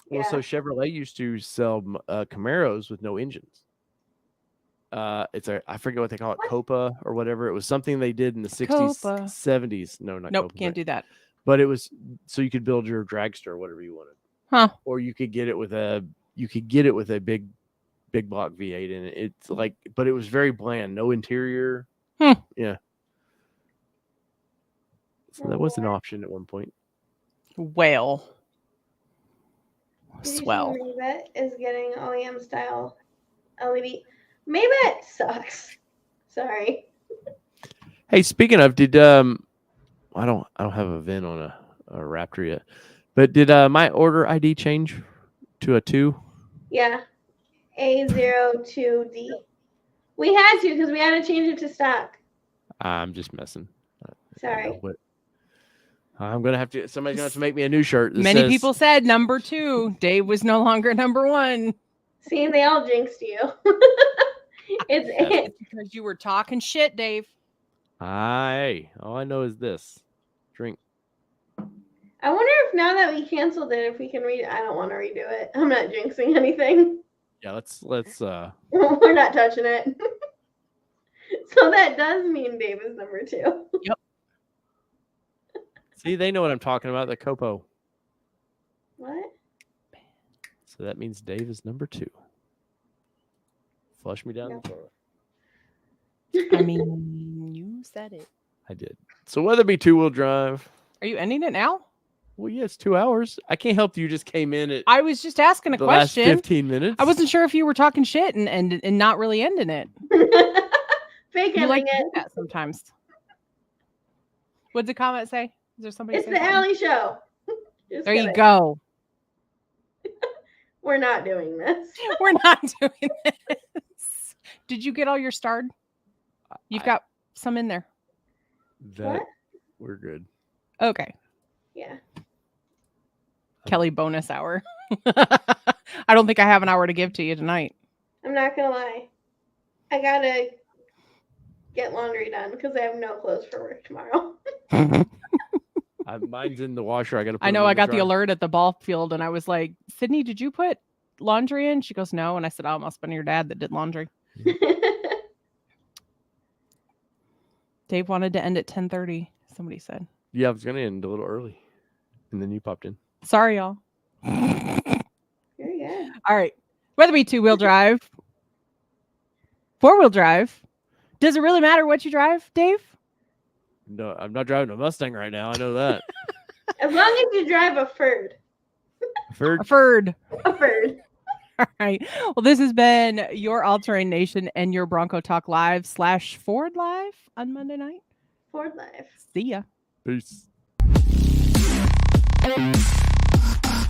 Speaker 1: Well, so Chevrolet used to sell Camaros with no engines. I forget what they call it, Copa or whatever. It was something they did in the 60s,
Speaker 3: Copa.
Speaker 1: 70s. No, not
Speaker 3: Nope,
Speaker 1: Copa,
Speaker 3: can't do that.
Speaker 1: But it was so you could build your dragster or whatever you wanted.
Speaker 3: Huh.
Speaker 1: Or you could get it with a big block V8 in it. It's like, but it was very bland, no interior. Yeah. So that was an option at one point.
Speaker 3: Whale. Swell.
Speaker 2: Maybet is getting OEM style LED. Maybet sucks. Sorry.
Speaker 1: Hey, speaking of, did I don't have a VIN on a Raptor yet, but did my order ID change to a 2?
Speaker 2: Yeah, A02D. We had to because we had to change it to stock.
Speaker 1: I'm just messing.
Speaker 2: Sorry.
Speaker 1: I'm gonna have to. Somebody's gonna have to make me a new shirt.
Speaker 3: Many people said number 2. Dave was no longer number 1.
Speaker 2: See, they all jinxed you.
Speaker 3: It's because you were talking shit, Dave.
Speaker 1: Hey, all I know is this. Drink.
Speaker 2: I wonder if now that we canceled it, if we can read it. I don't want to redo it. I'm not jinxing anything.
Speaker 1: Yeah, let's.
Speaker 2: We're not touching it. So that does mean Dave is number 2.
Speaker 3: Yep.
Speaker 1: See, they know what I'm talking about. The Copo.
Speaker 2: What?
Speaker 1: So that means Dave is number 2. Flush me down the toilet.
Speaker 3: I mean, you said it.
Speaker 1: I did. So whether it be 2-wheel drive.
Speaker 3: Are you ending it now?
Speaker 1: Well, yeah, it's 2 hours. I can't help you. Just came in at.
Speaker 3: I was just asking a question.
Speaker 1: Last 15 minutes.
Speaker 3: I wasn't sure if you were talking shit and not really ending it.
Speaker 2: Fake
Speaker 3: You
Speaker 2: ending
Speaker 3: like to
Speaker 2: it.
Speaker 3: do that sometimes. What'd the comment say? Is there somebody?
Speaker 2: It's the Alley Show.
Speaker 3: There you go.
Speaker 2: We're not doing this.
Speaker 3: We're not doing this. Did you get all your starred? You've got some in there.
Speaker 2: What?
Speaker 1: We're good.
Speaker 3: Okay.
Speaker 2: Yeah.
Speaker 3: Kelly bonus hour. I don't think I have an hour to give to you tonight.
Speaker 2: I'm not gonna lie. I gotta get laundry done because I have no clothes for work tomorrow.
Speaker 1: Mine's in the washer. I
Speaker 3: got the alert at the ball field and I was like, Sydney, did you put laundry in? She goes, no. And I said, oh, it must have been your dad that did laundry. Dave wanted to end at 10:30. Somebody said.
Speaker 1: Yeah, I was going to end a little early. And then you popped in.
Speaker 3: Sorry, y'all.
Speaker 2: Very good.
Speaker 3: All right. Whether it be 2-wheel drive, 4-wheel drive, does it really matter what you drive, Dave?
Speaker 1: No, I'm not driving a Mustang right now. I know that.
Speaker 2: As long as you drive a Ford.
Speaker 1: Ford?
Speaker 3: A Ford.
Speaker 2: A Ford.
Speaker 3: All right. Well, this has been your All Terrain Nation and your Bronco Talk Live / Ford Live on Monday night.
Speaker 2: Ford Live.
Speaker 3: See ya.
Speaker 1: Peace.